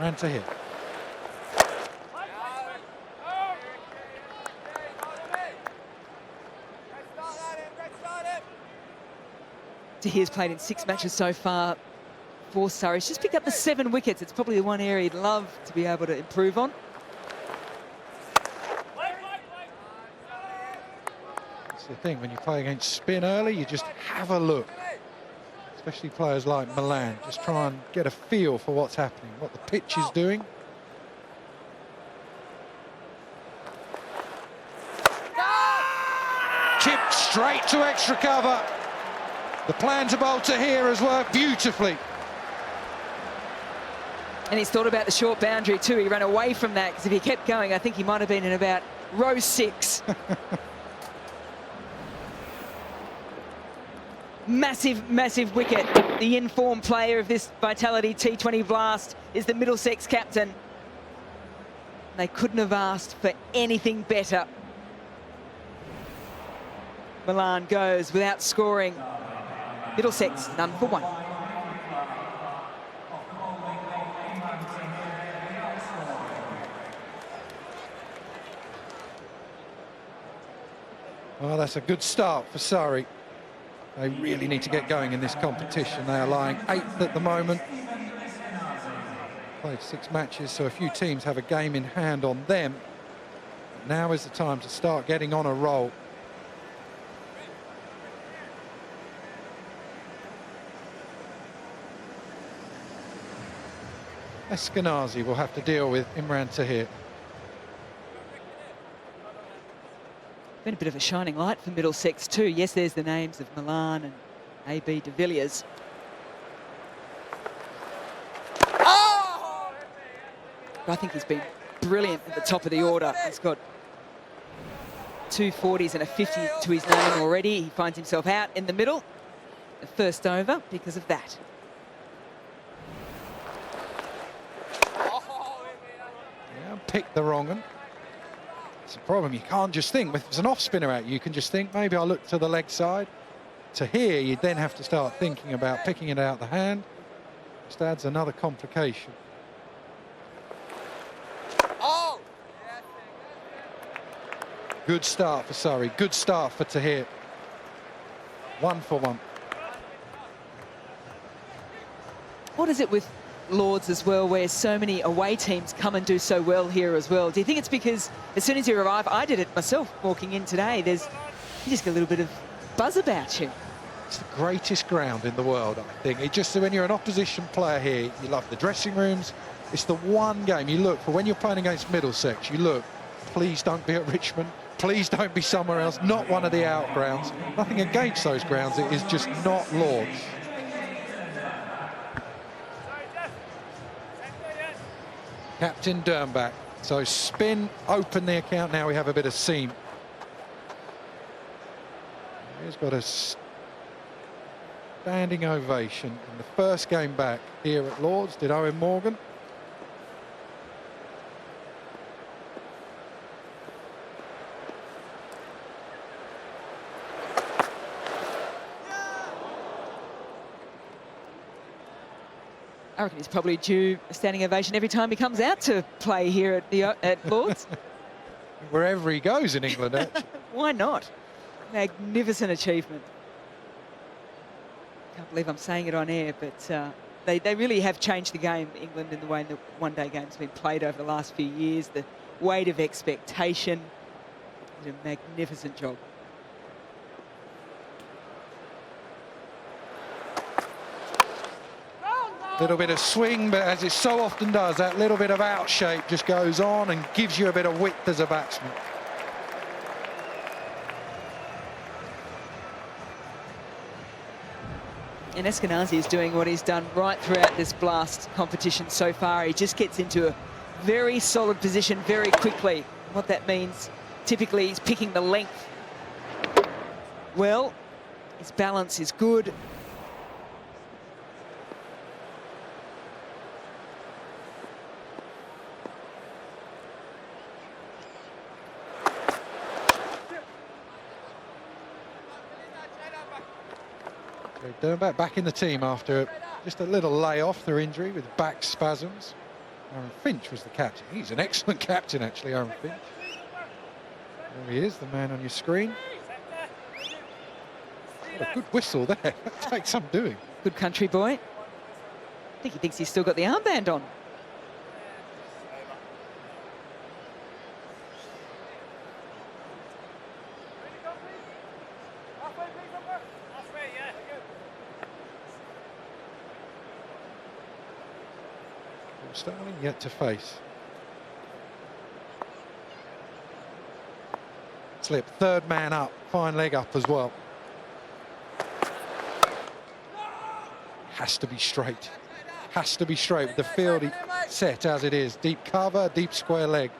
Ran to hit. Tahir's played in 6 matches so far for Surrey. He's just picked up the 7 wickets. It's probably the one area he'd love to be able to improve on. That's the thing, when you play against spin early, you just have a look. Especially players like Milan, just try and get a feel for what's happening, what the pitch is doing. Chipped straight to extra cover. The plan to bowl to here has worked beautifully. And he's thought about the short boundary too. He ran away from that, because if he kept going, I think he might have been in about row 6. Massive, massive wicket. The in-form player of this Vitality T20 Blast is the Middlesex captain. They couldn't have asked for anything better. Milan goes without scoring. Middlesex, none for 1. Well, that's a good start for Surrey. They really need to get going in this competition. They are lying 8th at the moment. Played 6 matches, so a few teams have a game in hand on them. Now is the time to start getting on a roll. Eskenazi will have to deal with Imran Tahir. Been a bit of a shining light for Middlesex too. Yes, there's the names of Milan and AB de Villiers. Oh! But I think he's been brilliant at the top of the order. He's got 2 40s and a 50 to his name already. He finds himself out in the middle, the first over, because of that. Yeah, picked the wrong one. It's a problem. You can't just think, if there's an off spinner out, you can just think, maybe I'll look to the leg side. To here, you then have to start thinking about picking it out the hand. Just adds another complication. Oh! Good start for Surrey, good start for Tahir. 1 for 1. What is it with Lords as well, where so many away teams come and do so well here as well? Do you think it's because as soon as you arrive, I did it myself walking in today, you just get a little bit of buzz about you? It's the greatest ground in the world, I think. It just, when you're an opposition player here, you love the dressing rooms. It's the one game you look for when you're playing against Middlesex. You look, please don't be at Richmond, please don't be somewhere else, not one of the out grounds. Nothing against those grounds, it is just not Lords. Captain Dernbach. So spin, open the account. Now we have a bit of seam. He's got a standing ovation in the first game back here at Lords. Did Eoin Morgan. I reckon he's probably due a standing ovation every time he comes out to play here at Lords. Wherever he goes in England, actually. Why not? Magnificent achievement. Can't believe I'm saying it on air, but they really have changed the game, England, in the way the one-day game's been played over the last few years. The weight of expectation. Did a magnificent job. Little bit of swing, but as it so often does, that little bit of out shape just goes on and gives you a bit of width as a batsman. And Eskenazi is doing what he's done right throughout this Blast competition so far. He just gets into a very solid position very quickly. What that means, typically, he's picking the length. Well, his balance is good. Dernbach back in the team after just a little layoff through injury with back spasms. Aaron Finch was the captain. He's an excellent captain, actually, Aaron Finch. There he is, the man on your screen. What a good whistle there. That takes some doing. Good country boy. I think he thinks he's still got the armband on. Sterling yet to face. Slip, third man up, fine leg up as well. Has to be straight. Has to be straight with the field set as it is. Deep cover, deep square leg.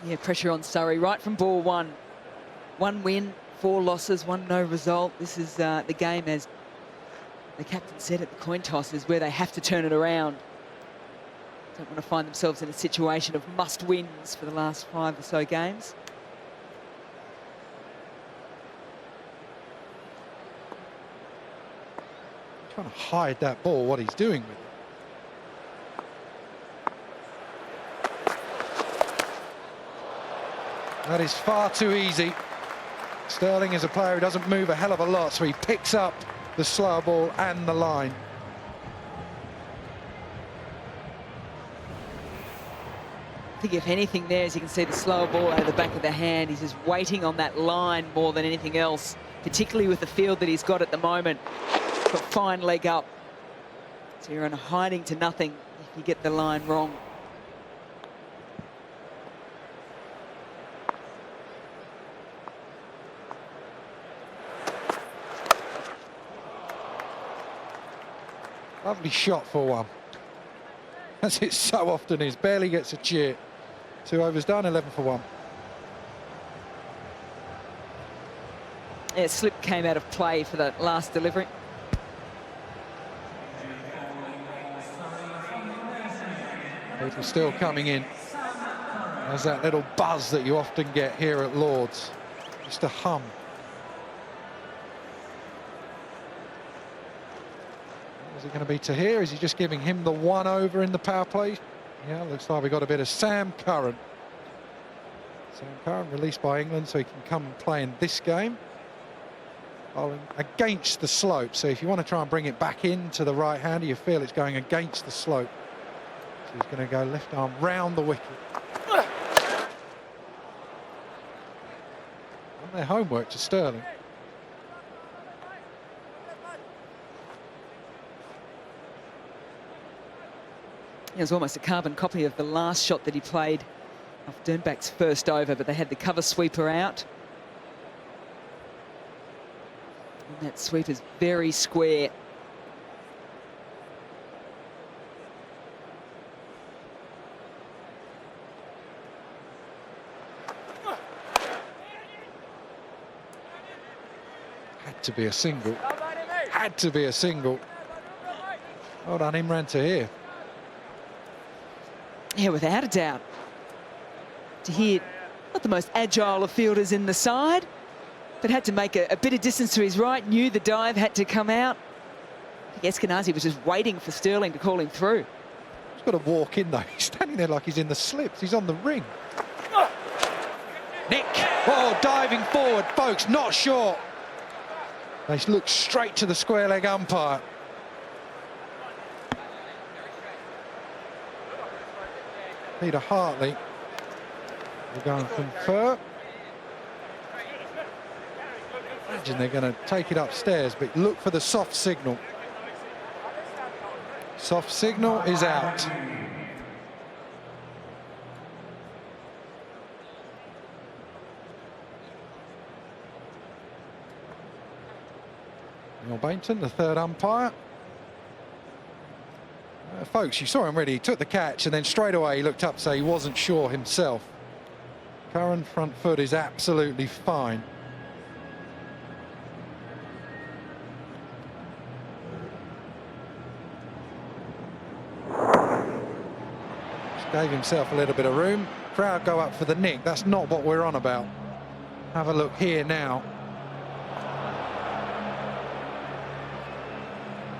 Yeah, pressure on Surrey right from ball one. 1 win, 4 losses, 1 no result. This is the game, as the captain said at the coin toss, is where they have to turn it around. Don't want to find themselves in a situation of must-wins for the last 5 or so games. Trying to hide that ball, what he's doing with it. That is far too easy. Sterling is a player who doesn't move a hell of a lot, so he picks up the slow ball and the line. I think if anything there, as you can see the slow ball out of the back of the hand, he's just waiting on that line more than anything else, particularly with the field that he's got at the moment. Got fine leg up. So you're on hiding to nothing if you get the line wrong. Lovely shot for one. As it so often is, barely gets a cheer. 2 overs done, 11 for 1. Yeah, slip came out of play for the last delivery. People still coming in. There's that little buzz that you often get here at Lord's. Just a hum. Is it going to be Tahir? Is he just giving him the 1 over in the power play? Yeah, looks like we got a bit of Sam Curran. Sam Curran released by England so he can come and play in this game. Bowling against the slope, so if you want to try and bring it back into the right-hander, you feel it's going against the slope. So he's going to go left arm round the wicket. On their homework to Sterling. It was almost a carbon copy of the last shot that he played off Dernbach's first over, but they had the cover sweeper out. And that sweep is very square. Had to be a single. Had to be a single. Well done, Imran Tahir. Yeah, without a doubt. Tahir, not the most agile of fielders in the side, but had to make a bit of distance to his right, knew the dive had to come out. I think Eskenazi was just waiting for Sterling to call him through. He's got to walk in, though. He's standing there like he's in the slips. He's on the ring. Nick, oh, diving forward, folks, not short. They look straight to the square leg umpire. Peter Hartley will go and confer. Imagine they're going to take it upstairs, but look for the soft signal. Soft signal is out. Neil Bainton, the third umpire. Folks, you saw him really, he took the catch and then straight away he looked up to say he wasn't sure himself. Curran front foot is absolutely fine. Just gave himself a little bit of room. Crowd go up for the nick. That's not what we're on about. Have a look here now.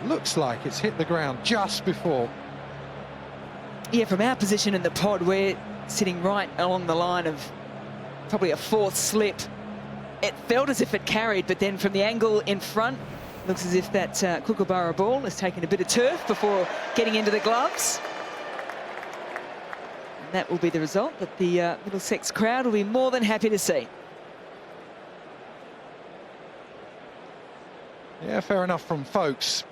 looks like it's hit the ground just before. Yeah, from our position in the pod, we're sitting right along the line of probably a fourth slip. It felt as if it carried, but then from the angle in front, looks as if that Kookaburra ball has taken a bit of turf before getting into the gloves. And that will be the result that the Middlesex crowd will be more than happy to see. Yeah, fair enough from Folkes.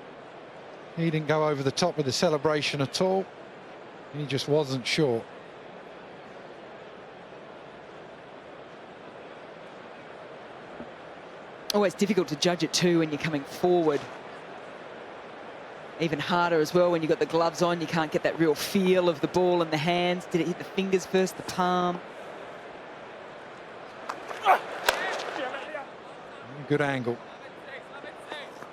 He didn't go over the top with the celebration at all. He just wasn't sure. Oh, it's difficult to judge it too when you're coming forward. Even harder as well when you've got the gloves on. You can't get that real feel of the ball in the hands. Did it hit the fingers first, the palm? Good angle.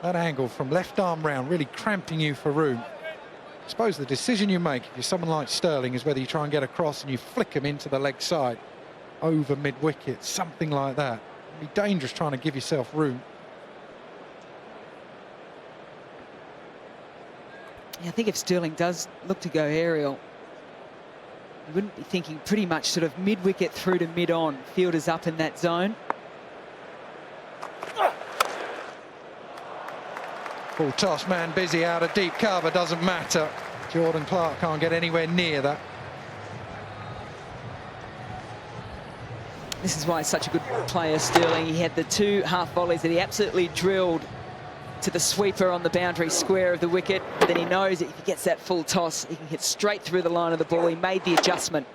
That angle from left arm round, really cramping you for room. I suppose the decision you make if you're someone like Sterling is whether you try and get across and you flick him into the leg side over mid-wicket, something like that. It'd be dangerous trying to give yourself room. Yeah, I think if Sterling does look to go aerial, you wouldn't be thinking pretty much sort of mid-wicket through to mid-on. Fielders up in that zone. Full toss, man busy out of deep cover, doesn't matter. Jordan Clark can't get anywhere near that. This is why he's such a good player, Sterling. He had the two half volleys that he absolutely drilled to the sweeper on the boundary square of the wicket. But then he knows that if he gets that full toss, he can hit straight through the line of the ball. He made the adjustment.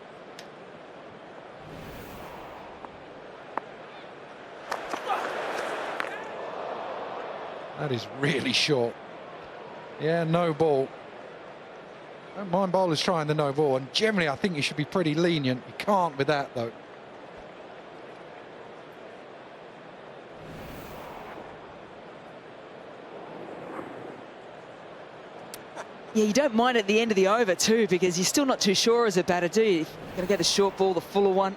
That is really short. Yeah, no ball. Don't mind bowlers trying the no ball, and generally I think you should be pretty lenient. You can't with that though. Yeah, you don't mind at the end of the over too, because you're still not too sure as a batter, do you? You're going to get the short ball, the fuller one.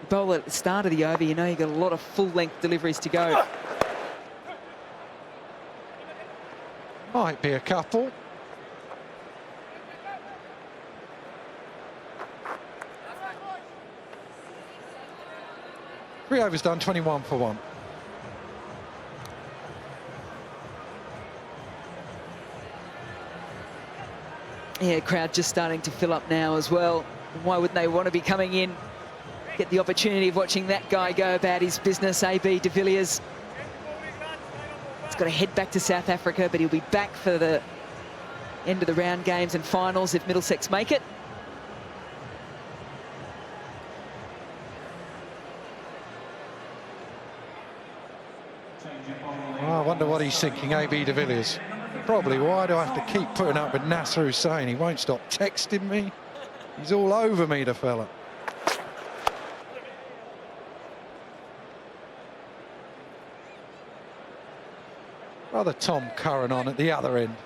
You bowl at the start of the over, you know you've got a lot of full-length deliveries to go. Might be a couple. Three overs done, 21 for 1. Yeah, crowd just starting to fill up now as well. Why wouldn't they want to be coming in? Get the opportunity of watching that guy go about his business, AB de Villiers. He's got to head back to South Africa, but he'll be back for the end of the round games and finals if Middlesex make it. Oh, I wonder what he's thinking, AB de Villiers. Probably, why do I have to keep putting up with Nasser Hussain? He won't stop texting me. He's all over me, the fella. Brother Tom Curran on at the other end.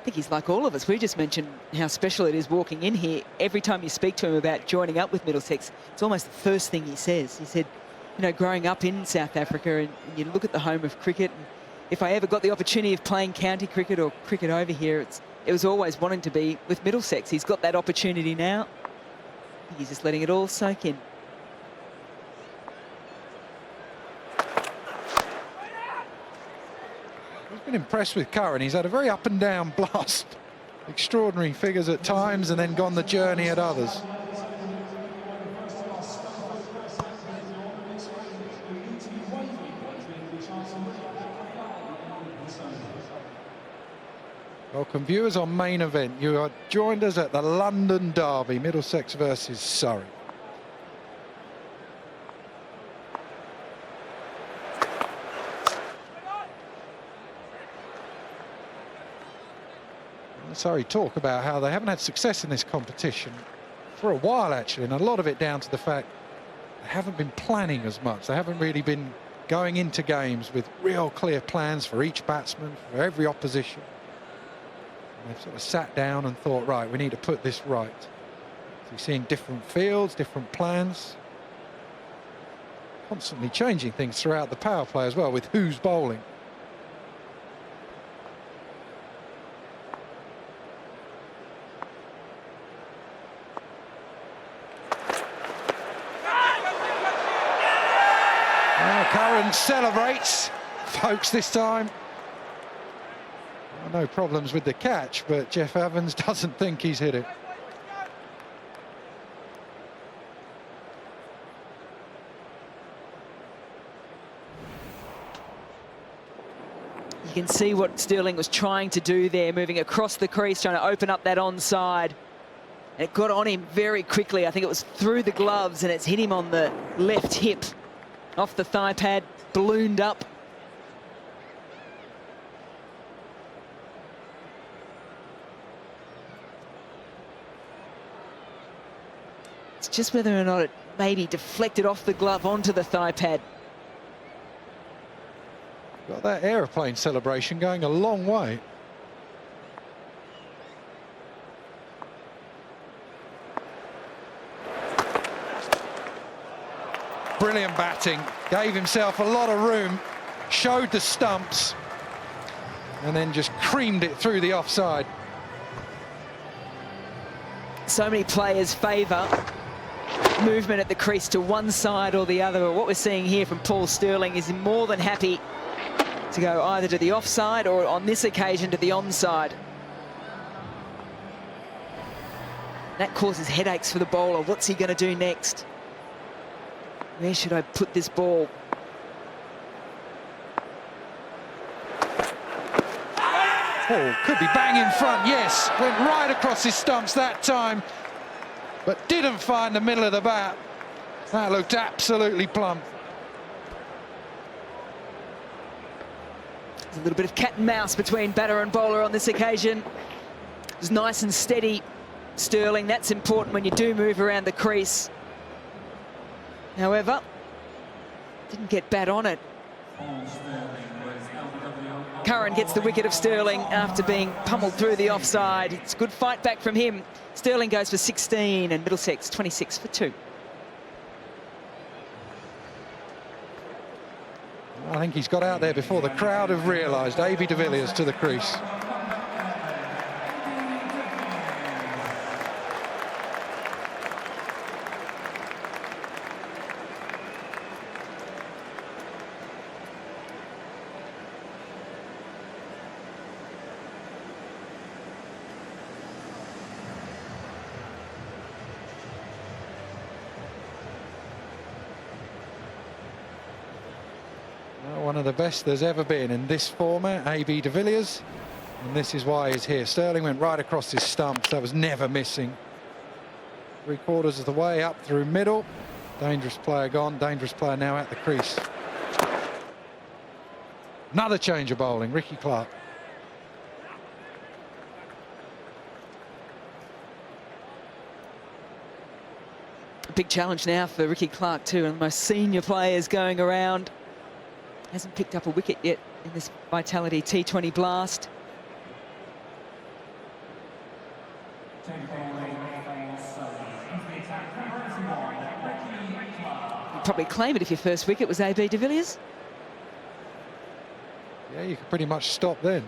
I think he's like all of us. We just mentioned how special it is walking in here. Every time you speak to him about joining up with Middlesex, it's almost the first thing he says. He said, you know, growing up in South Africa, and you look at the home of cricket, and if I ever got the opportunity of playing county cricket or cricket over here, it was always wanting to be with Middlesex. He's got that opportunity now. I think he's just letting it all soak in. I've been impressed with Curran. He's had a very up and down blast. Extraordinary figures at times and then gone the journey at others. Welcome viewers on Main Event. You are joined us at the London Derby, Middlesex versus Surrey. Surrey talk about how they haven't had success in this competition for a while actually, and a lot of it down to the fact they haven't been planning as much. They haven't really been going into games with real clear plans for each batsman, for every opposition. And they've sort of sat down and thought, right, we need to put this right. So you're seeing different fields, different plans, constantly changing things throughout the power play as well with who's bowling. and celebrates. Folks, this time, no problems with the catch, but Jeff Evans doesn't think he's hit it. You can see what Sterling was trying to do there, moving across the crease, trying to open up that onside. And it got on him very quickly. I think it was through the gloves, and it's hit him on the left hip, off the thigh pad, ballooned up. It's just whether or not it maybe deflected off the glove onto the thigh pad. Got that aeroplane celebration going a long way. Brilliant batting, gave himself a lot of room, showed the stumps, and then just creamed it through the offside. So many players favour movement at the crease to one side or the other. What we're seeing here from Paul Sterling is more than happy to go either to the offside or, on this occasion, to the onside. That causes headaches for the bowler. What's he going to do next? Where should I put this ball? Oh, could be bang in front, yes. Went right across his stumps that time, but didn't find the middle of the bat. That looked absolutely plump. There's a little bit of cat and mouse between batter and bowler on this occasion. It was nice and steady, Sterling. That's important when you do move around the crease. However, didn't get bat on it. Curran gets the wicket of Sterling after being pummeled through the offside. It's a good fight back from him. Sterling goes for 16 and Middlesex 26 for 2. I think he's got out there before the crowd have realised. A.B. de Villiers to the crease. One of the best there's ever been in this format, A.B. de Villiers, and this is why he's here. Sterling went right across his stumps. That was never missing. 3/4 of the way up through middle. Dangerous player gone, dangerous player now at the crease. Another change of bowling, Ricky Clark. A big challenge now for Ricky Clark too, and the most senior players going around. Hasn't picked up a wicket yet in this Vitality T20 blast. You'd probably claim it if your first wicket was A.B. de Villiers. Yeah, you could pretty much stop then.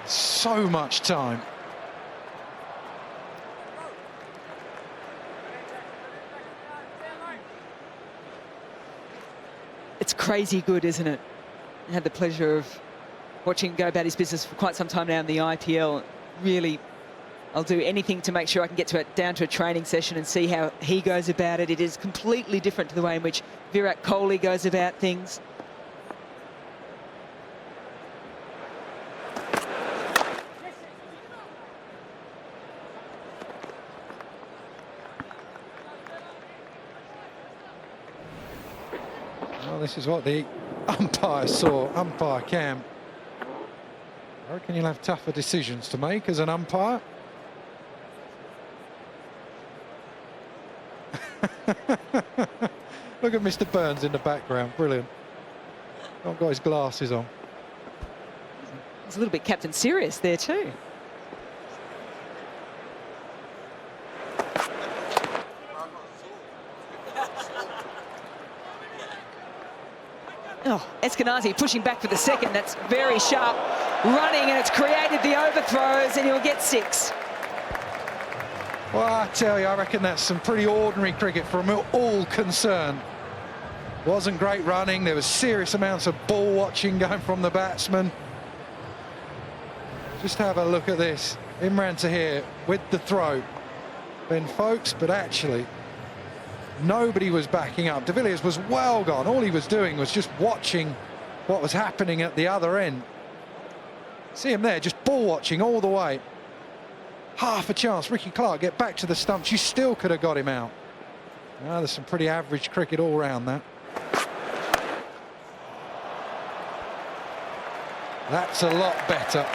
So much time. It's crazy good, isn't it? I had the pleasure of watching him go about his business for quite some time now in the IPL. Really, I'll do anything to make sure I can get to it, down to a training session and see how he goes about it. It is completely different to the way in which Virat Kohli goes about things. Well, this is what the umpire saw, umpire Cam. I reckon you'll have tougher decisions to make as an umpire. Look at Mr. Burns in the background, brilliant. Not got his glasses on. He's a little bit Captain Serious there too. Oh, Eskenazi pushing back for the second. That's very sharp running, and it's created the overthrows, and he'll get 6. Well, I tell you, I reckon that's some pretty ordinary cricket from all concerned. Wasn't great running. There was serious amounts of ball watching going from the batsman. Just have a look at this. Imran Tahir with the throw. Ben Folkes, but actually nobody was backing up. De Villiers was well gone. All he was doing was just watching what was happening at the other end. See him there, just ball watching all the way. Half a chance. Ricky Clark get back to the stumps. You still could have got him out. Now, there's some pretty average cricket all round that. That's a lot better.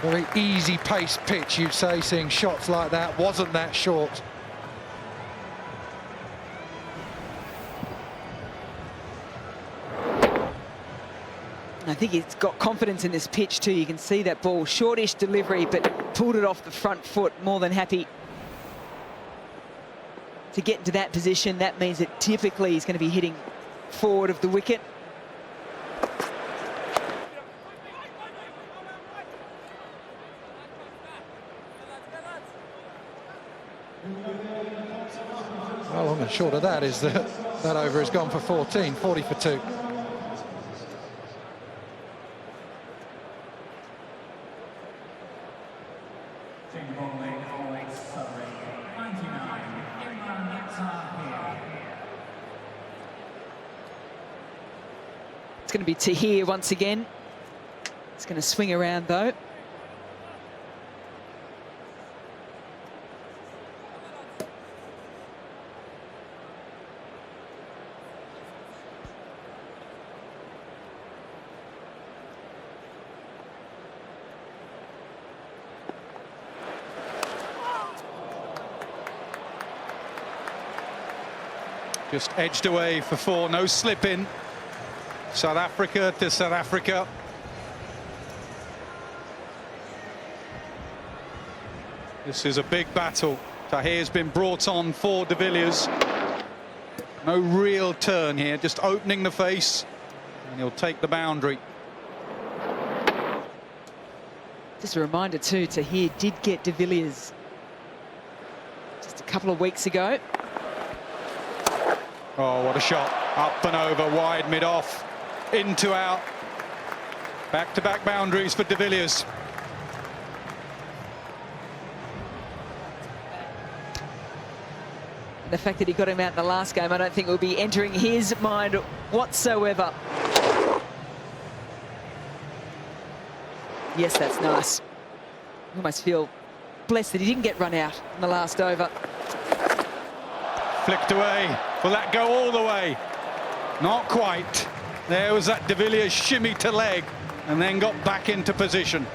Very easy pace pitch, you'd say, seeing shots like that. Wasn't that short. I think he's got confidence in this pitch too. You can see that ball, shortish delivery, but pulled it off the front foot. More than happy to get into that position. That means that typically he's going to be hitting forward of the wicket. Well, long and short of that is that that over has gone for 14, 40 for 2. It's going to be Tahir once again. It's going to swing around though. Just edged away for 4, no slip in. South Africa to South Africa. This is a big battle. Tahir's been brought on for De Villiers. No real turn here, just opening the face, and he'll take the boundary. Just a reminder too, Tahir did get De Villiers just a couple of weeks ago. Oh, what a shot. Up and over, wide, mid-off, into out. Back-to-back boundaries for De Villiers. The fact that he got him out in the last game, I don't think will be entering his mind whatsoever. Yes, that's nice. You almost feel blessed that he didn't get run out in the last over. Flicked away. Will that go all the way? Not quite. There was that De Villiers shimmy to leg and then got back into position.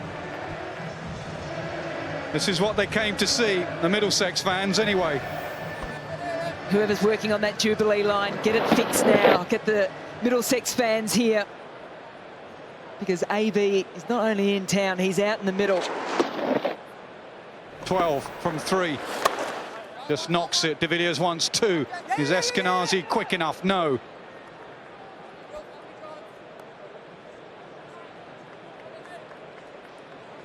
This is what they came to see, the Middlesex fans anyway. Whoever's working on that Jubilee line, get it fixed now. Get the Middlesex fans here. Because AB is not only in town, he's out in the middle. 12 from 3. Just knocks it. De Villiers wants 2. Is Eskenazi quick enough? No.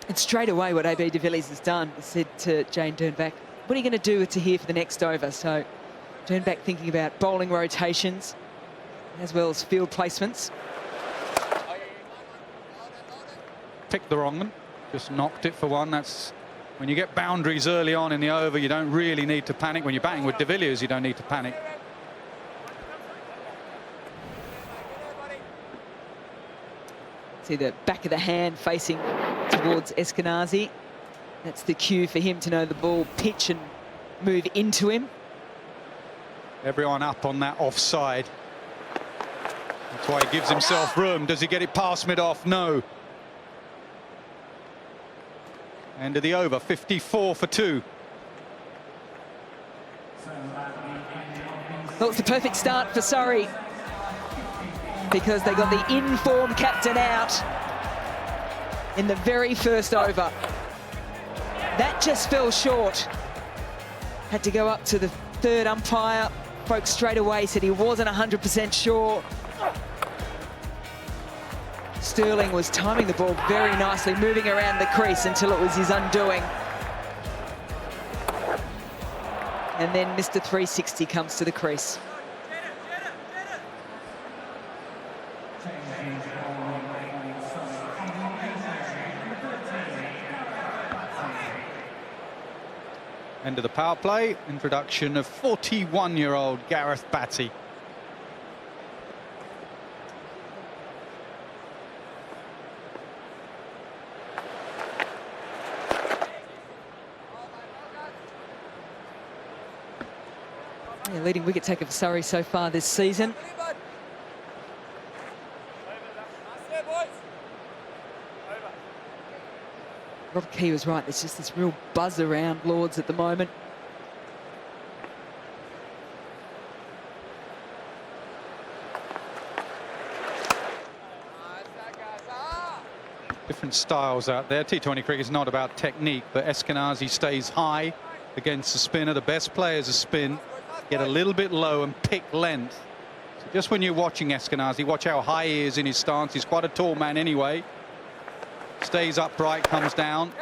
And straight away what AB de Villiers has done is said to Jane Dernbach, what are you going to do with Tahir for the next over? So Dernbach thinking about bowling rotations as well as field placements. Picked the wrong one. Just knocked it for 1. That's when you get boundaries early on in the over, you don't really need to panic. When you're batting with De Villiers, you don't need to panic. See the back of the hand facing towards Eskenazi. That's the cue for him to know the ball pitch and move into him. Everyone up on that offside. That's why he gives himself room. Does he get it past mid-off? No. End of the over, 54 for 2. Well, it's the perfect start for Surrey because they got the in-form captain out in the very first over. That just fell short. Had to go up to the third umpire. Folks straight away said he wasn't 100% sure. Sterling was timing the ball very nicely, moving around the crease until it was his undoing. And then Mr. 360 comes to the crease. End of the power play. Introduction of 41-year-old Gareth Batty. Yeah, leading wicket taker for Surrey so far this season. Rob Key was right. There's just this real buzz around Lords at the moment. Different styles out there. T20 cricket is not about technique, but Eskinazi stays high against the spinner. The best players of spin get a little bit low and pick length. So just when you're watching Eskinazi, watch how high he is in his stance. He's quite a tall man anyway. Stays upright, comes down.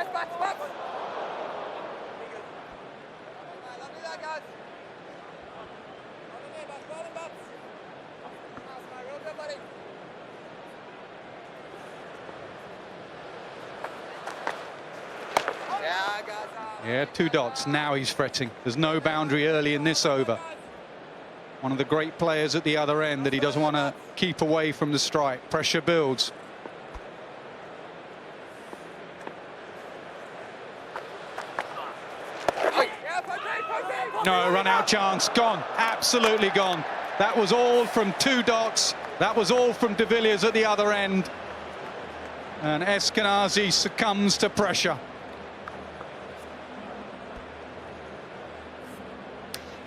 Yeah, 2 dots. Now he's fretting. There's no boundary early in this over. One of the great players at the other end that he doesn't want to keep away from the strike. Pressure builds. No, run out chance. Gone. Absolutely gone. That was all from 2 dots. That was all from De Villiers at the other end. And Eskinazi succumbs to pressure.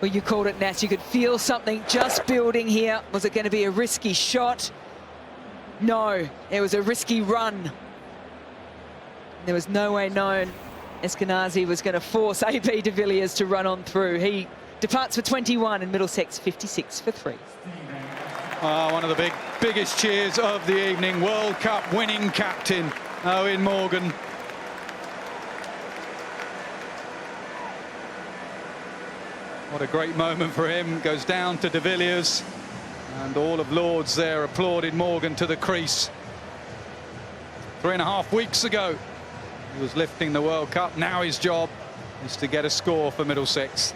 Well, you called it, Nas. You could feel something just building here. Was it going to be a risky shot? No, it was a risky run. There was no way known Eskinazi was going to force AB de Villiers to run on through. He departs for 21 and Middlesex 56 for 3. One of the biggest cheers of the evening. World Cup winning captain, Eoin Morgan. What a great moment for him. Goes down to De Villiers. And all of Lords there applauded Morgan to the crease. 3.5 weeks ago, he was lifting the World Cup. Now his job is to get a score for Middlesex.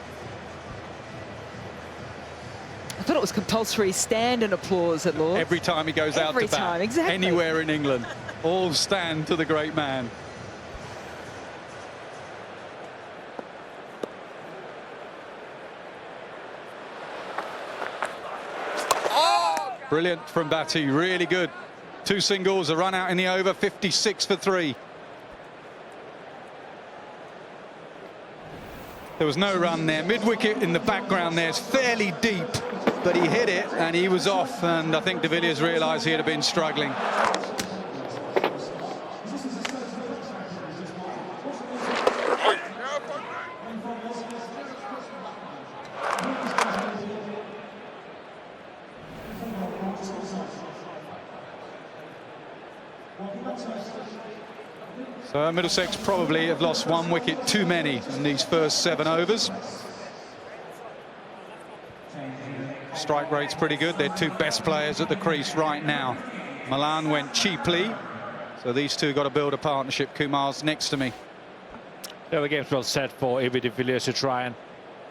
I thought it was compulsory stand and applause at Lords. Every time he goes out to bat. Every time, exactly. Anywhere in England. All stand to the great man. Brilliant from Batty, really good. 2 singles, a run out in the over, 56 for 3. There was no run there. Mid-wicket in the background there is fairly deep, but he hit it and he was off, and I think De Villiers realised he had been struggling. So Middlesex probably have lost 1 wicket too many in these first 7 overs. Strike rate's pretty good. They're 2 best players at the crease right now. Milan went cheaply, so these 2 got to build a partnership. Kumar's next to me. Yeah, the game's well set for AB de Villiers to try and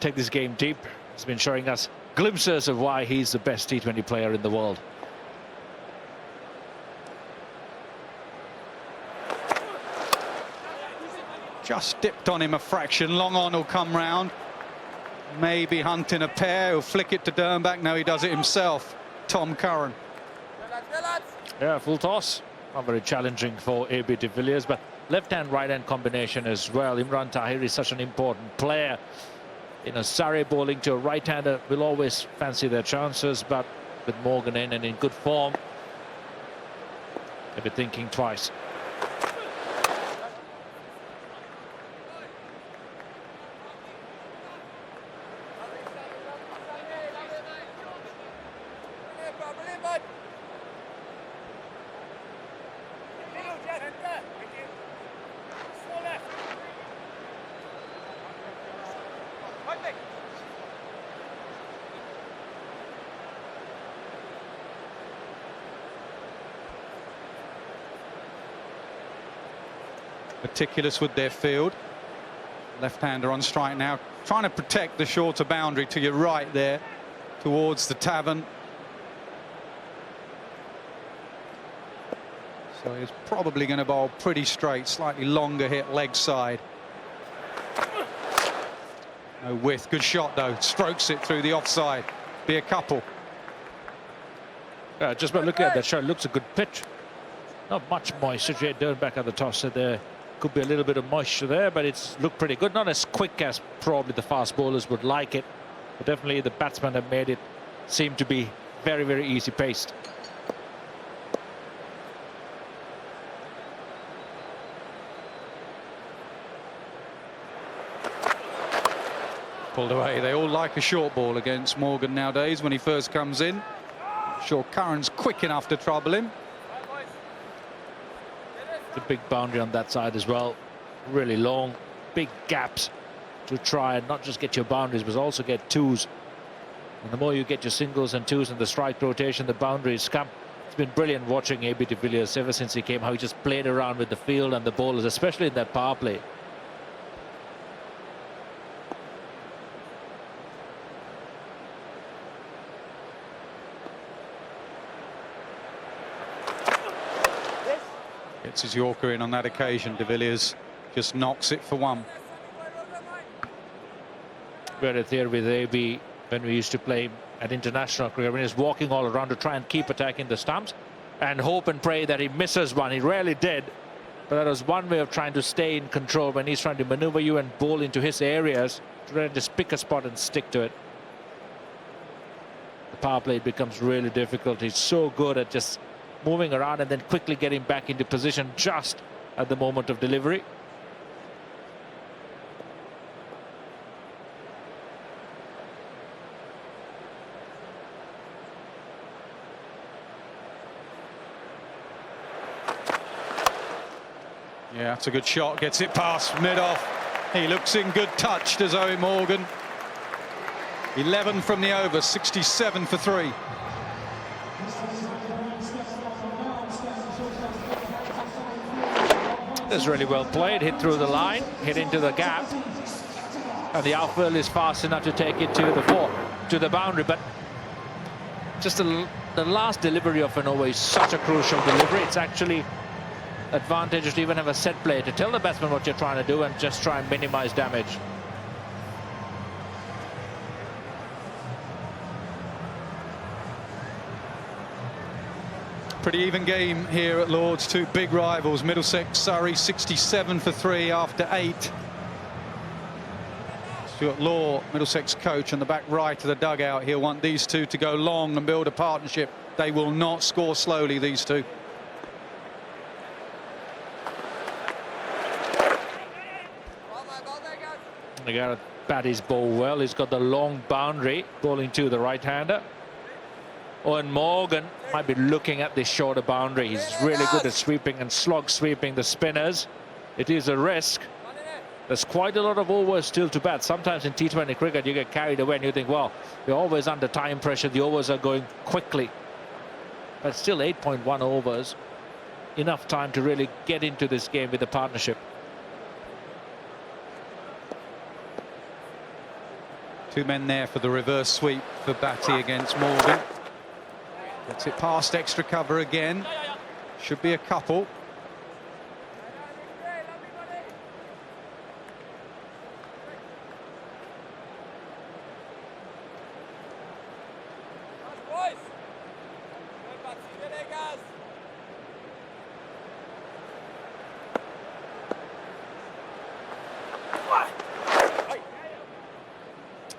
take this game deep. He's been showing us glimpses of why he's the best T20 player in the world. Just dipped on him a fraction. Long on will come round. Maybe hunting a pair. He'll flick it to Dernbach. No, he does it himself. Tom Curran. Yeah, full toss. Not very challenging for AB de Villiers, but left-hand, right-hand combination as well. Imran Tahir is such an important player. You know, Surrey bowling to a right-hander will always fancy their chances, but with Morgan in and in good form, they'll be thinking twice. meticulous with their field. Left-hander on strike now, trying to protect the shorter boundary to your right there, towards the tavern. So he's probably going to bowl pretty straight, slightly longer hit leg side. No width, good shot though, strokes it through the offside. Be a couple. Just by looking at that shot, looks a good pitch. Not much moisture. Down back at the toss, so there could be a little bit of moisture there, but it's looked pretty good. Not as quick as probably the fast bowlers would like it, but definitely the batsmen have made it seem to be very, very easy paced. Pulled away. They all like a short ball against Morgan nowadays when he first comes in. Sure, Curran's quick enough to trouble him. The big boundary on that side as well, really long, big gaps to try and not just get your boundaries but also get twos. And the more you get your singles and twos in the strike rotation, the boundaries come. It's been brilliant watching AB de Villiers ever since he came, how he just played around with the field and the bowlers, especially in that power play. Gets his Yorker in on that occasion. De Villiers just knocks it for one. We had a theory with AB when we used to play at international cricket. When he's walking all around to try and keep attacking the stumps and hope and pray that he misses one. He rarely did, but that was one way of trying to stay in control when he's trying to maneuver you and bowl into his areas, to really just pick a spot and stick to it. The power play becomes really difficult. He's so good at just moving around and then quickly getting back into position just at the moment of delivery. Yeah, that's a good shot. Gets it past mid-off. He looks in good touch, does Eoin Morgan. 11 from the over, 67 for 3. That's really well played. Hit through the line, hit into the gap, and the outfield is fast enough to take it to the boundary. But just the last delivery of an over is such a crucial delivery. It's actually advantageous to even have a set play to tell the batsman what you're trying to do and just try and minimize damage. Pretty even game here at Lord's. Two big rivals. Middlesex, Surrey, 67 for 3 after 8. Stuart Law, Middlesex coach, on the back right of the dugout. He'll want these two to go long and build a partnership. They will not score slowly, these two. They got to bat his ball well. He's got the long boundary, bowling to the right-hander. Eoin Morgan might be looking at this shorter boundary. He's really good at sweeping and slog sweeping the spinners. It is a risk. There's quite a lot of overs still to bat. Sometimes in T20 cricket you get carried away and you think, well, you're always under time pressure. The overs are going quickly. But still 8.1 overs. Enough time to really get into this game with the partnership. Two men there for the reverse sweep for Batty against Morgan. Gets it past extra cover again. Should be a couple.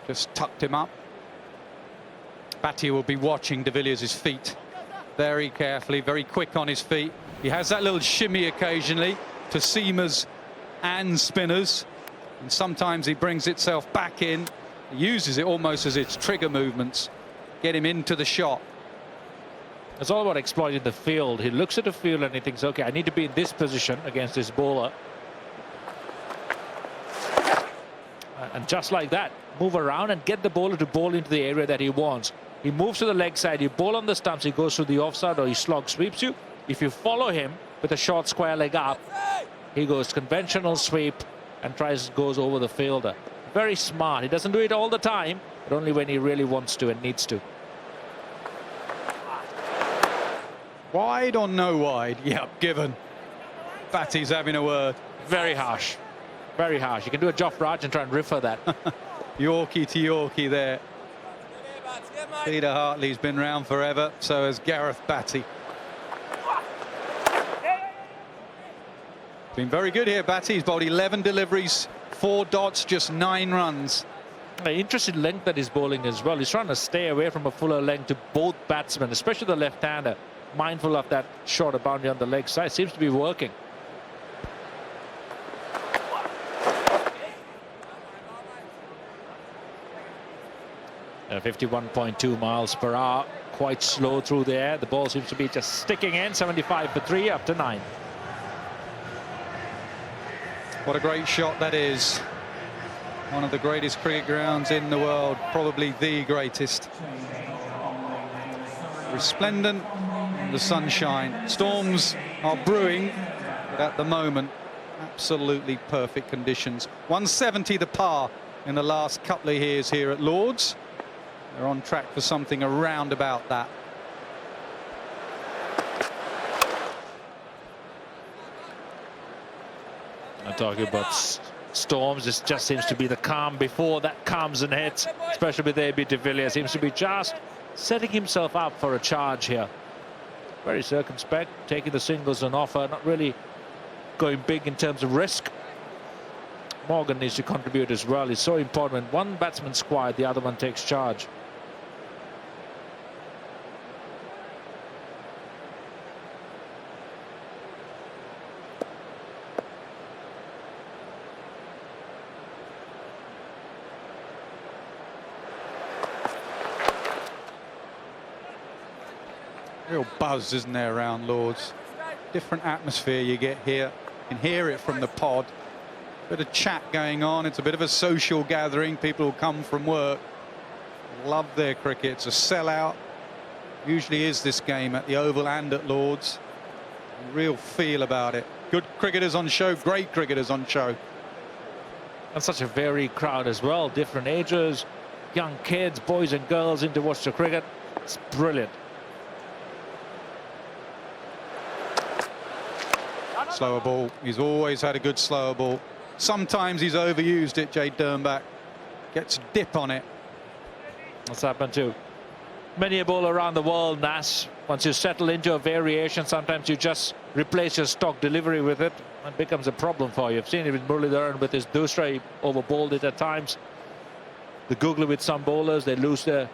Just tucked him up. Batty will be watching de Villiers' feet very carefully, very quick on his feet. He has that little shimmy occasionally to seamers and spinners, and sometimes he brings itself back in. He uses it almost as its trigger movements, get him into the shot. It's all about exploiting the field. He looks at the field and he thinks, okay, I need to be in this position against this bowler. And just like that, move around and get the bowler to bowl into the area that he wants. He moves to the leg side, you bowl on the stumps, he goes to the offside or he slog sweeps you. If you follow him with a short square leg up, He goes conventional sweep and goes over the fielder. Very smart. He doesn't do it all the time, but only when he really wants to and needs to. Wide or no wide? Yep, given. Batty's having a word. Very harsh. Very harsh. You can do a Joff Raj and try and refer that. Yorkie to Yorkie there. Peter Hartley's been round forever, so has Gareth Batty. Been very good here, Batty. He's bowled 11 deliveries, 4 dots, just 9 runs. The interesting length that he's bowling as well. He's trying to stay away from a fuller length to both batsmen, especially the left-hander. Mindful of that shorter boundary on the leg side. Seems to be working. And 51.2 miles per hour. Quite slow through the air. The ball seems to be just sticking in. 75 for 3 up to 9. What a great shot that is. One of the greatest cricket grounds in the world, probably the greatest. Resplendent in the sunshine. Storms are brewing, but at the moment, absolutely perfect conditions. 170 the par in the last couple of years here at Lord's. They're on track for something around about that. I'm talking about storms. This just seems to be the calm before that comes and hits, especially with AB de Villiers. Seems to be just setting himself up for a charge here. Very circumspect, taking the singles on offer, not really going big in terms of risk. Morgan needs to contribute as well. It's so important when one batsman's quiet, the other one takes charge. Real buzz, isn't there, around Lord's? Different atmosphere you get here. You can hear it from the pod. Bit of chat going on. It's a bit of a social gathering. People who come from work love their cricket. It's a sellout. Usually is this game at the Oval and at Lord's. Real feel about it. Good cricketers on show. Great cricketers on show. And such a varied crowd as well. Different ages, young kids, boys and girls in to watch the cricket. It's brilliant. Slower ball. He's always had a good slower ball. Sometimes he's overused it, Jade Dernbach. Gets a dip on it. That's happened to many a bowler around the world, Nas. Once you settle into a variation, sometimes you just replace your stock delivery with it. It becomes a problem for you. I've seen it with Muralidharan with his Dusra. He overbowled it at times. The googly with some bowlers, they lose the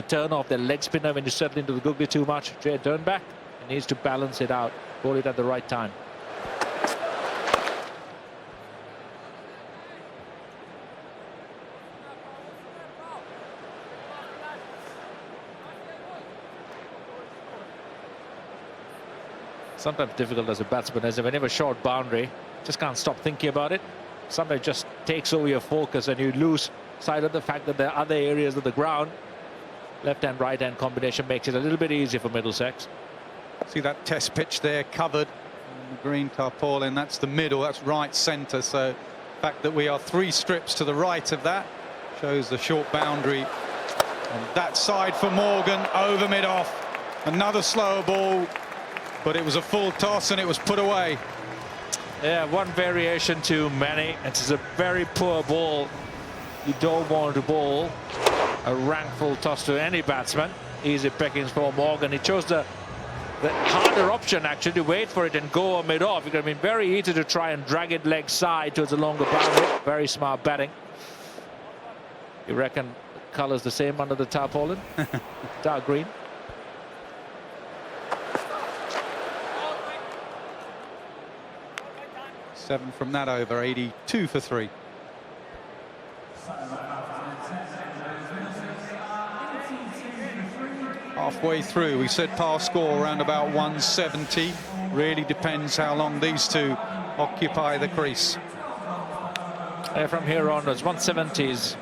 turn off their leg spinner when you settle into the googly too much. Jade Dernbach needs to balance it out. Bowl it at the right time. Sometimes difficult as a batsman, as when you have a short boundary, just can't stop thinking about it. Sometimes it just takes over your focus and you lose sight of the fact that there are other areas of the ground. Left-hand, right-hand combination makes it a little bit easier for Middlesex. See that test pitch there covered in the green tarpaulin. That's the middle, that's right centre. So the fact that we are 3 strips to the right of that shows the short boundary on that side for Morgan. Over mid-off. Another slower ball, but it was a full toss and it was put away. Yeah, one variation too many. It's a very poor ball. You don't want to bowl a rank full toss to any batsman. Easy pickings for Morgan. He chose the harder option, actually, to wait for it and go mid-off. It could have been very easy to try and drag it leg side towards a longer boundary. Very smart batting. You reckon the colour's the same under the tarpaulin? Dark green. Seven from that over, 82 for 3. Halfway through, we said par score around about 170. Really depends how long these two occupy the crease. From here onwards, 170 is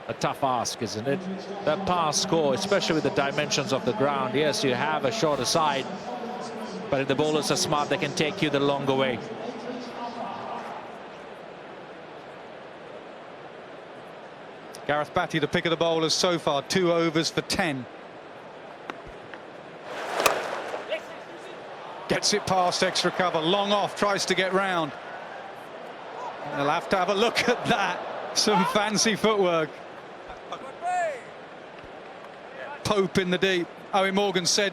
a tough ask, isn't it? That par score, especially with the dimensions of the ground. Yes, you have a shorter side, but if the bowlers are smart, they can take you the longer way. Gareth Batty, the pick of the bowlers so far, 2 overs for 10. Gets it past extra cover, long off, tries to get round. They'll have to have a look at that. Some fancy footwork. Pope in the deep. Eoin Morgan said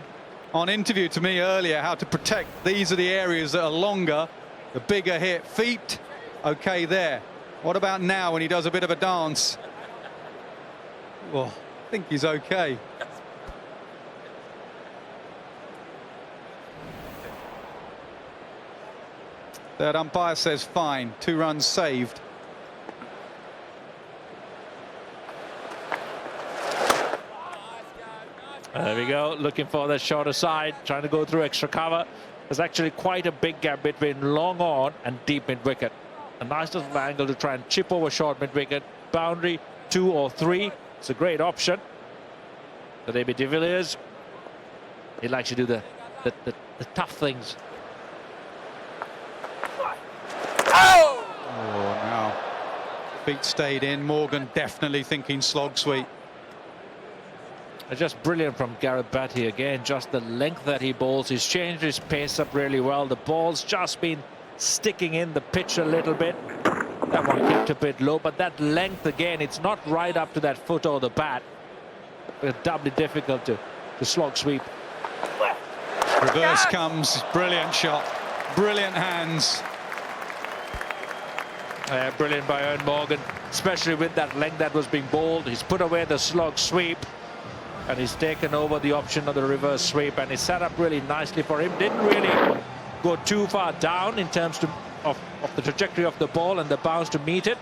on interview to me earlier how to protect. These are the areas that are longer, the bigger hit. Feet, okay there. What about now when he does a bit of a dance? Well, I think he's okay. Third umpire says fine, 2 runs saved. There we go, looking for the shorter side, trying to go through extra cover. There's actually quite a big gap between long on and deep mid-wicket. A nice little angle to try and chip over short mid-wicket. Boundary 2 or 3. It's a great option. But AB de Villiers, he likes to do the tough things. Oh, now feet stayed in. Morgan definitely thinking slog sweep. Just brilliant from Gareth Batty again. Just the length that he bowls. He's changed his pace up really well. The ball's just been sticking in the pitch a little bit. That one kept a bit low, but that length again, it's not right up to that foot or the bat. It's doubly difficult to slog sweep. Reverse comes, brilliant shot, brilliant hands. Brilliant by Eoin Morgan, especially with that length that was being bowled. He's put away the slog sweep and he's taken over the option of the reverse sweep, and he set up really nicely for him. Didn't really go too far down in terms of the trajectory of the ball and the bounce to meet it.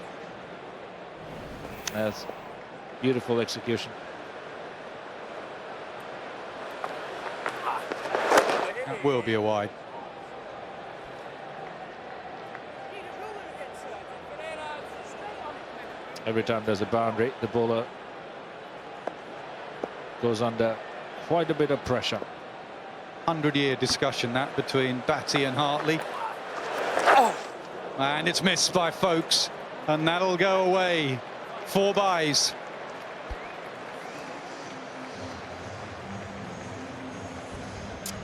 That's beautiful execution. That will be a wide. Every time there's a boundary, the bowler goes under quite a bit of pressure. 100-year discussion that between Batty and Hartley. And it's missed by Folkes, and that'll go away. 4 byes.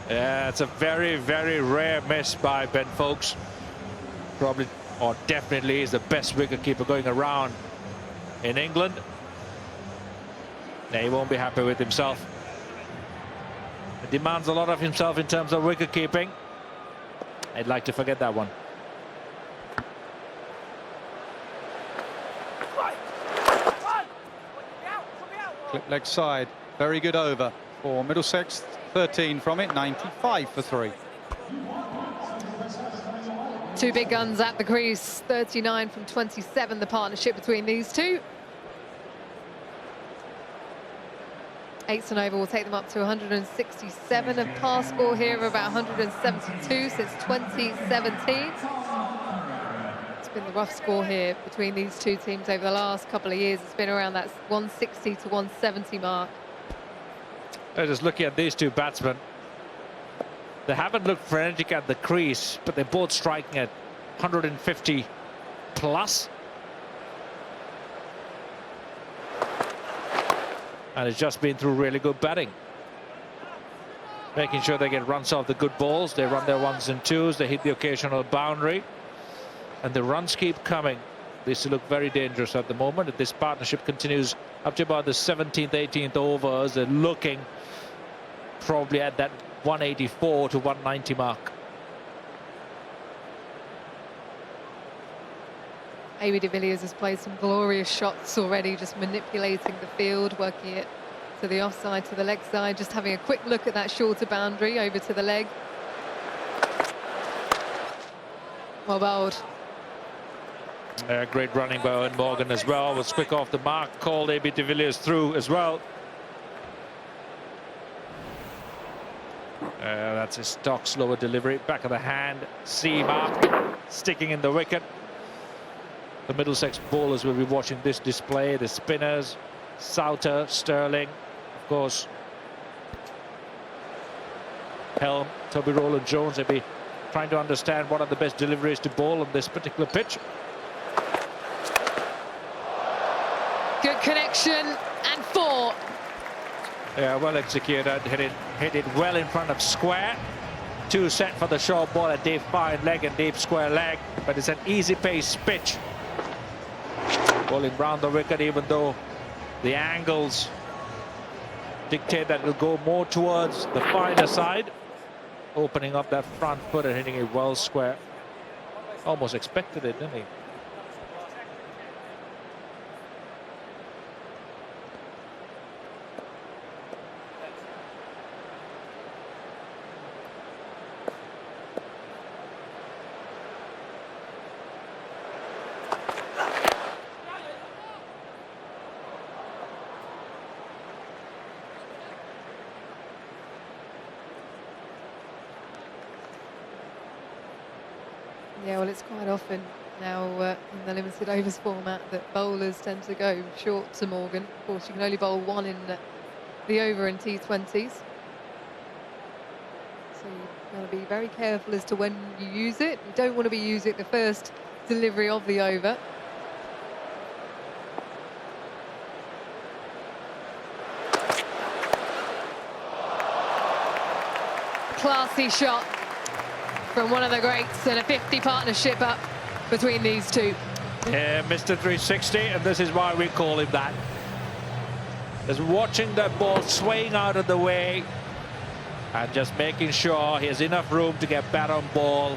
Yeah, it's a very, very rare miss by Ben Folkes. Probably, or definitely, is the best wicketkeeper going around in England. Yeah, he won't be happy with himself. He demands a lot of himself in terms of wicket-keeping. I'd like to forget that one. Clip leg side, very good over for Middlesex. 13 from it, 95 for 3. 2 big guns at the crease, 39 from 27, the partnership between these two. 8 and over will take them up to 167. A pass score here of about 172 since 2017. It's been the rough score here between these two teams over the last couple of years. It's been around that 160 to 170 mark. Just looking at these two batsmen, they haven't looked frenetic at the crease, but they're both striking at 150 plus. And it's just been through really good batting. Making sure they get runs off the good balls. They run their 1s and 2s. They hit the occasional boundary. And the runs keep coming. These look very dangerous at the moment. If this partnership continues up to about the 17th, 18th overs, they're looking probably at that 184 to 190 mark. AB de Villiers has played some glorious shots already, just manipulating the field, working it to the offside, to the leg side, just having a quick look at that shorter boundary over to the leg. Well bowled. Great running by Eoin Morgan as well. Was quick off the mark, called AB de Villiers through as well. That's his stock slower delivery, back of the hand, C mark, sticking in the wicket. The Middlesex bowlers will be watching this display. The spinners, Souter, Sterling, of course, Helm, Toby Rowland-Jones. They'll be trying to understand what are the best deliveries to bowl on this particular pitch. Good connection. action, and 4. Yeah, well executed, hit it well in front of square. 2 set for the short ball, a deep fine leg and deep square leg, but it's an easy pace pitch. Bowling round the wicket, even though the angles dictate that it'll go more towards the finer side. Opening up that front foot and hitting it well square. Almost expected it, didn't he? Yeah, well, it's quite often now in the limited overs format that bowlers tend to go short to Morgan. Of course, you can only bowl 1 in the over in T20s. So you've got to be very careful as to when you use it. You don't want to be using the first delivery of the over. Classy shot from one of the greats, and a 50 partnership up between these two. Yeah, Mr. 360, and this is why we call him that. Just watching that ball swaying out of the way and just making sure he has enough room to get bat on ball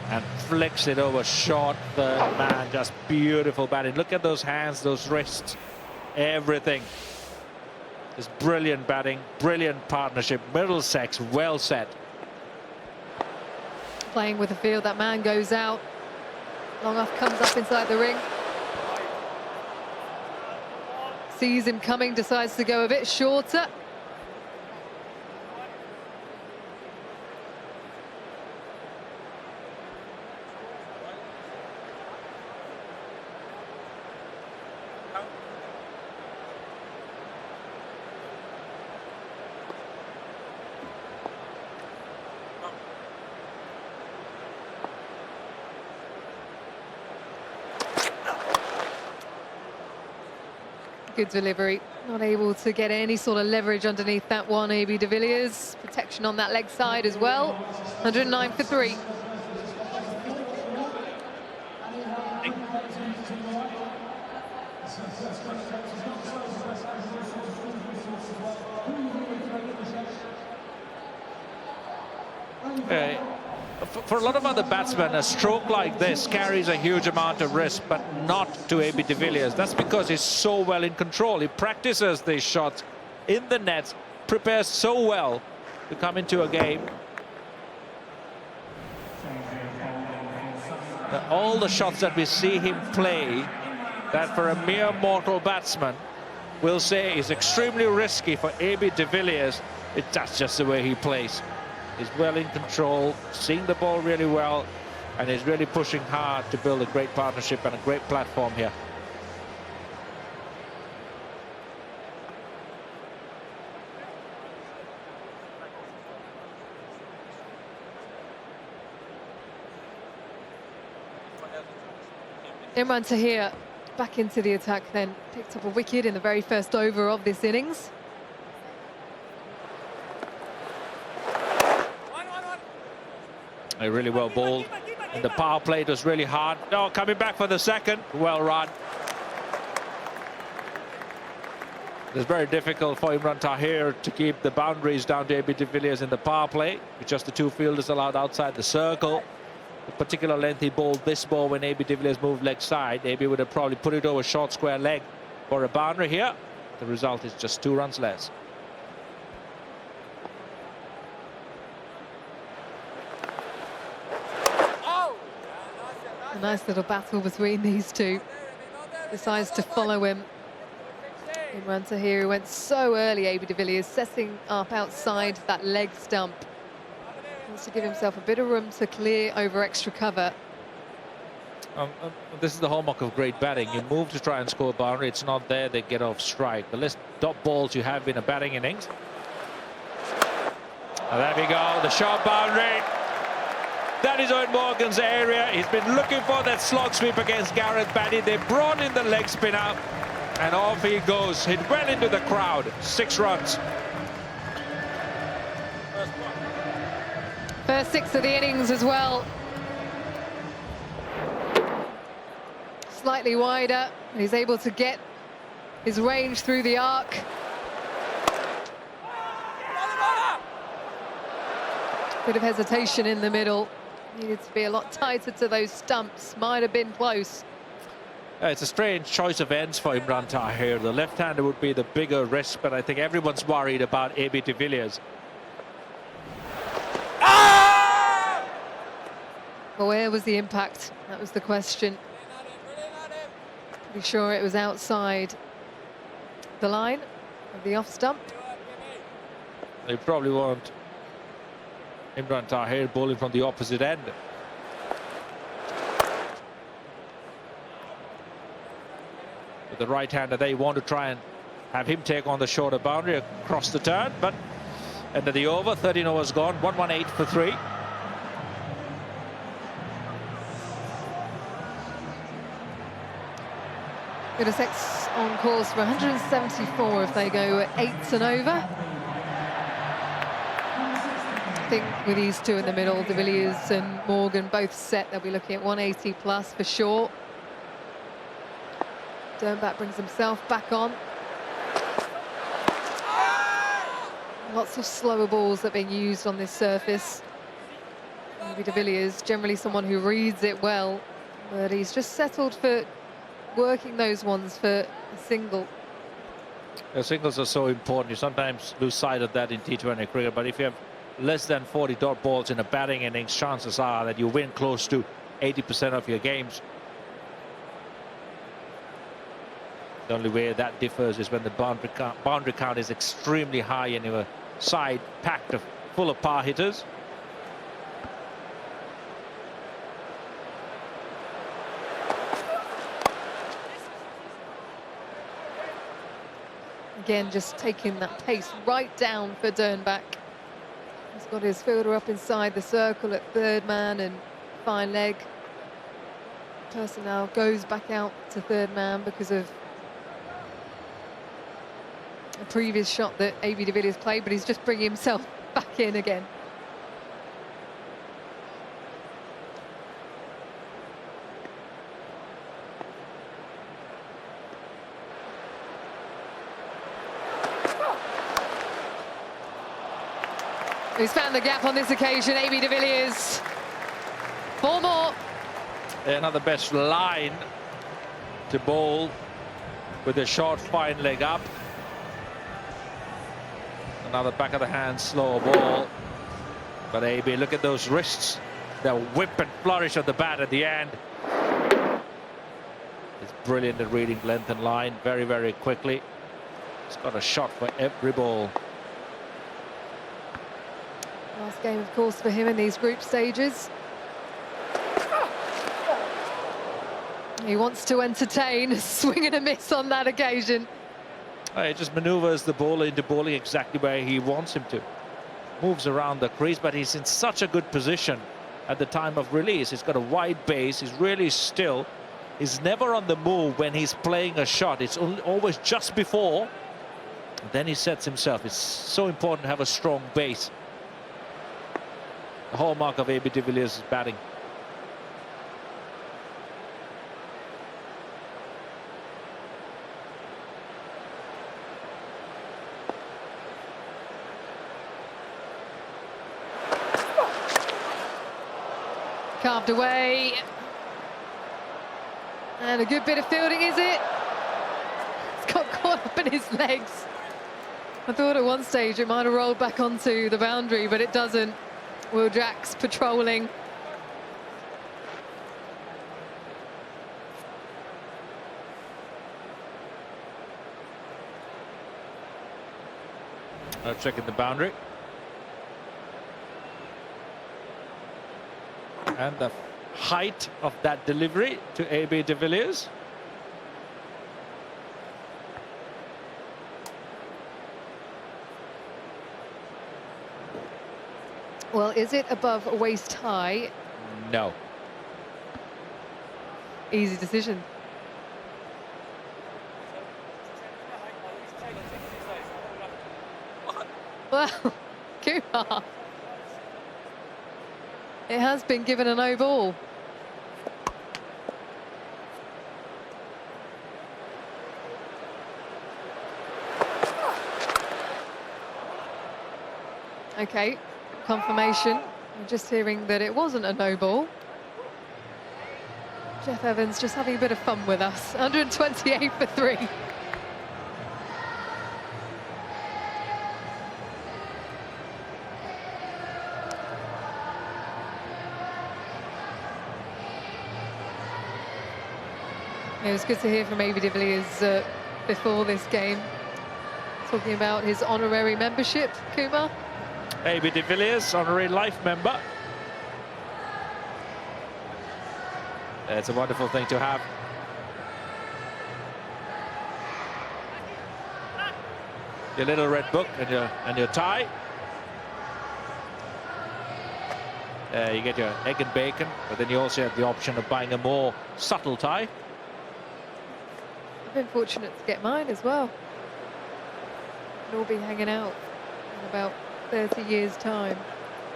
and flicks it over short third man. Just beautiful batting. Look at those hands, those wrists, everything. Just brilliant batting, brilliant partnership. Middlesex well set. Playing with the field, that man goes out. Long off comes up inside the ring. Sees him coming, decides to go a bit shorter. Good delivery, not able to get any sort of leverage underneath that one. AB de Villiers, protection on that leg side as well. 109 for 3. For a lot of other batsmen, a stroke like this carries a huge amount of risk, but not to AB de Villiers. That's because he's so well in control. He practices these shots in the nets, prepares so well to come into a game. All the shots that we see him play, that for a mere mortal batsman will say is extremely risky, for AB de Villiers, that's just the way he plays. He's well in control, seeing the ball really well, and is really pushing hard to build a great partnership and a great platform here. Imran Tahir back into the attack then. Picked up a wicket in the very first over of this innings. Really well bowled. And the power play, it was really hard. No, coming back for the second. Well run. It's very difficult for Imran Tahir to keep the boundaries down to AB de Villiers in the power play, with just the 2 fielders allowed outside the circle. The particular length he bowled this ball when AB de Villiers moved leg side, AB would have probably put it over short square leg for a boundary here. The result is just 2 runs less. A nice little battle between these two. Decides to follow him. Imran Tahir went so early, AB de Villiers, setting up outside that leg stump. Wants to give himself a bit of room to clear over extra cover. This is the hallmark of great batting. You move to try and score a boundary, it's not there, they get off strike. The less dot balls you have in a batting innings. And there we go, the short boundary. That is Eoin Morgan's area. He's been looking for that slog sweep against Gareth Batty. They brought in the leg spin out, And off he goes. Hit well into the crowd. 6 runs. First 6 of the innings as well. Slightly wider. He's able to get his range through the arc. Bit of hesitation in the middle. Needed to be a lot tighter to those stumps. Might have been close. It's a strange choice of ends for Imran Tahir. The left-hander would be the bigger risk, but I think everyone's worried about AB de Villiers. Well, where was the impact? That was the question. Pretty sure it was outside the line of the off stump. They probably want Imran Tahir bowling from the opposite end. With the right-hander, they want to try and have him take on the shorter boundary across the turn, but end of the over, 13 overs gone, 118 for 3. Middlesex on course for 174 if they go 8s and over. I think with these two in the middle, de Villiers and Morgan both set, they'll be looking at 180 plus for sure. Dernbach brings himself back on. Lots of slower balls that are being used on this surface. Maybe de Villiers, generally someone who reads it well, but he's just settled for working those ones for a single. Singles are so important. You sometimes lose sight of that in T20 cricket, but if you have less than 40 dot balls in a batting innings, chances are that you win close to 80% of your games. The only way that differs is when the boundary count is extremely high and your side packed full of power hitters. Again, just taking that pace right down for Dernbach. He's got his fielder up inside the circle at third man and fine leg. Pietersen now goes back out to third man because of a previous shot that AB de Villiers played, but he's just bringing himself back in again. He's found the gap on this occasion, AB de Villiers. 4 more. Another best line to bowl with a short fine leg up. Another back of the hand slow ball. But AB, look at those wrists. They'll whip and flourish of the bat at the end. It's brilliant at reading length and line very, very quickly. He's got a shot for every ball. Last game, of course, for him in these group stages. He wants to entertain, swing and a miss on that occasion. He just maneuvers the bowler into bowling exactly where he wants him to. Moves around the crease, but he's in such a good position at the time of release. He's got a wide base, he's really still. He's never on the move when he's playing a shot. It's always just before. Then he sets himself. It's so important to have a strong base. The hallmark of AB de Villiers' batting. Carved away. And a good bit of fielding, is it? It's got caught up in his legs. I thought at one stage it might have rolled back onto the boundary, but it doesn't. Will Jacks patrolling. Checking the boundary. And the height of that delivery to AB de Villiers. Well, is it above waist high? No. Easy decision. Well, Kumar. It has been given a no ball. Okay, confirmation. I'm just hearing that it wasn't a no ball. Jeff Evans just having a bit of fun with us. 128 for 3. It was good to hear from AB de Villiers before this game, talking about his honorary membership, Kumar. AB de Villiers, honorary life member. It's a wonderful thing to have. Your little red book and your tie. You get your egg and bacon, but then you also have the option of buying a more subtle tie. I've been fortunate to get mine as well. We'll all be hanging out in about 30 years' time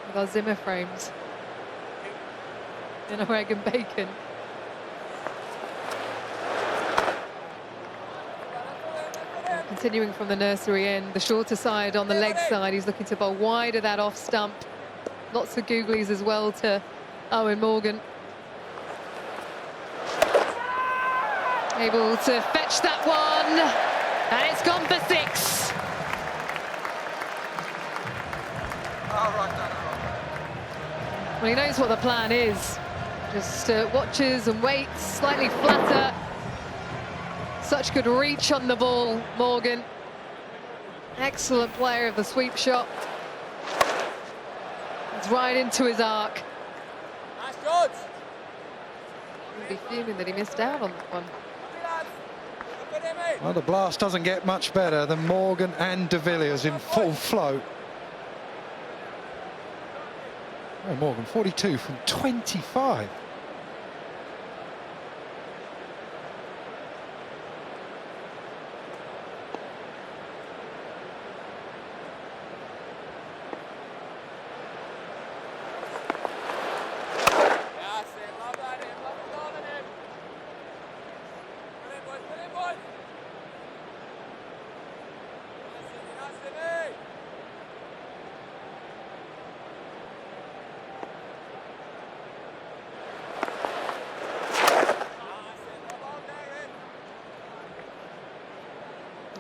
with our Zimmer frames and our egg and bacon. Continuing from the nursery end, the shorter side on the leg side, he's looking to bowl wide of that off stump. Lots of googlies as well to Eoin Morgan. Able to fetch that one, and it's gone for 6. Well, he knows what the plan is. Just watches and waits, slightly flatter. Such good reach on the ball, Morgan. Excellent player of the sweep shot. It's right into his arc. Nice shots. He'll be fuming that he missed out on that one. Well, the blast doesn't get much better than Morgan and de Villiers in full flow. Oh, Morgan, 42 from 25.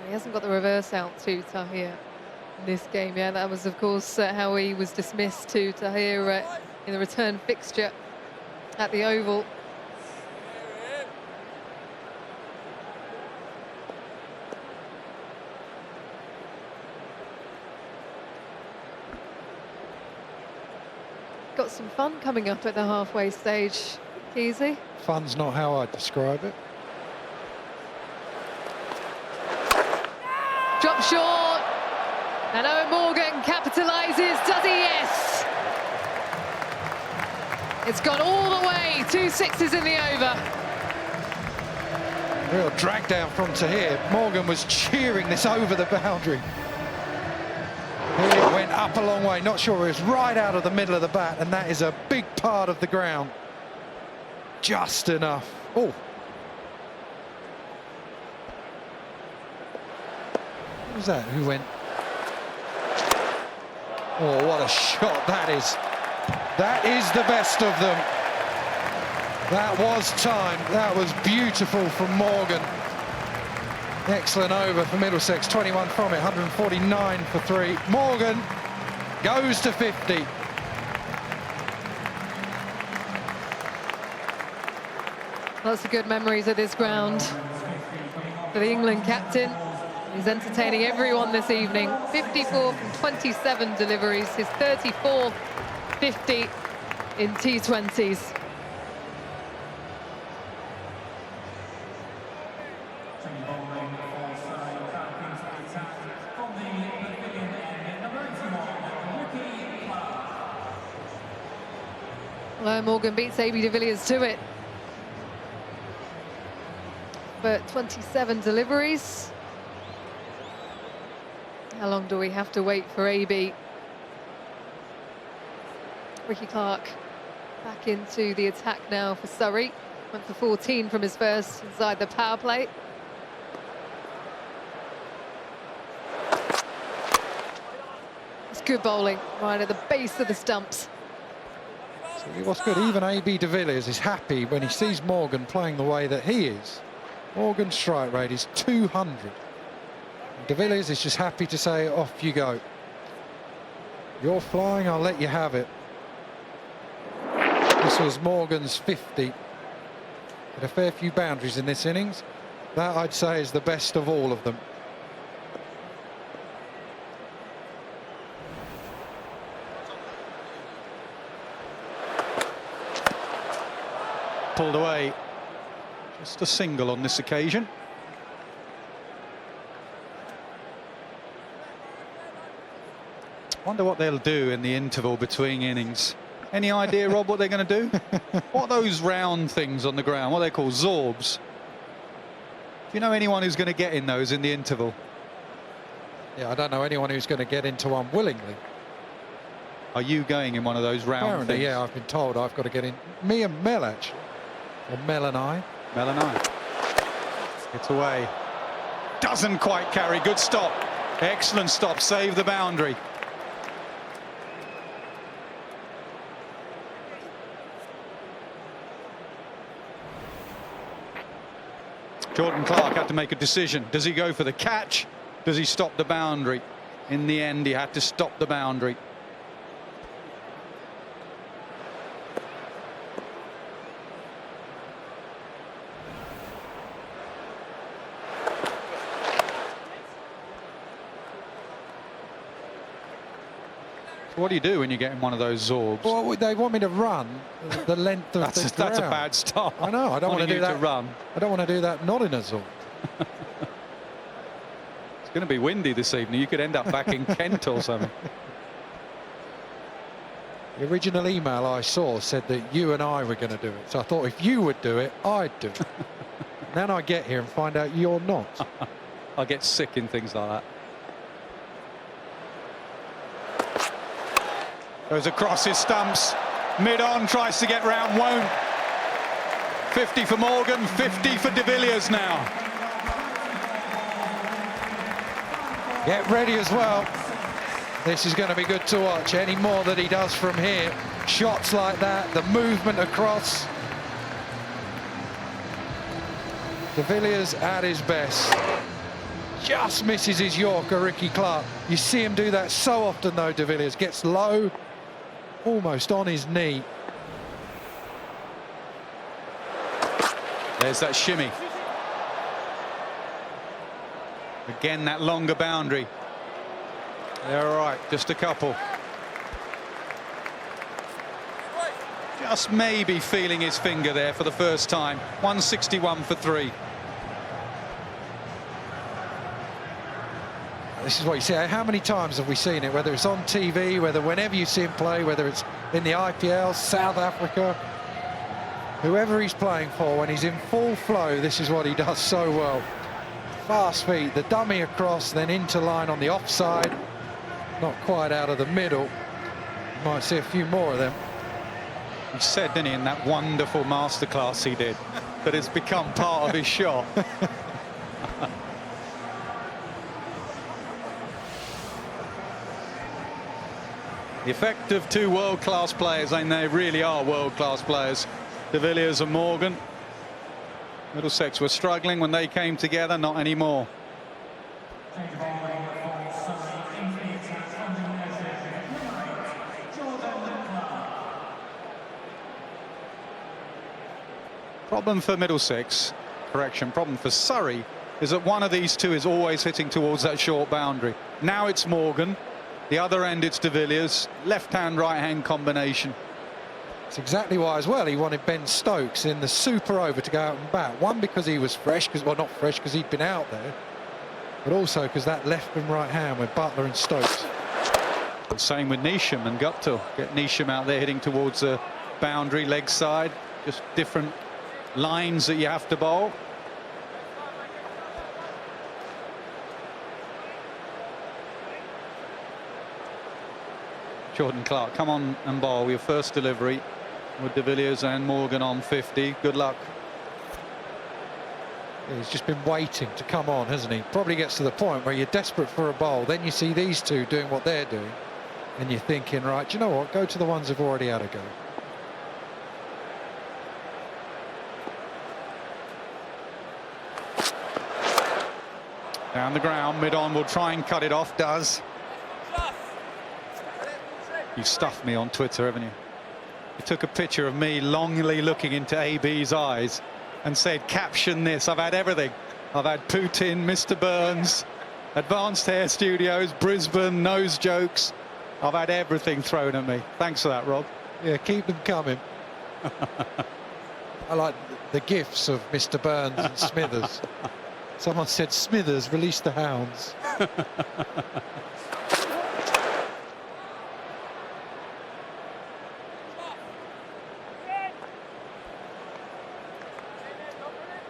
He hasn't got the reverse out to Tahir in this game. Yeah, that was, of course, how he was dismissed to Tahir in the return fixture at the Oval. Got some fun coming up at the halfway stage, Keezy. Fun's not how I'd describe it. Drop short, and Eoin Morgan capitalises. Does he? Yes. It's gone all the way. 2 sixes in the over. Real drag down from Tahir. Morgan was cheering this over the boundary. It went up a long way. Not sure, it was right out of the middle of the bat, and that is a big part of the ground. Just enough. Oh. Who was that? Who went? Oh, what a shot that is. That is the best of them. That was time. That was beautiful from Morgan. Excellent over for Middlesex. 21 from it, 149 for 3. Morgan goes to 50. Lots of good memories of this ground for the England captain. He's entertaining everyone this evening. 54 from 27 deliveries, his 34th 50 in T20s. Well, Morgan beats AB de Villiers to it. But 27 deliveries. How long do we have to wait for AB? Ricky Clark back into the attack now for Surrey. Went for 14 from his first inside the power play. It's good bowling right at the base of the stumps. So what's good, even AB de Villiers is happy when he sees Morgan playing the way that he is. Morgan's strike rate is 200. De Villiers is just happy to say, off you go. You're flying, I'll let you have it. This was Morgan's 50. Had a fair few boundaries in this innings. That, I'd say, is the best of all of them. Pulled away. Just a single on this occasion. Wonder what they'll do in the interval between innings. Any idea, Rob, what they're going to do? What are those round things on the ground? What they call zorbs? Do you know anyone who's going to get in those in the interval? Yeah, I don't know anyone who's going to get into one willingly. Are you going in one of those round Apparently, things? yeah, I've been told I've got to get in. Me and Mel, actually. Or Mel and I. Mel and I. It's away. Doesn't quite carry. Good stop. Excellent stop. Save the boundary. Jordan Clark had to make a decision. Does he go for the catch? Does he stop the boundary? In the end, he had to stop the boundary. What do you do when you get in one of those zorbs? Well, they want me to run the length of the ground. That's a bad start. I know. I don't want to do that. To run. I don't want to do that. Not in a zorb. It's going to be windy this evening. You could end up back in Kent or something. The original email I saw said that you and I were going to do it. So I thought if you would do it, I'd do it. Then I get here and find out you're not. I get sick in things like that. Goes across his stumps. Mid-on, tries to get round, won't. 50 for Morgan, 50 for de Villiers now. Get ready as well. This is going to be good to watch. Any more that he does from here. Shots like that, the movement across. De Villiers at his best. Just misses his Yorker, Ricky Clark. You see him do that so often, though, de Villiers. Gets low, almost on his knee. There's that shimmy. Again, that longer boundary. They're all right, just a couple. Just maybe feeling his finger there for the first time. 161 for 3. This is what you see. How many times have we seen it? Whether it's on TV, whenever you see him play, whether it's in the IPL, South Africa, whoever he's playing for, when he's in full flow, this is what he does so well. Fast feet, the dummy across, then into line on the offside. Not quite out of the middle. You might see a few more of them. He said, didn't he, in that wonderful masterclass he did, that it's become part of his shot. The effect of two world-class players, and they really are world-class players, de Villiers and Morgan. Middlesex were struggling when they came together, not anymore. Problem for Middlesex, problem for Surrey, is that one of these two is always hitting towards that short boundary. Now it's Morgan. The other end, it's de Villiers. Left-hand, right-hand combination. It's exactly why, as well, he wanted Ben Stokes in the super over to go out and bat. One, because he was fresh, well, not fresh because he'd been out there, but also because that left and right hand with Buttler and Stokes. Same with Neesham and Guptill. Get Neesham out there hitting towards the boundary, leg side. Just different lines that you have to bowl. Jordan Clark, come on and bowl your first delivery with de Villiers and Morgan on 50. Good luck. He's just been waiting to come on, hasn't he? Probably gets to the point where you're desperate for a bowl. Then you see these two doing what they're doing. And you're thinking, right, do you know what? Go to the ones who've already had a go. Down the ground, mid-on will try and cut it off, does. You've stuffed me on Twitter, haven't you? You took a picture of me longingly looking into AB's eyes and said, caption this. I've had everything. I've had Putin, Mr. Burns, Advanced Hair Studios, Brisbane, nose jokes. I've had everything thrown at me. Thanks for that, Rob. Yeah, keep them coming. I like the gifs of Mr. Burns and Smithers. Someone said, Smithers, release the hounds.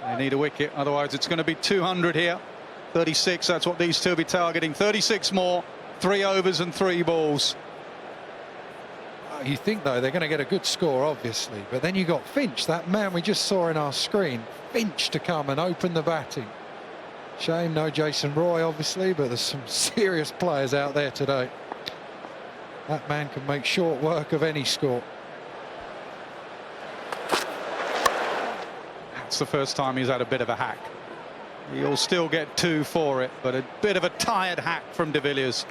They need a wicket, otherwise it's going to be 200 here. 36, that's what these two will be targeting. 36 more, 3 overs and 3 balls. You think, though, they're going to get a good score, obviously. But then you got Finch, that man we just saw in our screen. Finch to come and open the batting. Shame no Jason Roy, obviously, but there's some serious players out there today. That man can make short work of any score. It's the first time he's had a bit of a hack. He'll still get 2 for it, but a bit of a tired hack from de Villiers.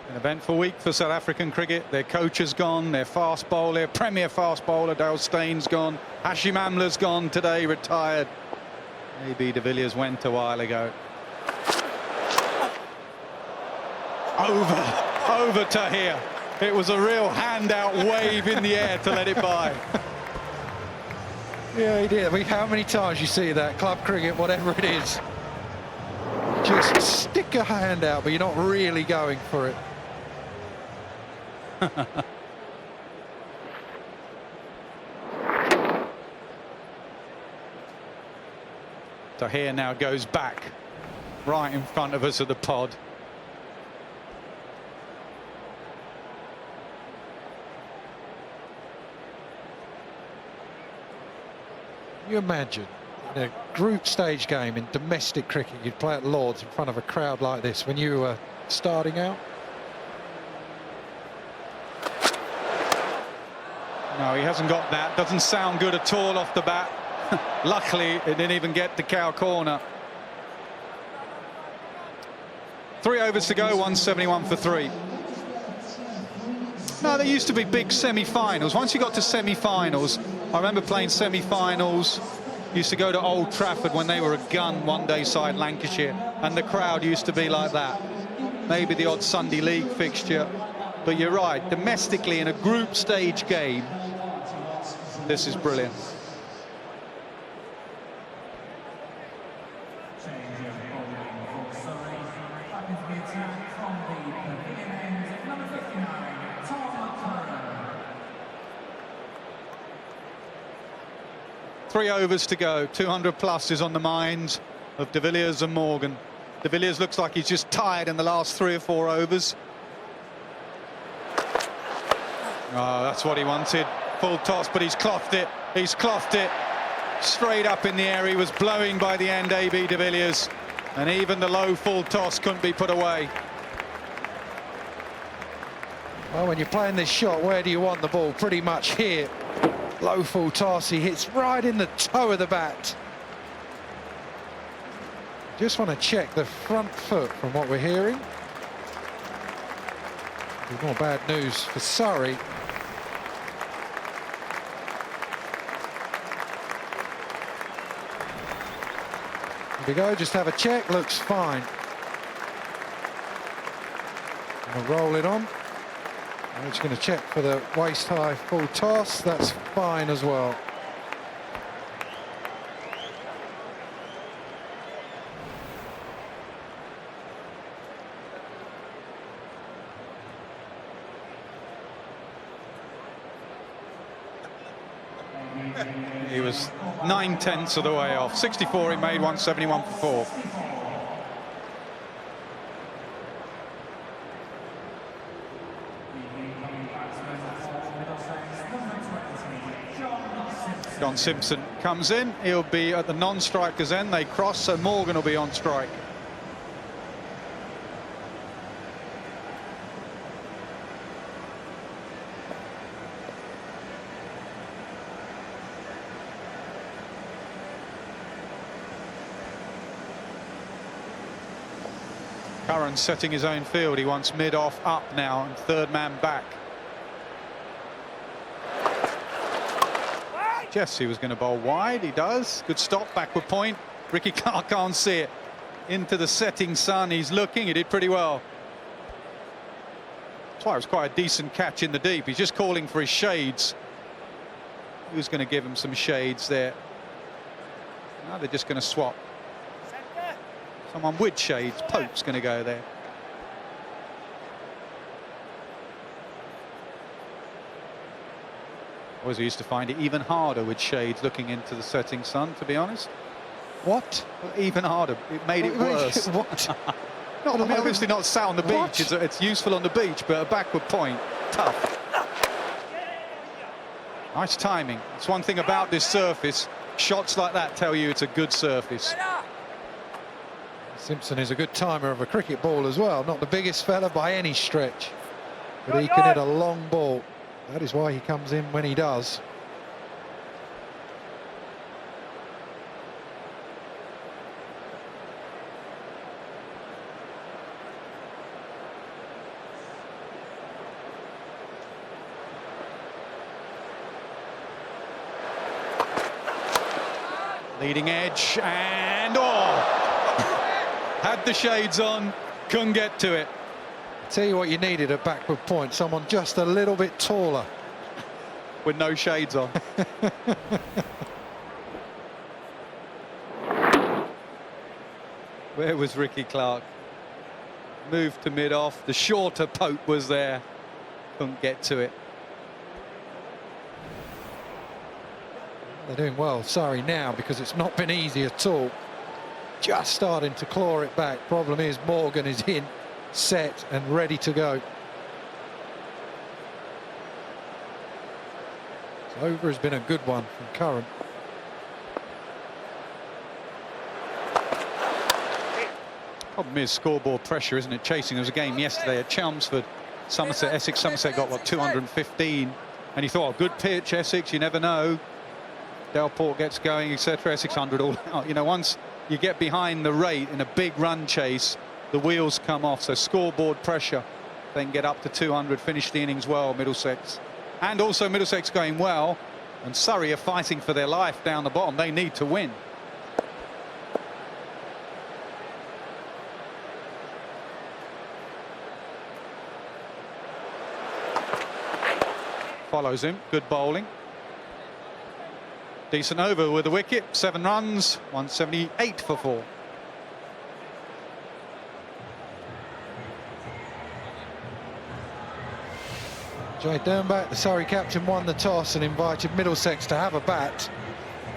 An eventful week for South African cricket. Their coach has gone, their fast bowler, premier fast bowler Dale Stein's gone, Hashim Amla's gone today, retired. Maybe de Villiers went a while ago. Over Tahir. It was a real handout wave in the air to let it by. Yeah, he did. I mean, how many times you see that? Club cricket, whatever it is. Just stick a hand out, but you're not really going for it. Tahir now goes back right in front of us at the pod. Can you imagine in a group stage game in domestic cricket you'd play at Lord's in front of a crowd like this when you were starting out? No, he hasn't got that. Doesn't sound good at all off the bat. Luckily, it didn't even get to cow corner. 3 overs to go, 171 for 3. No, there used to be big semi-finals. Once you got to semi-finals, I remember playing semi-finals. Used to go to Old Trafford when they were a gun, one day side Lancashire, and the crowd used to be like that. Maybe the odd Sunday League fixture, but you're right. Domestically, in a group stage game, this is brilliant. Three overs to go. 200 plus is on the minds of de Villiers and Morgan. De Villiers looks like he's just tired in the last 3 or 4 overs. Oh, that's what he wanted. Full toss, but he's clothed it. He's clothed it. Straight up in the air. He was blowing by the end, AB de Villiers. And even the low full toss couldn't be put away. Well, when you're playing this shot, where do you want the ball? Pretty much here. Low full toss, he hits right in the toe of the bat. Just want to check the front foot from what we're hearing. More bad news for Surrey. Here we go, just have a check, looks fine. We'll roll it on. I'm just going to check for the waist-high full toss. That's fine as well. He was 9/10 of the way off. 64 he made, 171 for 4. John Simpson comes in. He'll be at the non-strikers end. They cross, so Morgan will be on strike. Curran setting his own field. He wants mid-off up now and third man back. Jesse was going to bowl wide. He does. Good stop, backward point. Ricky Clark can't see it. Into the setting sun. He's looking. He did pretty well. That's why it was quite a decent catch in the deep. He's just calling for his shades. Who's going to give him some shades there? Now they're just going to swap. Someone with shades. Pope's going to go there. Always used to find it even harder with shades looking into the setting sun, to be honest. What? Well, even harder. It made it worse. What? I mean, obviously not sat on the beach. It's useful on the beach, but a backward point, tough. Nice timing. It's one thing about this surface. Shots like that tell you it's a good surface. Simpson is a good timer of a cricket ball as well. Not the biggest fella by any stretch, but he can hit a long ball. That is why he comes in when he does. Leading edge and had the shades on, couldn't get to it. Tell you what you needed at backward point, someone just a little bit taller. With no shades on. Where was Ricky Clark? Moved to mid-off, the shorter Pope was there, couldn't get to it. They're doing well, Surrey now, because it's not been easy at all. Just starting to claw it back. Problem is Morgan is in, set and ready to go. So over has been a good one from Curran. Problem is scoreboard pressure, isn't it? Chasing. There was a game yesterday at Chelmsford. Somerset, Essex, Somerset got, what, 215. And you thought, oh, good pitch, Essex, you never know. Delport gets going, etc. Essex 100 all out. You know, once you get behind the rate in a big run chase, the wheels come off. So scoreboard pressure, then get up to 200, finish the innings well, Middlesex. And also Middlesex going well. And Surrey are fighting for their life down the bottom. They need to win. Follows him, good bowling. Decent over with a wicket, 7 runs, 178 for 4. Jay Dernbach, the Surrey captain, won the toss and invited Middlesex to have a bat.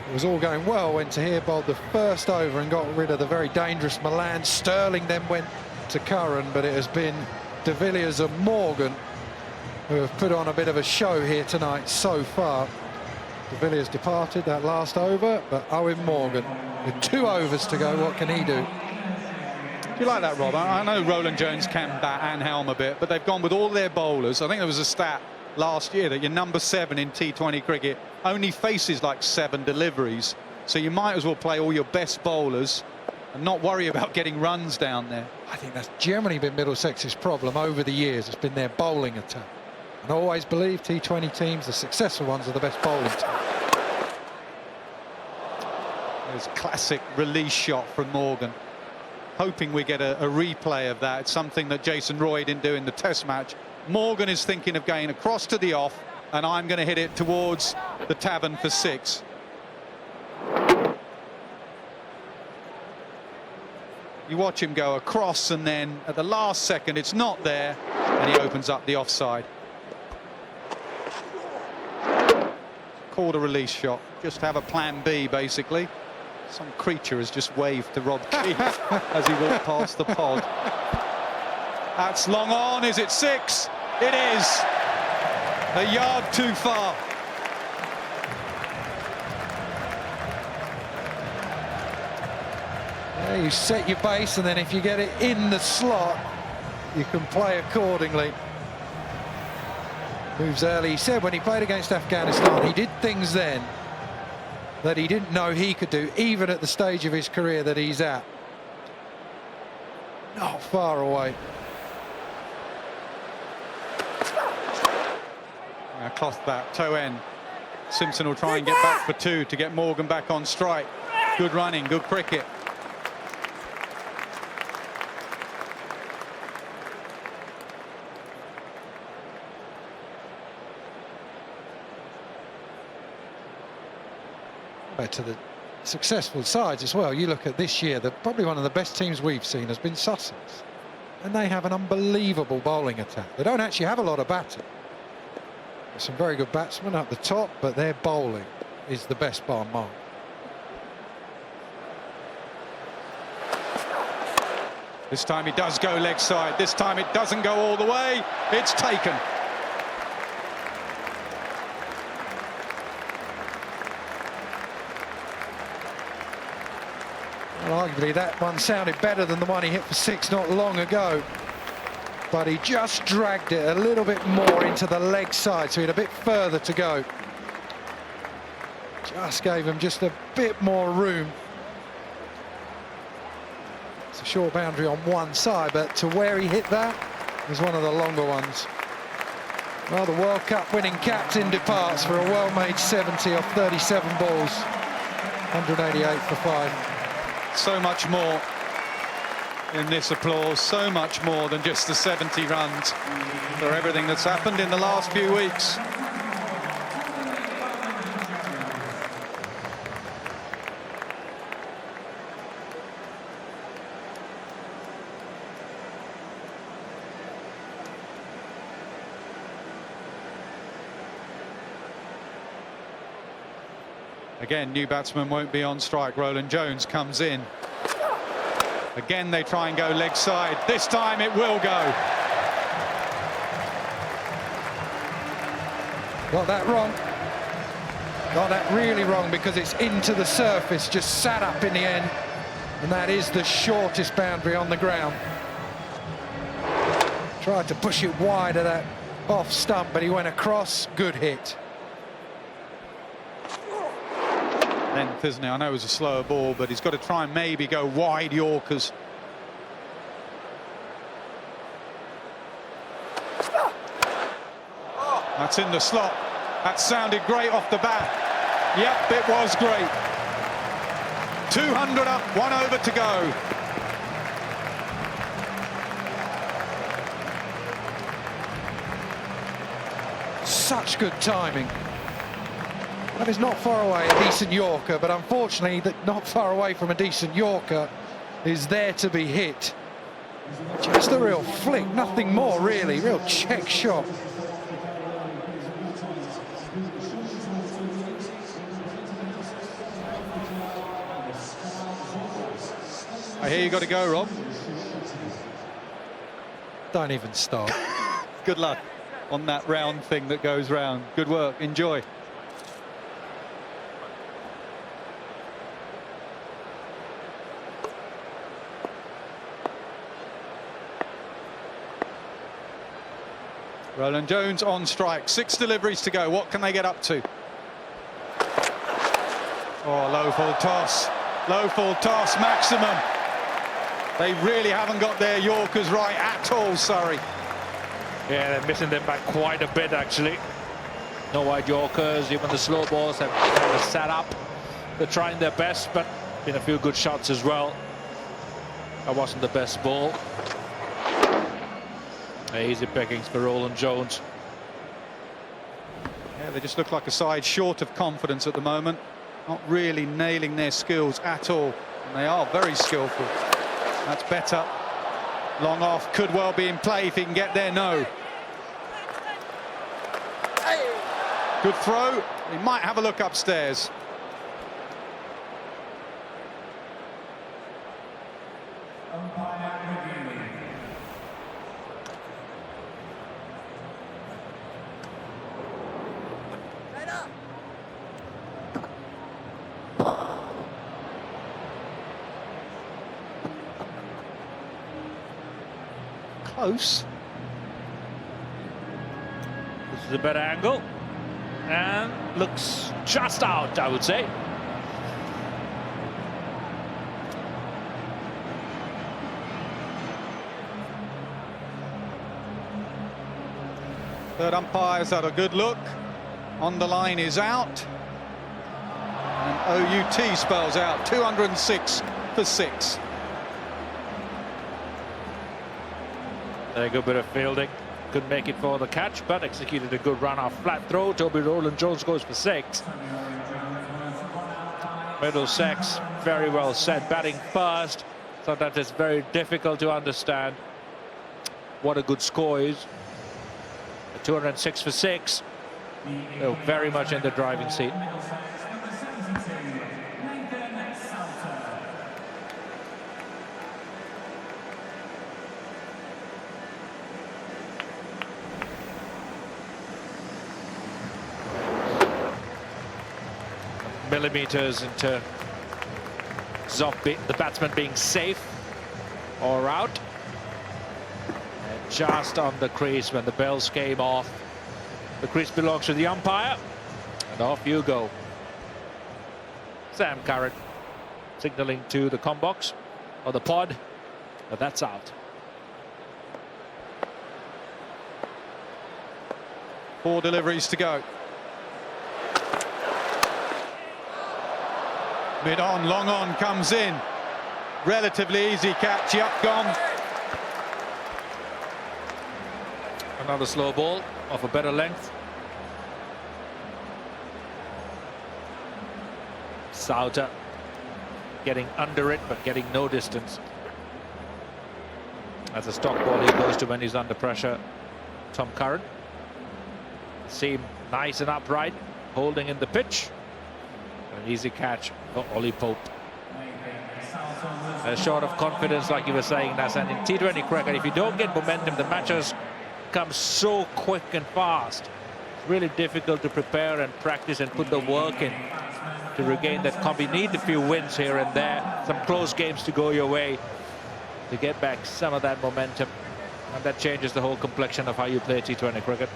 It was all going well when Tahir bowled the first over and got rid of the very dangerous Milan. Sterling then went to Curran, but it has been De Villiers and Morgan who have put on a bit of a show here tonight so far. De Villiers departed that last over, but Eoin Morgan, with 2 overs to go, what can he do? Do you like that, Rob? I know Roland Jones can bat and helm a bit, but they've gone with all their bowlers. I think there was a stat last year that your number 7 in T20 cricket only faces like 7 deliveries. So you might as well play all your best bowlers and not worry about getting runs down there. I think that's generally been Middlesex's problem over the years. It's been their bowling attack. And I always believe T20 teams, the successful ones, are the best bowling team. There's a classic release shot from Morgan. Hoping we get a replay of that. It's something that Jason Roy didn't do in the Test match. Morgan is thinking of going across to the off, and I'm going to hit it towards the tavern for 6. You watch him go across, and then at the last second it's not there, and he opens up the offside. called a release shot. Just have a plan B, basically. Some creature has just waved to Rob Keane as he walked past the pod. That's long on. Is it 6? It is. A yard too far. Yeah, you set your base, and then if you get it in the slot, you can play accordingly. Moves early. He said when he played against Afghanistan, he did things then that he didn't know he could do, even at the stage of his career that he's at. Not far away. Now cloth that, toe end. Simpson will try and get back for 2 to get Morgan back on strike. Good running, good cricket. To the successful sides as well. You look at this year, probably one of the best teams we've seen has been Sussex, and they have an unbelievable bowling attack. They don't actually have a lot of batting. There's some very good batsmen up the top, but their bowling is the best bar none. This time he does go leg side. This time it doesn't go all the way. It's taken. Well, arguably that one sounded better than the one he hit for 6 not long ago, but he just dragged it a little bit more into the leg side, so he had a bit further to go. Just gave him just a bit more room. It's a short boundary on one side, but to where he hit that was one of the longer ones. Well, the World Cup winning captain departs for a well-made 70 off 37 balls. 188 for 5. So much more in this applause, so much more than just the 70 runs for everything that's happened in the last few weeks. Again, new batsman won't be on strike. Roland Jones comes in. Again, they try and go leg side. This time it will go. Got that wrong. Got that really wrong, because it's into the surface, just sat up in the end. And that is the shortest boundary on the ground. Tried to push it wide of that off stump, but he went across. Good hit. Length, isn't it? I know it was a slower ball, but he's got to try and maybe go wide Yorkers. That's in the slot. That sounded great off the bat. Yep, it was great. 200 up, 1 over to go. Such good timing. That is not far away, a decent Yorker, but unfortunately that not far away from a decent Yorker is there to be hit. Just a real flick, nothing more really, real check shot. I hear you got to go, Rob. Don't even start. Good luck on that round thing that goes round. Good work, enjoy. Roland Jones on strike, 6 deliveries to go. What can they get up to? Oh, low full toss. Low full toss, maximum. They really haven't got their Yorkers right at all, Surrey. Yeah, they're missing them back quite a bit, actually. No wide Yorkers, even the slow balls have kind of sat up. They're trying their best, but been a few good shots as well. That wasn't the best ball. Easy pickings for Roland Jones. Yeah, they just look like a side short of confidence at the moment. Not really nailing their skills at all. And they are very skillful. That's better. Long off, could well be in play if he can get there. No. Good throw. He might have a look upstairs. Close. This is a better angle. And looks just out, I would say. Third umpire's had a good look. On the line is out. And OUT spells out 206 for 6. A good bit of fielding. Couldn't make it for the catch, but executed a good run off flat throw. Toby Rowland-Jones goes for 6. Middlesex, very well set, batting first. Sometimes it's very difficult to understand what a good score is. 206 for 6. They're very much in the driving seat. Millimeters into the batsman being safe or out. And just on the crease when the bells came off. The crease belongs to the umpire. And off you go. Sam Curran signaling to the combox or the pod, but that's out. 4 deliveries to go. Mid on, long on, comes in. Relatively easy catch, up gone. Another slow ball of a better length. Sauter getting under it, but getting no distance. As a stock ball he goes to when he's under pressure. Tom Curran. Seem nice and upright, holding in the pitch. An easy catch for Ollie Pope. A short of confidence, like you were saying, Nas, and in T20 cricket, if you don't get momentum, the matches come so quick and fast. It's really difficult to prepare and practice and put the work in to regain that comp. You need a few wins here and there, some close games to go your way to get back some of that momentum, and that changes the whole complexion of how you play T20 cricket.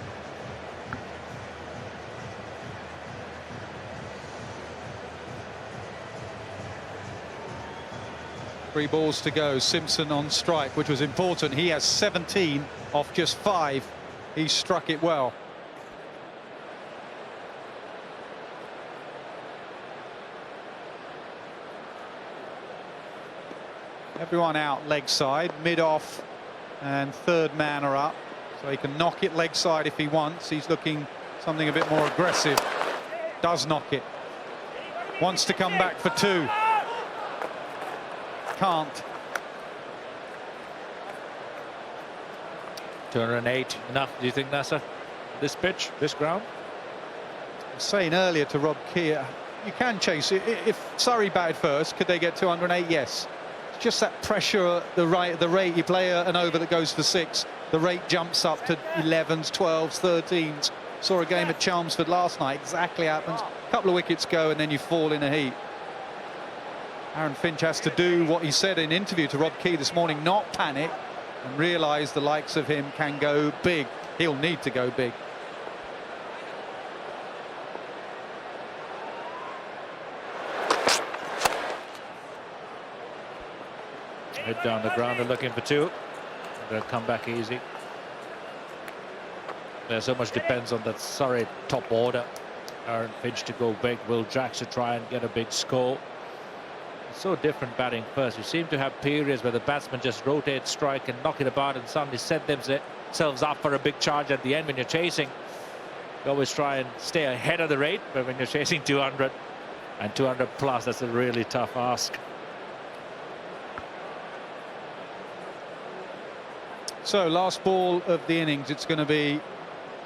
3 balls to go. Simpson on strike, which was important. He has 17 off just 5. He struck it well. Everyone out leg side, mid off, and third man are up, so he can knock it leg side if he wants. He's looking something a bit more aggressive. Does knock it. Wants to come back for 2. Can't. 208 enough, do you think, Nasser? This pitch, this ground? I was saying earlier to Rob Keir, you can chase it. If Surrey batted first, could they get 208? Yes. It's just that pressure at the rate you play an over that goes for 6, the rate jumps up to 11s, 12s, 13s. Saw a game at Chelmsford last night, exactly happens. A couple of wickets go and then you fall in a heat. Aaron Finch has to do what he said in interview to Rob Key this morning, not panic and realise the likes of him can go big. He'll need to go big. Hit down the ground, they're looking for 2. They'll come back easy. So much depends on that Surrey top order. Aaron Finch to go big, Will Jacks to try and get a big score. So different batting first. You seem to have periods where the batsmen just rotate, strike and knock it about and suddenly set themselves up for a big charge at the end. When you're chasing, you always try and stay ahead of the rate, but when you're chasing 200 and 200 plus, that's a really tough ask. So last ball of the innings, it's going to be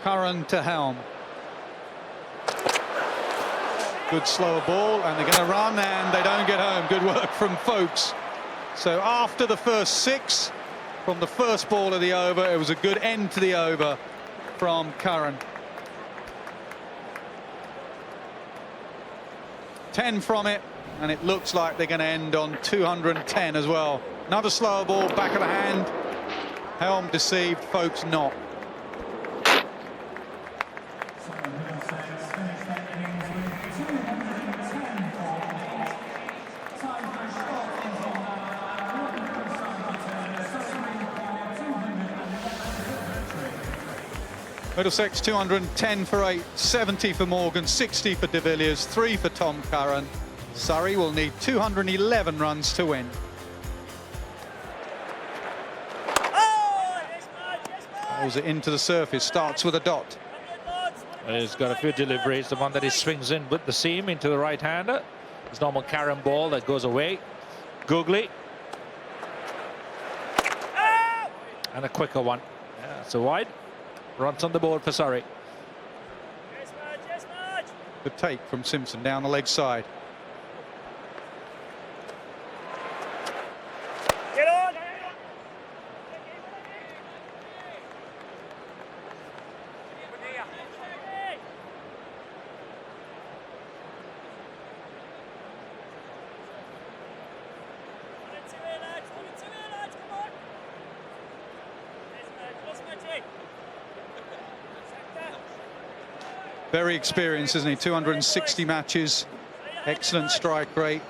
Curran to helm. Good slower ball, and they're going to run, and they don't get home. Good work from Folkes. So after the first 6 from the first ball of the over, it was a good end to the over from Curran. 10 from it, and it looks like they're going to end on 210 as well. Another slower ball, back of the hand. Helm deceived, Folkes not. Middlesex 210 for 8, 70 for Morgan, 60 for De Villiers, 3 for Tom Curran. Surrey will need 211 runs to win. Bowls it into the surface, starts with a dot. He's got a few deliveries. The one that he swings in with the seam into the right-hander. His normal Curran ball that goes away. Googly. And a quicker one. Yeah, so wide. Runs on the board for Surrey. Good take from Simpson down the leg side. Get on! Very experienced, isn't he? 260 matches. Excellent strike rate.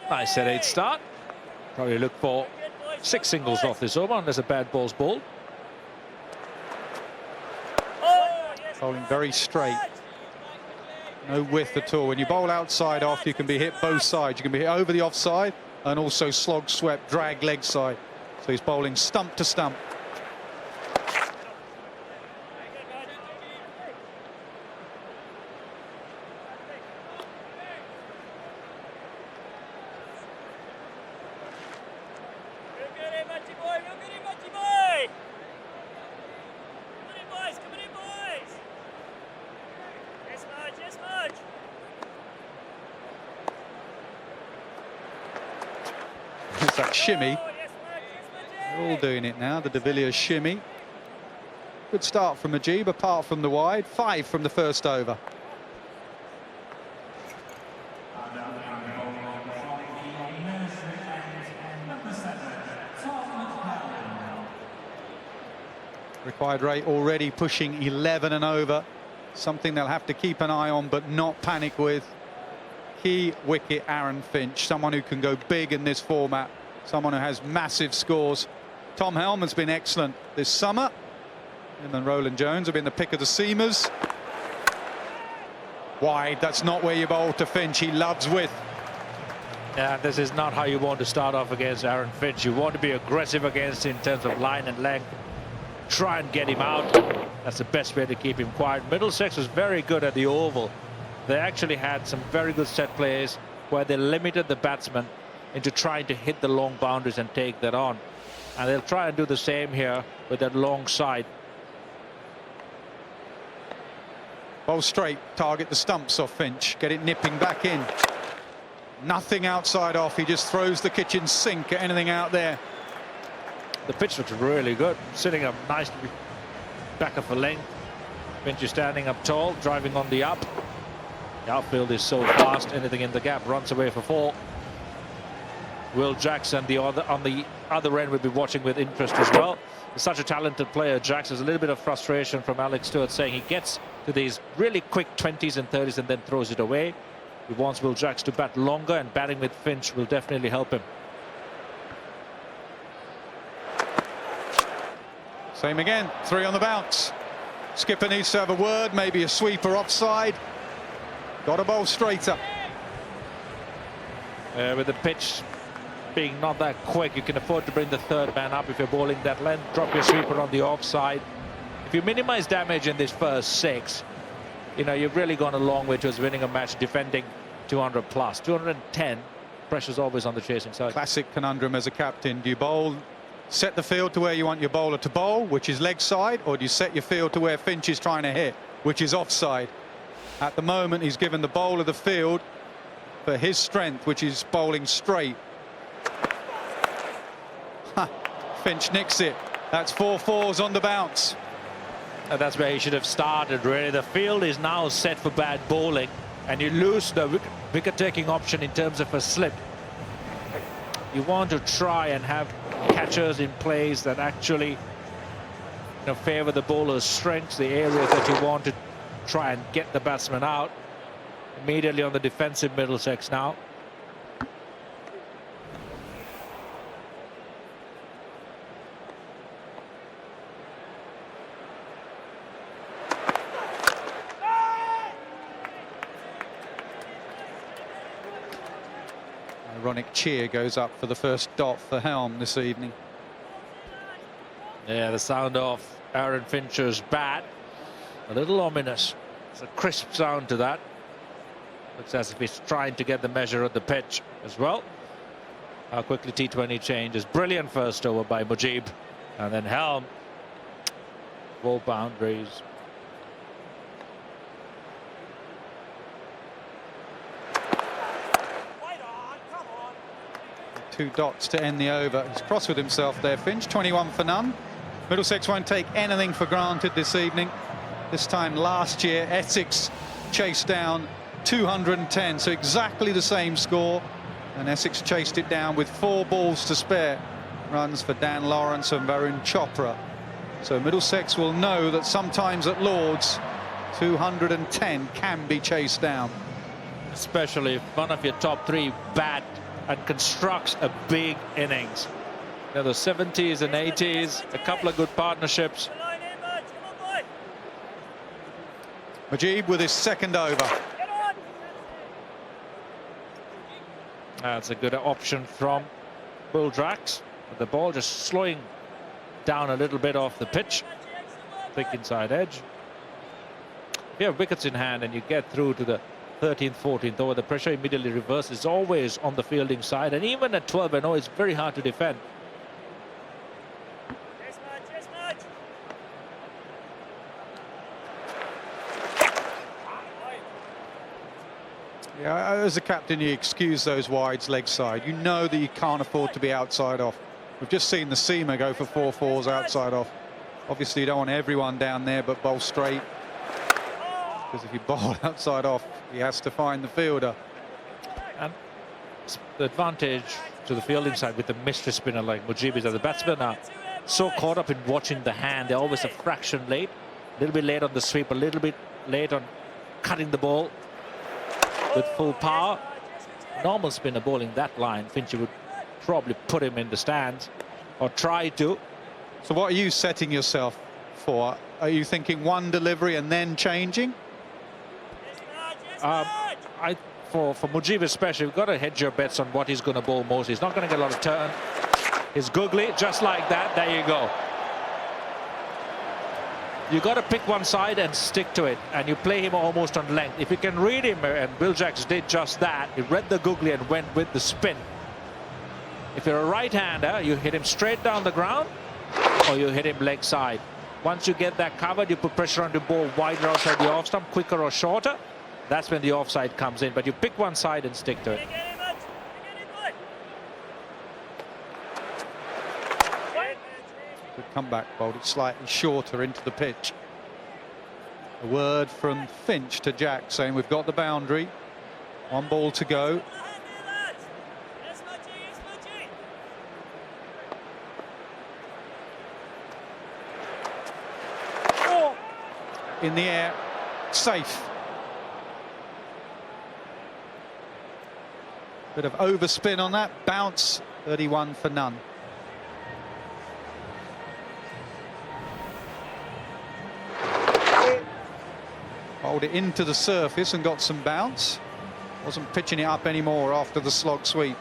Nice set 8 start. Probably look for 6 singles off this over unless a bad ball's bowled. Bowling very straight. No width at all. When you bowl outside off, you can be hit both sides. You can be hit over the offside and also slog, swept, drag leg side. So he's bowling stump to stump. That shimmy. They're all doing it now, the De Villiers shimmy. Good start from Majib, apart from the wide. 5 from the first over. Required rate already pushing 11 and over. Something they'll have to keep an eye on but not panic with. Key wicket Aaron Finch, someone who can go big in this format, someone who has massive scores. Tom Helm has been excellent this summer. Him and Roland Jones have been the pick of the seamers. Wide, that's not where you bowl to Finch. He loves width. Yeah, this is not how you want to start off against Aaron Finch. You want to be aggressive against him in terms of line and length. Try and get him out. That's the best way to keep him quiet. Middlesex was very good at the oval. They actually had some very good set plays where they limited the batsman into trying to hit the long boundaries and take that on. And they'll try and do the same here with that long side. Bowl straight, target the stumps off Finch. Get it nipping back in. Nothing outside off. He just throws the kitchen sink at anything out there. The pitch looks really good. Sitting up nicely back of the length. Finch is standing up tall, driving on the up. The outfield is so fast, anything in the gap runs away for 4. Will Jackson on the other end will be watching with interest as well. He's such a talented player, Jackson. There's a little bit of frustration from Alex Stewart saying he gets to these really quick 20s and 30s and then throws it away. He wants Will Jackson to bat longer, and batting with Finch will definitely help him. Same again, 3 on the bounce. Skipper needs to have a word, maybe a sweeper offside. Got a bowl straighter. With the pitch being not that quick, you can afford to bring the third man up if you're bowling that length. Drop your sweeper on the offside. If you minimize damage in this first 6, you know, you've really gone a long way towards winning a match, defending 200 plus, 210. Pressure's always on the chasing side. Classic conundrum as a captain. Do you bowl, set the field to where you want your bowler to bowl, which is leg side, or do you set your field to where Finch is trying to hit, which is offside? At the moment, he's given the bowler the field for his strength, which is bowling straight. Finch nicks it. That's 4 fours on the bounce. And that's where he should have started, really. The field is now set for bad bowling, and you lose the wicket-taking option in terms of a slip. You want to try and have catchers in place that actually favour the bowler's strengths, the areas that you want to try and get the batsman out. Immediately on the defensive Middlesex now. Ironic cheer goes up for the first dot for Helm this evening. Yeah, the sound of Aaron Fincher's bat, a little ominous. It's a crisp sound to that. Looks as if he's trying to get the measure of the pitch as well. How quickly T20 changes. Brilliant first over by Mujib. And then Helm. Ball boundaries. Two dots to end the over. He's cross with himself there, Finch. 21 for none. Middlesex won't take anything for granted this evening. This time last year, Essex chased down 210, so exactly the same score. And Essex chased it down with 4 balls to spare. Runs for Dan Lawrence and Varun Chopra. So Middlesex will know that sometimes at Lord's, 210 can be chased down. Especially if one of your top 3 bat and constructs a big innings. The 70s and 80s, a couple of good partnerships. Mujib with his second over. That's a good option from Bulldrax. The ball just slowing down a little bit off the pitch. Thick inside edge. If you have wickets in hand and you get through to the 13th, 14th over, the pressure immediately reverses. It's always on the fielding side, and even at 12, I know it's very hard to defend. Yeah, as a captain, you excuse those wides leg side. You know that you can't afford to be outside off. We've just seen the seamer go for 4 fours outside off. Obviously, you don't want everyone down there, but bowl straight. Because if you bowl outside off, he has to find the fielder. And the advantage to the fielding side with the mystery spinner like Mujib is that the batsmen are so caught up in watching the hand. They're always a fraction late. A little bit late on the sweep, a little bit late on cutting the ball with full power. Normal spinner bowling that line, Fincher would probably put him in the stands or try to. So what are you setting yourself for? Are you thinking one delivery and then changing? For Mujib especially, you've got to hedge your bets on what he's going to bowl most. He's not going to get a lot of turn. He's googly, just like that. There you go. You got to pick one side and stick to it, and you play him almost on length. If you can read him, and Bulldrax did just that, he read the googly and went with the spin. If you're a right-hander, you hit him straight down the ground, or you hit him leg side. Once you get that covered, you put pressure on the ball wider outside the off stump, quicker or shorter. That's when the offside comes in, but you pick one side and stick to it. Good comeback, bowled it slightly shorter into the pitch. A word from Finch to Jack saying we've got the boundary. 1 ball to go. In the air, safe. Bit of overspin on that bounce. 31 for none. Bowled it into the surface and got some bounce. Wasn't pitching it up anymore after the slog sweep.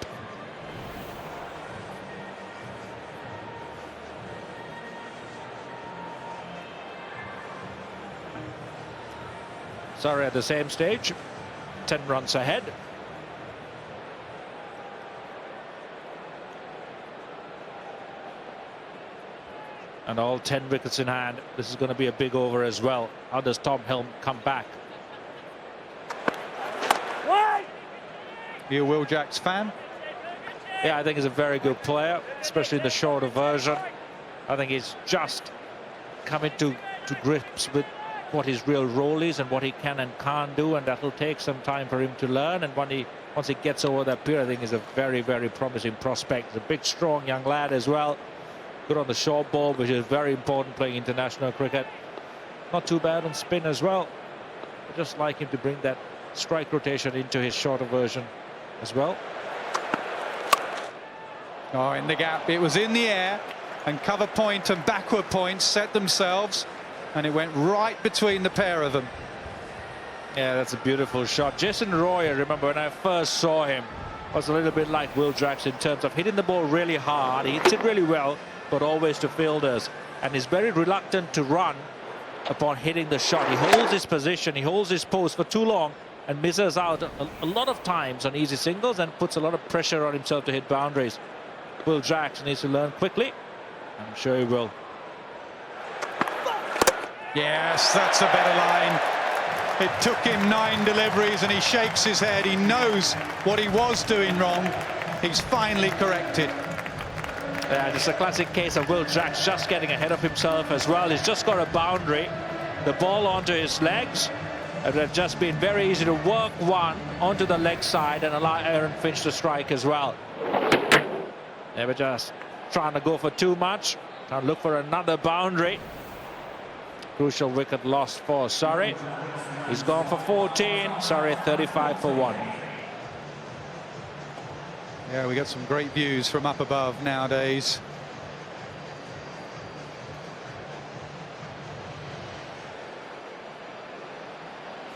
Surrey at the same stage, 10 runs ahead. And all 10 wickets in hand. This is going to be a big over as well. How does Tom Helm come back? You a Will Jacks fan? Yeah, I think he's a very good player, especially in the shorter version. I think he's just coming to grips with what his real role is and what he can and can't do, and that'll take some time for him to learn. And once he gets over that period, I think he's a very, very promising prospect. He's a big, strong young lad as well. Good on the short ball, which is very important playing international cricket. Not too bad on spin as well. I just like him to bring that strike rotation into his shorter version as well. Oh, in the gap. It was in the air, and cover point and backward point set themselves, and it went right between the pair of them. Yeah, that's a beautiful shot. Jason Roy, I remember when I first saw him, was a little bit like Will Jacks in terms of hitting the ball really hard. He hits it really well, but always to fielders, and he's very reluctant to run upon hitting the shot. He holds his position, he holds his post for too long and misses out a lot of times on easy singles and puts a lot of pressure on himself to hit boundaries. Will Jacks needs to learn quickly. I'm sure he will. Yes, that's a better line. It took him 9 deliveries and he shakes his head. He knows what he was doing wrong. He's finally corrected. Yeah, it's a classic case of Will Jacks just getting ahead of himself as well. He's just got a boundary. The ball onto his legs. It would have just been very easy to work one onto the leg side and allow Aaron Finch to strike as well. They were just trying to go for too much. Trying to look for another boundary. Crucial wicket lost for Surrey. He's gone for 14. Surrey 35 for 1. Yeah, we got some great views from up above nowadays.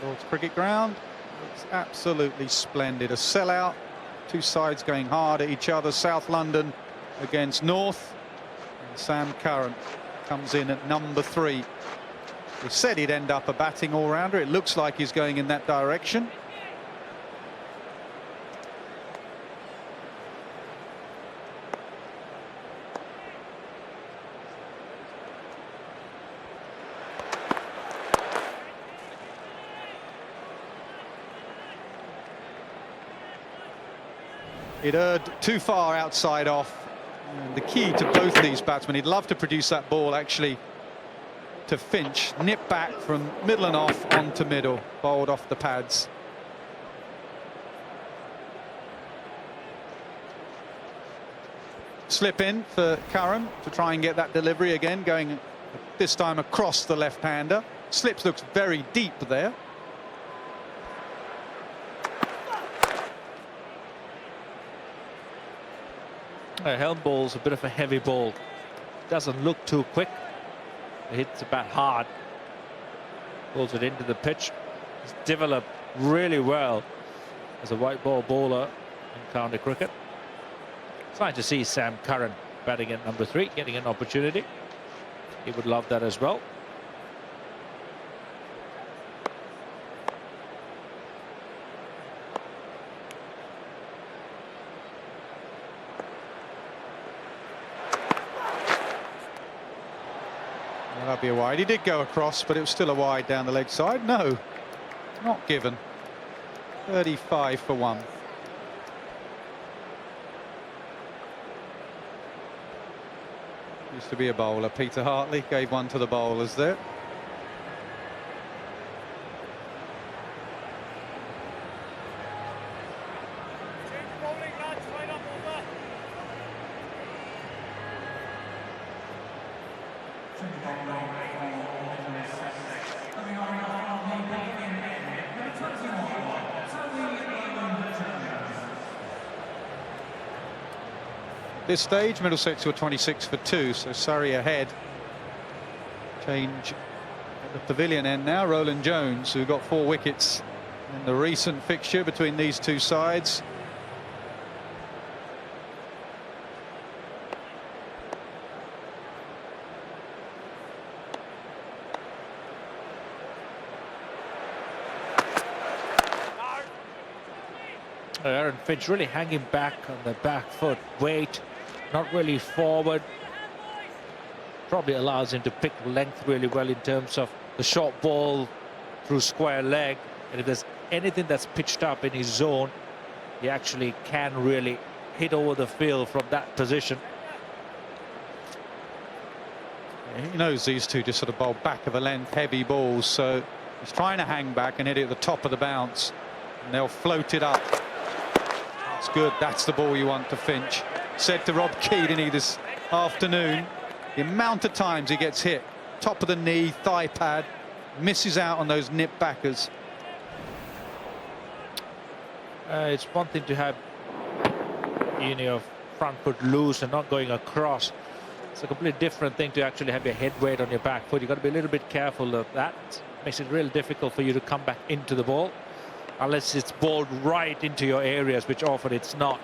Lord's Cricket Ground. It's absolutely splendid. A sellout. Two sides going hard at each other. South London against North. And Sam Curran comes in at number 3. We said he'd end up a batting all-rounder. It looks like he's going in that direction. It erred too far outside off. And the key to both these batsmen, he'd love to produce that ball actually to Finch. Nip back from middle and off onto middle, bowled off the pads. Slip in for Curran to try and get that delivery again, going this time across the left-hander. Slips looks very deep there. Helm ball's a bit of a heavy ball. Doesn't look too quick. It hits about hard. Pulls it into the pitch. He's developed really well as a white ball bowler in county cricket. It's nice to see Sam Curran batting at number 3, getting an opportunity. He would love that as well. That'd be a wide. He did go across, but it was still a wide down the leg side. No, not given. 35 for 1. Used to be a bowler. Peter Hartley gave one to the bowlers there. This stage, Middlesex were 26 for 2, so Surrey ahead. Change at the pavilion end now. Roland Jones, who got 4 wickets in the recent fixture between these two sides. Aaron Finch really hanging back on the back foot, weight, not really forward. probably allows him to pick length really well in terms of the short ball through square leg. And if there's anything that's pitched up in his zone, he actually can really hit over the field from that position. He knows these two just sort of bowl back of the length, heavy balls, so he's trying to hang back and hit it at the top of the bounce, and they'll float it up. That's good. That's the ball you want to Finch. Said to Rob Keating this afternoon, the amount of times he gets hit, top of the knee, thigh pad, misses out on those nip backers. It's one thing to have your front foot loose and not going across. It's a completely different thing to actually have your head weight on your back foot. You've got to be a little bit careful of that. Makes it really difficult for you to come back into the ball, unless it's balled right into your areas, which often it's not.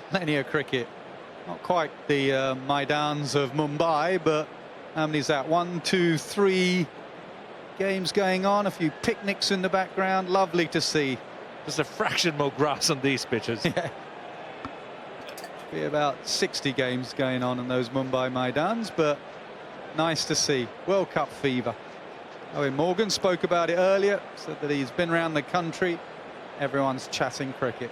Plenty of cricket. Not quite the Maidans of Mumbai, but how many is that? 1, 2, 3 games going on. A few picnics in the background. Lovely to see. There's a fraction more grass on these pitches. Yeah. Be about 60 games going on in those Mumbai Maidans, but nice to see. World Cup fever. Eoin Morgan spoke about it earlier, said that he's been around the country. Everyone's chatting cricket.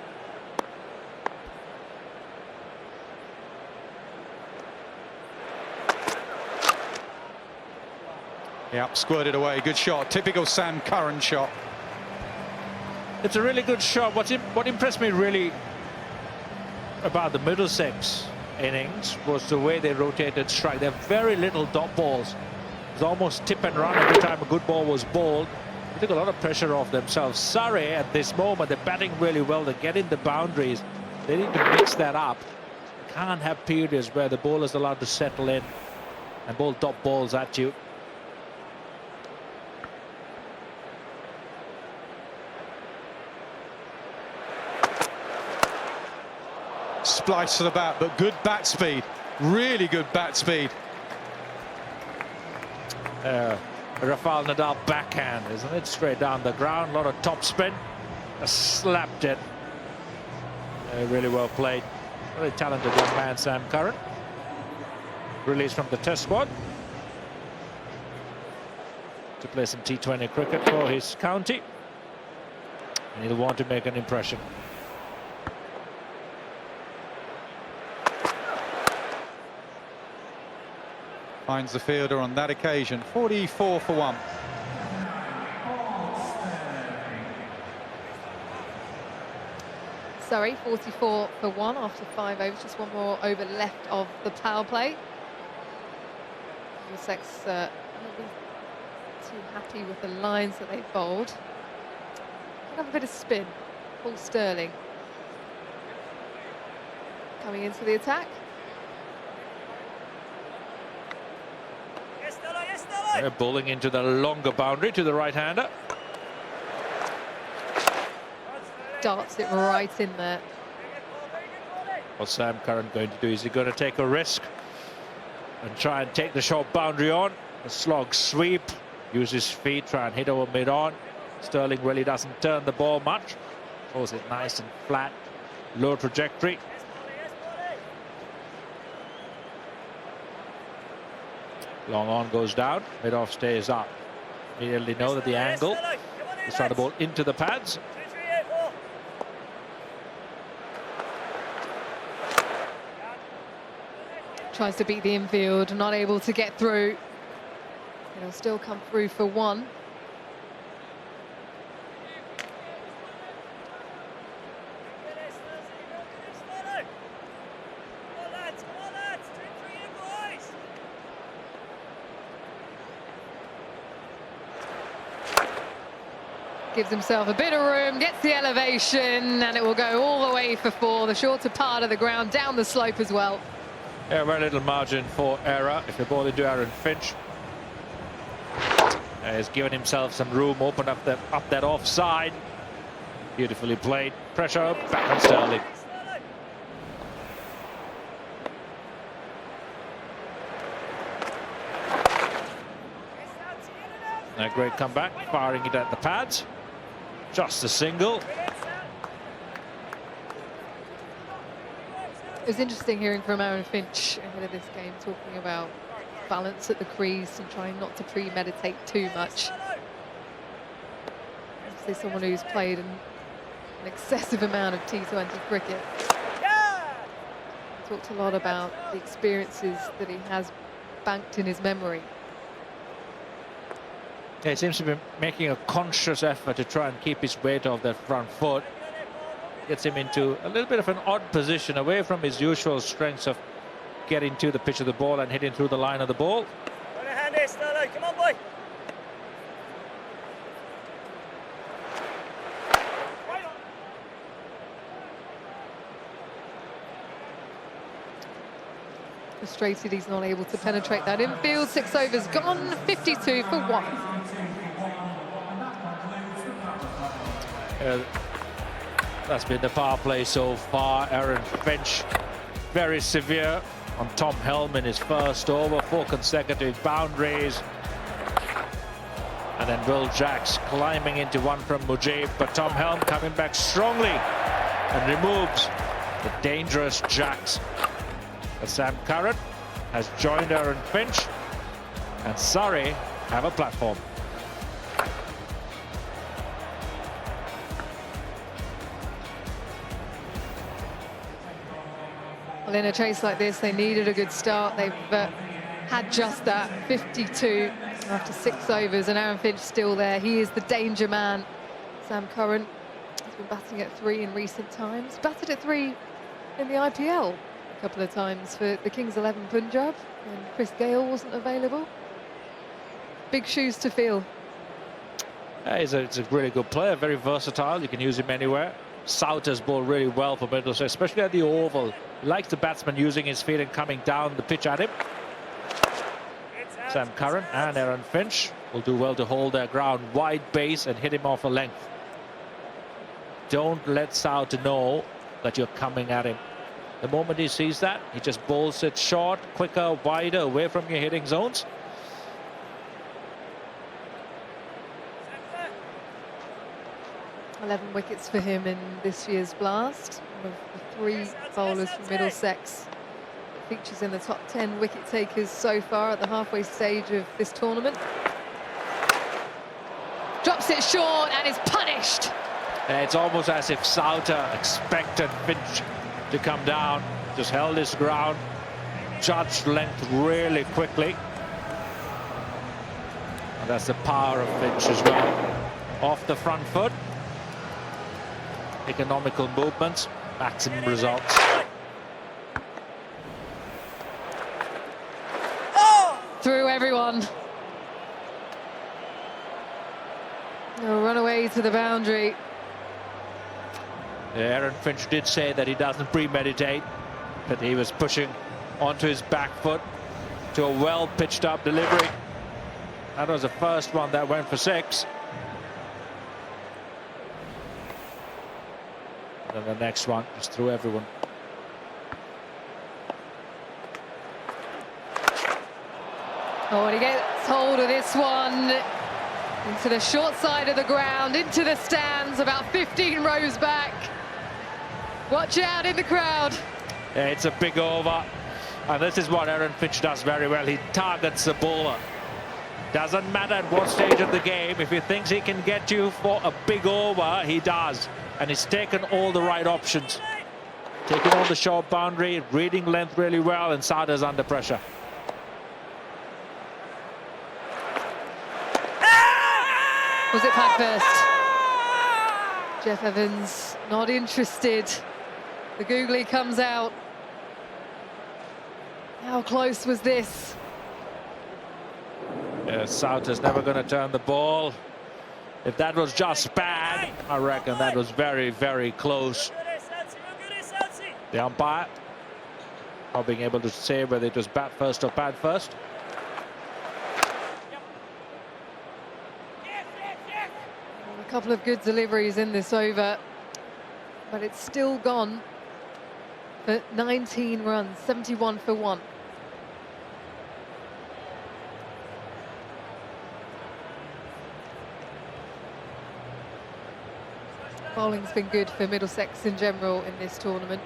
Yep, squirted away. Good shot. Typical Sam Curran shot. It's a really good shot. What impressed me really about the Middlesex innings was the way they rotated strike. There are very little dot balls. It was almost tip and run every time a good ball was bowled. They took a lot of pressure off themselves. Surrey at this moment, they're batting really well. They're getting the boundaries. They need to mix that up. You can't have periods where the bowler's allowed to settle in and bowl dot balls at you. Splice to the bat, but good bat speed. Really good bat speed. Rafael Nadal backhand, isn't it? Straight down the ground, a lot of top spin. Just slapped it. Really well played. Very talented young man, Sam Curran. Released from the Test squad to play some T20 cricket for his county. And he'll want to make an impression. Finds the fielder on that occasion. 44 for 1. Surrey 44 for 1 after 5 overs. Just one more over left of the power play. Middlesex not been too happy with the lines that they bowled. Can have a bit of spin. Paul Sterling coming into the attack. They're bowling into the longer boundary to the right-hander. Darts it right in there. What's Sam Curran going to do? Is he going to take a risk and try and take the short boundary on? A slog sweep, use his feet, try and hit over mid-on. Sterling really doesn't turn the ball much. Throws it nice and flat, low trajectory. Long on goes down, mid-off stays up. Immediately know that the angle is trying to ball into the pads. Tries to beat the infield, not able to get through. It'll still come through for 1. Gives himself a bit of room, gets the elevation, and it will go all the way for 4. The shorter part of the ground, down the slope as well. Yeah, very little margin for error if the ball into Aaron Finch. He's given himself some room, opened up that offside. Beautifully played. Pressure, back on Sterling. A great comeback, firing it at the pads. Just a single. It was interesting hearing from Aaron Finch ahead of this game, talking about balance at the crease and trying not to premeditate too much. Obviously someone who's played an excessive amount of T20 cricket. He talked a lot about the experiences that he has banked in his memory. Yeah, he seems to be making a conscious effort to try and keep his weight off that front foot. Gets him into a little bit of an odd position, away from his usual strengths of getting to the pitch of the ball and hitting through the line of the ball. Come on, boy. Frustrated he's not able to penetrate that infield. 6 overs gone, 52 for 1. That's been the power play so far. Aaron Finch very severe on Tom Helm in his first over. 4 consecutive boundaries. And then Will Jacks climbing into one from Mujib, but Tom Helm coming back strongly and removes the dangerous Jacks. But Sam Curran has joined Aaron Finch, and Surrey have a platform. Well, in a chase like this, they needed a good start. They've had just that, 52 after 6 overs, and Aaron Finch still there. He is the danger man. Sam Curran has been batting at 3 in recent times. Batted at 3 in the IPL a couple of times for the Kings 11 Punjab, and Chris Gayle wasn't available. Big shoes to fill. He's a really good player, very versatile. You can use him anywhere. Souter's bowled really well for Middlesex, especially at the oval. He likes the batsman using his feet and coming down the pitch at him. Sam Curran and Aaron Finch will do well to hold their ground, wide base, and hit him off a length. Don't let Souter know that you're coming at him. The moment he sees that, he just bowls it short, quicker, wider, away from your hitting zones. .11 wickets for him in this year's blast. One of the 3 bowlers from Middlesex. Features in the top 10 wicket takers so far at the halfway stage of this tournament. Drops it short and is punished. It's almost as if Souter expected Finch to come down, just held his ground, judged length really quickly. And that's the power of Finch as well. Off the front foot. Economical movements, maximum results. Through everyone. A run away to the boundary. Yeah, Aaron Finch did say that he doesn't premeditate, but he was pushing onto his back foot to a well pitched up delivery. That was the first one that went for 6. And the next one is through everyone. Oh, and he gets hold of this one into the short side of the ground, into the stands, about 15 rows back. Watch out in the crowd. Yeah, it's a big over, and this is what Aaron Finch does very well. He targets the bowler. Doesn't matter at what stage of the game. If he thinks he can get you for a big over, he does. And he's taken all the right options. Taking on the short boundary, reading length really well, and Souter's under pressure. Was it pad first? Jeff Evans not interested. The googly comes out. How close was this? Yeah, Souter's never going to turn the ball. If that was just bad, I reckon that was very, very close. The umpire not being able to say whether it was bat first or pad first. A couple of good deliveries in this over, but it's still gone for 19 runs, 71 for 1. Bowling's been good for Middlesex in general in this tournament.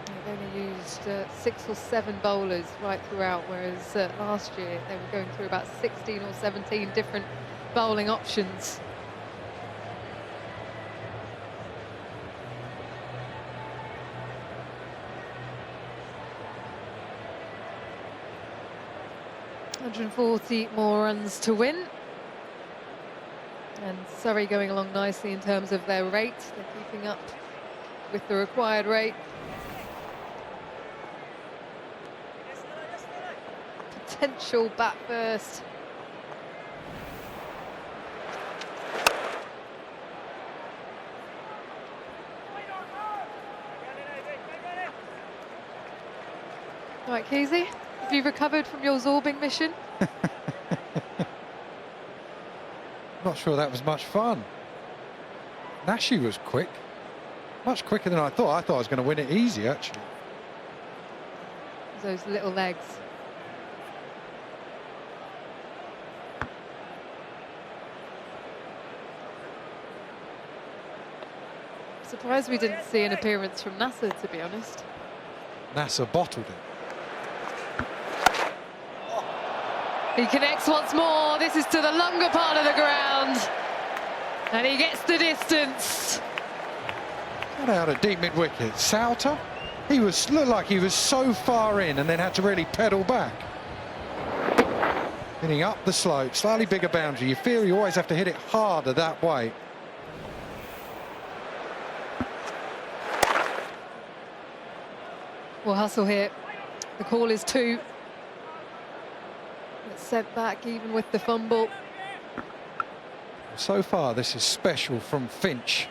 They've only used 6 or 7 bowlers right throughout, whereas last year they were going through about 16 or 17 different bowling options. ...140 more runs to win. And Surrey going along nicely in terms of their rate. They're keeping up with the required rate. Potential bat first. Right, Keezy, have you recovered from your zorbing mission? Not sure that was much fun. Nashi was quick. Much quicker than I thought. I thought I was going to win it easy, actually. Those little legs. Surprised we didn't see an appearance from Nasser, to be honest. Nasser bottled it. He connects once more. This is to the longer part of the ground. And he gets the distance. Got out a deep mid-wicket. Souter, he looked like he was so far in and then had to really pedal back. Hitting up the slope, slightly bigger boundary. You feel you always have to hit it harder that way. Well, hustle here. The call is 2. It's sent back even with the fumble. So far, this is special from Finch.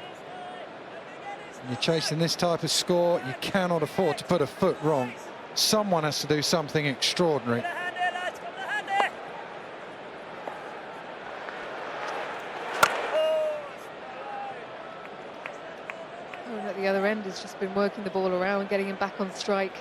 When you're chasing this type of score, you cannot afford to put a foot wrong. Someone has to do something extraordinary. Oh, at the other end, has just been working the ball around and getting him back on strike.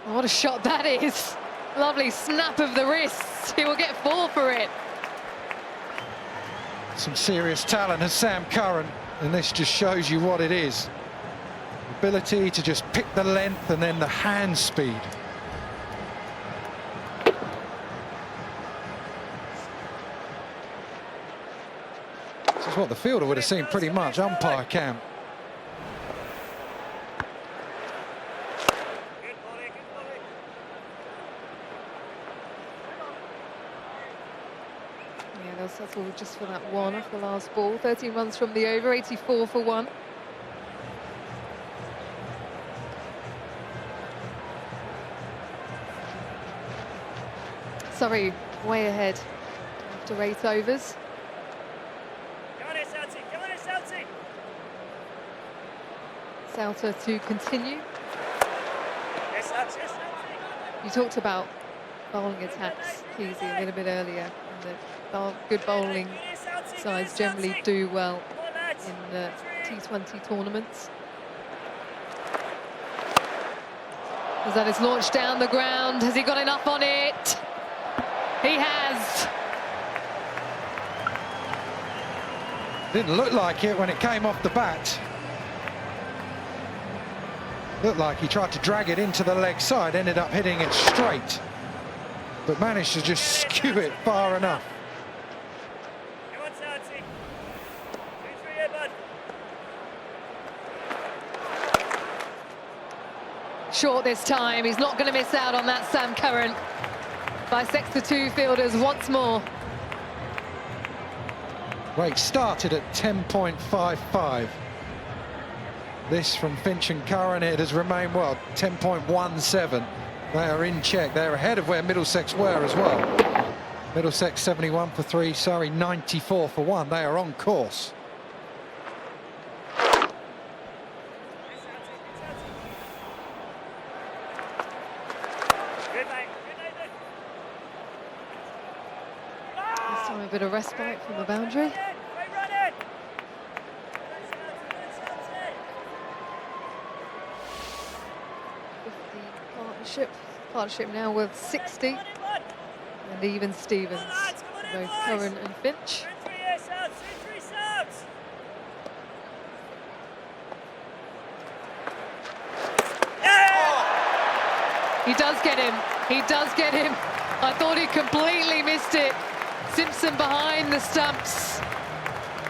What a shot that is. Lovely snap of the wrist. He will get 4 for it. Some serious talent has Sam Curran, and this just shows you what it is. Ability to just pick the length and then the hand speed. This is what the fielder would have seen pretty much, umpire camp. That's all just for that one off the last ball. 13 runs from the over, 84 for 1. Surrey way ahead after 8 overs. Souter to continue. You talked about bowling attacks, Keezy, a little bit earlier. And the good bowling sides generally do well in T20 tournaments. As that is launched down the ground, has he got enough on it? He has. Didn't look like it when it came off the bat. Looked like he tried to drag it into the leg side, ended up hitting it straight, but managed to just skew it far enough. Short this time, he's not going to miss out on that. Sam Curran bisects the 2 fielders once more. Rate started at 10.55. This from Finch and Curran, it has remained, well, 10.17. They are in check. They're ahead of where Middlesex were as well. Middlesex 71 for 3, Surrey 94 for 1. They are on course. This time a bit of respite from the boundary. Partnership now with 60. And even Stevens, both Curran and Finch. He does get him. He does get him. I thought he completely missed it. Simpson behind the stumps.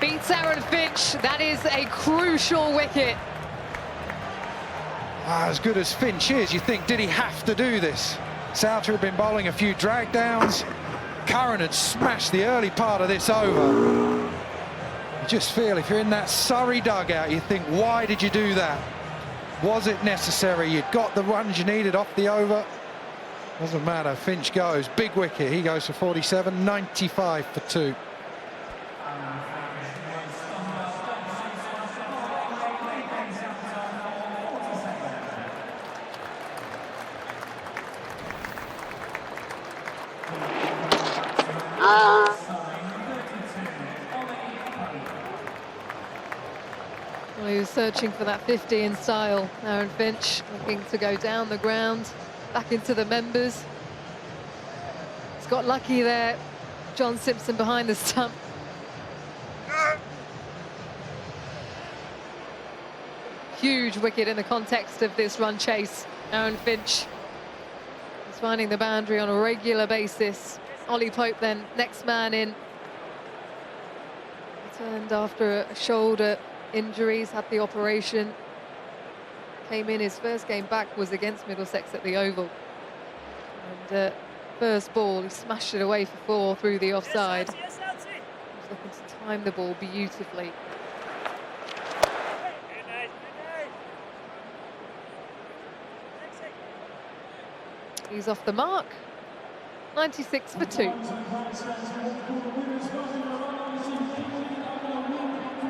Beats Aaron Finch. That is a crucial wicket. As good as Finch is, you think, did he have to do this? Souter had been bowling a few drag downs. Curran had smashed the early part of this over. You just feel, if you're in that Surrey dugout, you think, why did you do that? Was it necessary? You'd got the runs you needed off the over. Doesn't matter. Finch goes. Big wicket. He goes for 47, 95 for 2. Well, he was searching for that 50 in style. Aaron Finch looking to go down the ground, back into the members. He's got lucky there. John Simpson behind the stump. Huge wicket in the context of this run chase. Aaron Finch is finding the boundary on a regular basis. Ollie Pope then next man in. Returned after a shoulder injuries, had the operation. Came in, his first game back was against Middlesex at the Oval. And first ball, he smashed it away for 4 through the offside. He was looking to time the ball beautifully. He's off the mark. 96 for 2.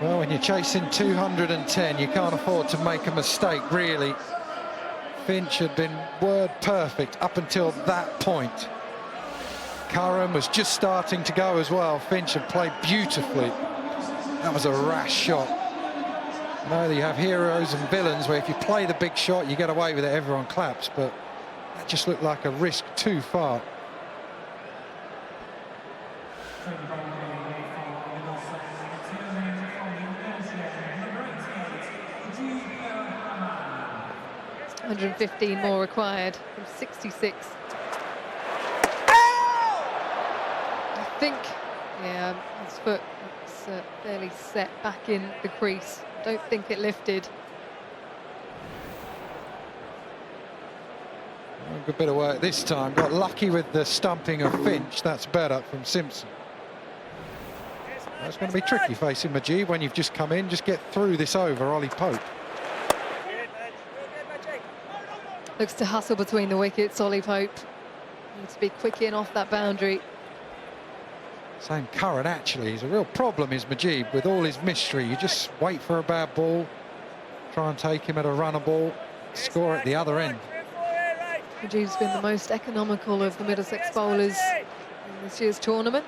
Well, when you're chasing 210, you can't afford to make a mistake, really. Finch had been word perfect up until that point. Curran was just starting to go as well. Finch had played beautifully. That was a rash shot. You know, you have heroes and villains where if you play the big shot, you get away with it, everyone claps, but that just looked like a risk too far. $115 more required from 66. I think, yeah, his foot was fairly set back in the crease. Don't think it lifted. A good bit of work this time. Got lucky with the stumping of Finch. That's better from Simpson. That's going to be tricky facing Majid when you've just come in. Just get through this over, Ollie Pope. Looks to hustle between the wickets, Ollie Pope. Needs to be quick in off that boundary. Same Curran, actually. He's a real problem, is Majid, with all his mystery. You just wait for a bad ball, try and take him at a runner ball, score at the other end. Majid's been the most economical of the Middlesex bowlers in this year's tournament,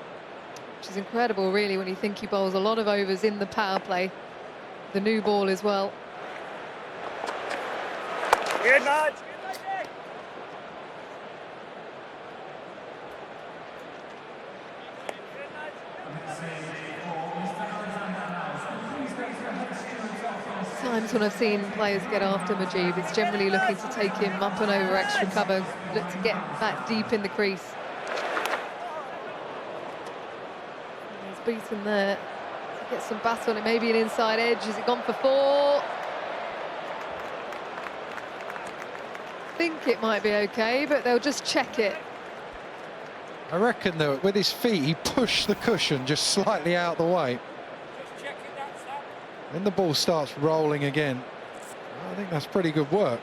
which is incredible, really, when you think he bowls a lot of overs in the power play. The new ball as well. Good match. Times when I've seen players get after Majid, it's generally looking to take him up and over extra cover, look to get back deep in the crease. And he's beaten there to get some bat on it, maybe an inside edge. Has it gone for 4? I think it might be okay, but they'll just check it. I reckon that with his feet, he pushed the cushion just slightly out the way. Then the ball starts rolling again. I think that's pretty good work.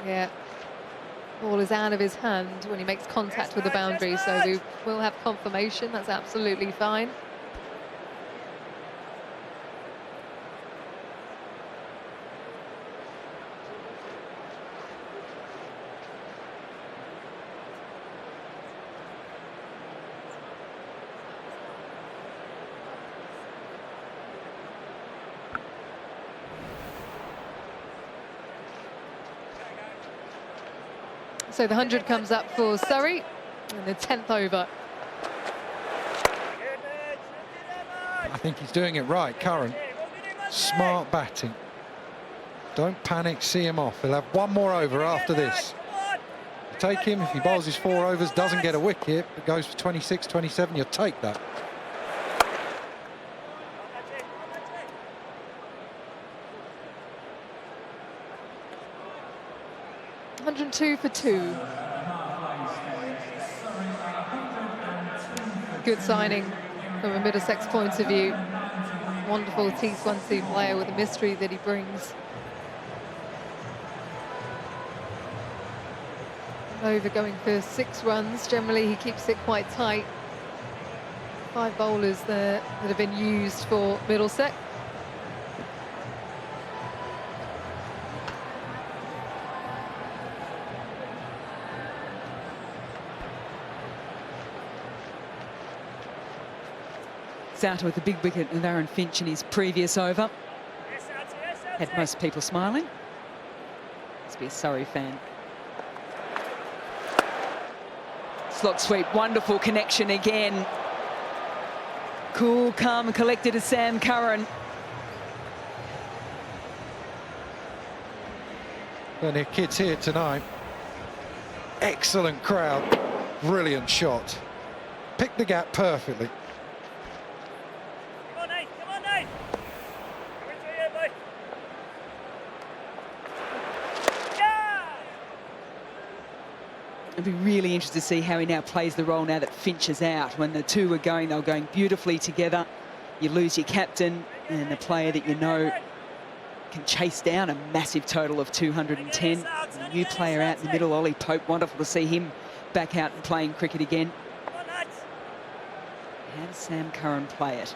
Yeah. Ball is out of his hand when he makes contact with the boundary, so we will have confirmation. That's absolutely fine. So the 100 comes up for Surrey in the 10th over. I think he's doing it right, Curran. Smart batting. Don't panic, see him off. He'll have one more over after this. Take him, if he bowls his 4 overs, doesn't get a wicket, but goes for 26, 27, you'll take that. $102 for 2. Good signing from a Middlesex point of view. Wonderful T20 player with the mystery that he brings. Over going for 6 runs. Generally, he keeps it quite tight. 5 bowlers there that have been used for Middlesex. Out with a big wicket of Aaron Finch in his previous over. Had most people smiling. Must be a Surrey fan. Slot sweep, wonderful connection again. Cool, calm and collected as Sam Curran. Plenty of kids here tonight. Excellent crowd. Brilliant shot. Picked the gap perfectly. I'd be really interested to see how he now plays the role now that Finch is out. When the two were going, they were going beautifully together. You lose your captain and a player that you know can chase down a massive total of 210. A new player out in the middle, Ollie Pope. Wonderful to see him back out and playing cricket again. How does Sam Curran play it?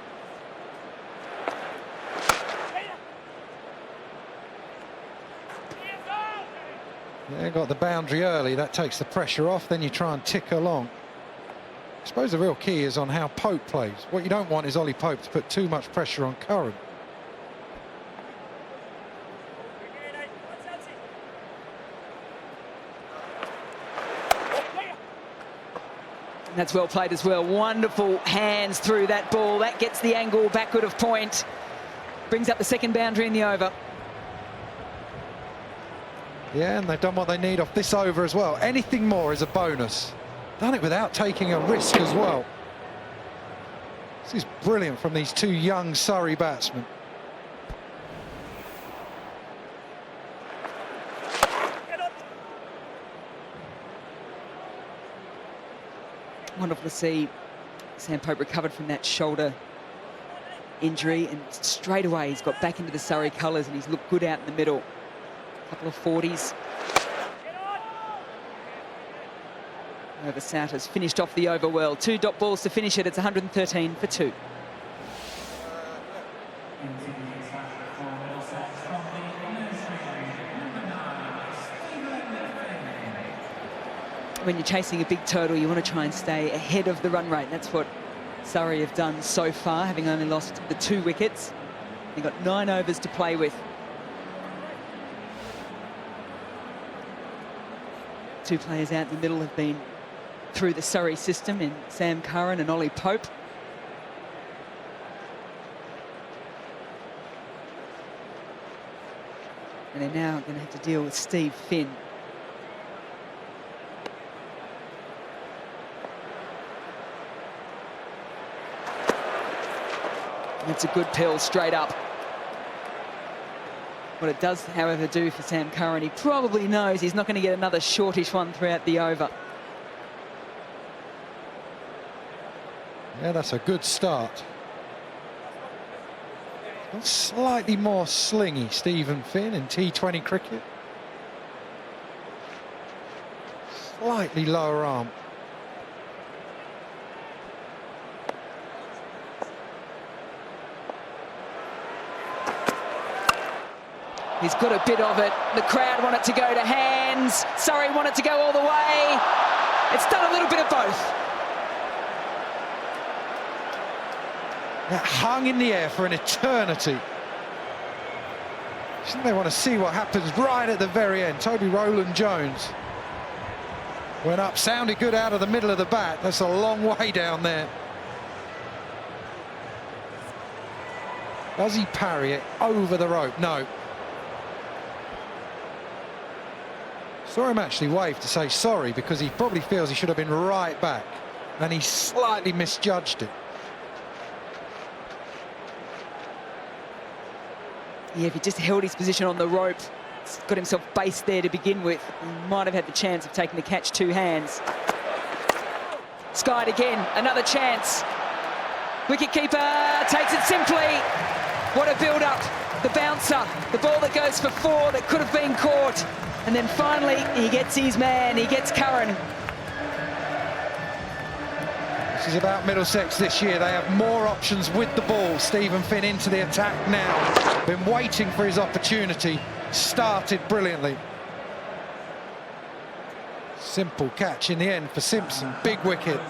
Yeah, got the boundary early, that takes the pressure off, then you try and tick along. I suppose the real key is on how Pope plays. What you don't want is Ollie Pope to put too much pressure on Curran. And that's well played as well. Wonderful hands through that ball. That gets the angle backward of point. Brings up the second boundary in the over. Yeah, and they've done what they need off this over as well. Anything more is a bonus. Done it without taking a risk as well. This is brilliant from these two young Surrey batsmen. Wonderful to see Sam Pope recovered from that shoulder injury, and straight away he's got back into the Surrey colours and he's looked good out in the middle. Couple of 40s. Over South has finished off the over well. 2 dot balls to finish it. It's 113 for 2. When you're chasing a big total, you want to try and stay ahead of the run rate. That's what Surrey have done so far, having only lost the 2 wickets. They've got 9 overs to play with. 2 players out in the middle have been through the Surrey system in Sam Curran and Ollie Pope. And they're now going to have to deal with Steve Finn. That's a good pill straight up. What it does, however, do for Sam Curran, he probably knows he's not going to get another shortish one throughout the over. Yeah, that's a good start. Slightly more slingy, Stephen Finn, in T20 cricket. Slightly lower arm. He's got a bit of it. The crowd want it to go to hands. Surrey want it to go all the way. It's done a little bit of both. That hung in the air for an eternity. They want to see what happens right at the very end. Toby Rowland-Jones Went up, sounded good out of the middle of the bat. That's a long way down there. Does he parry it over the rope? No. Saw him actually wave to say sorry, because he probably feels he should have been right back, and he slightly misjudged it. Yeah, if he just held his position on the rope, got himself based there to begin with, he might have had the chance of taking the catch two hands. Skied again, another chance. Wicketkeeper takes it simply. What a build-up. The bouncer, the ball that goes for four that could have been caught. And then finally, he gets his man, he gets Curran. This is about Middlesex this year. They have more options with the ball. Stephen Finn into the attack now. Been waiting for his opportunity. Started brilliantly. Simple catch in the end for Simpson. Big wicket.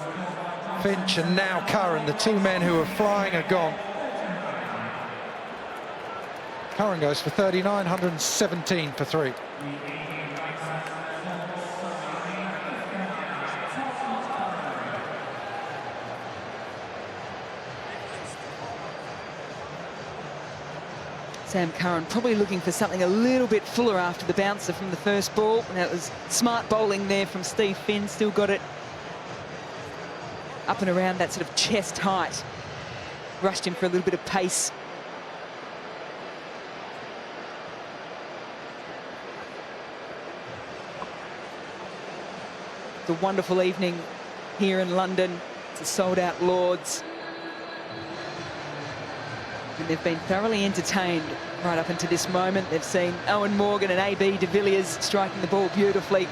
Finch and now Curran, the two men who are flying, are gone. Curran goes for 39, 117 for 3. Sam Curran probably looking for something a little bit fuller after the bouncer from the first ball. And that was smart bowling there from Steve Finn. Still got it up and around that sort of chest height. Rushed him for a little bit of pace. It's a wonderful evening here in London. It's a sold-out Lords. And they've been thoroughly entertained right up until this moment. They've seen Eoin Morgan and AB de Villiers striking the ball beautifully.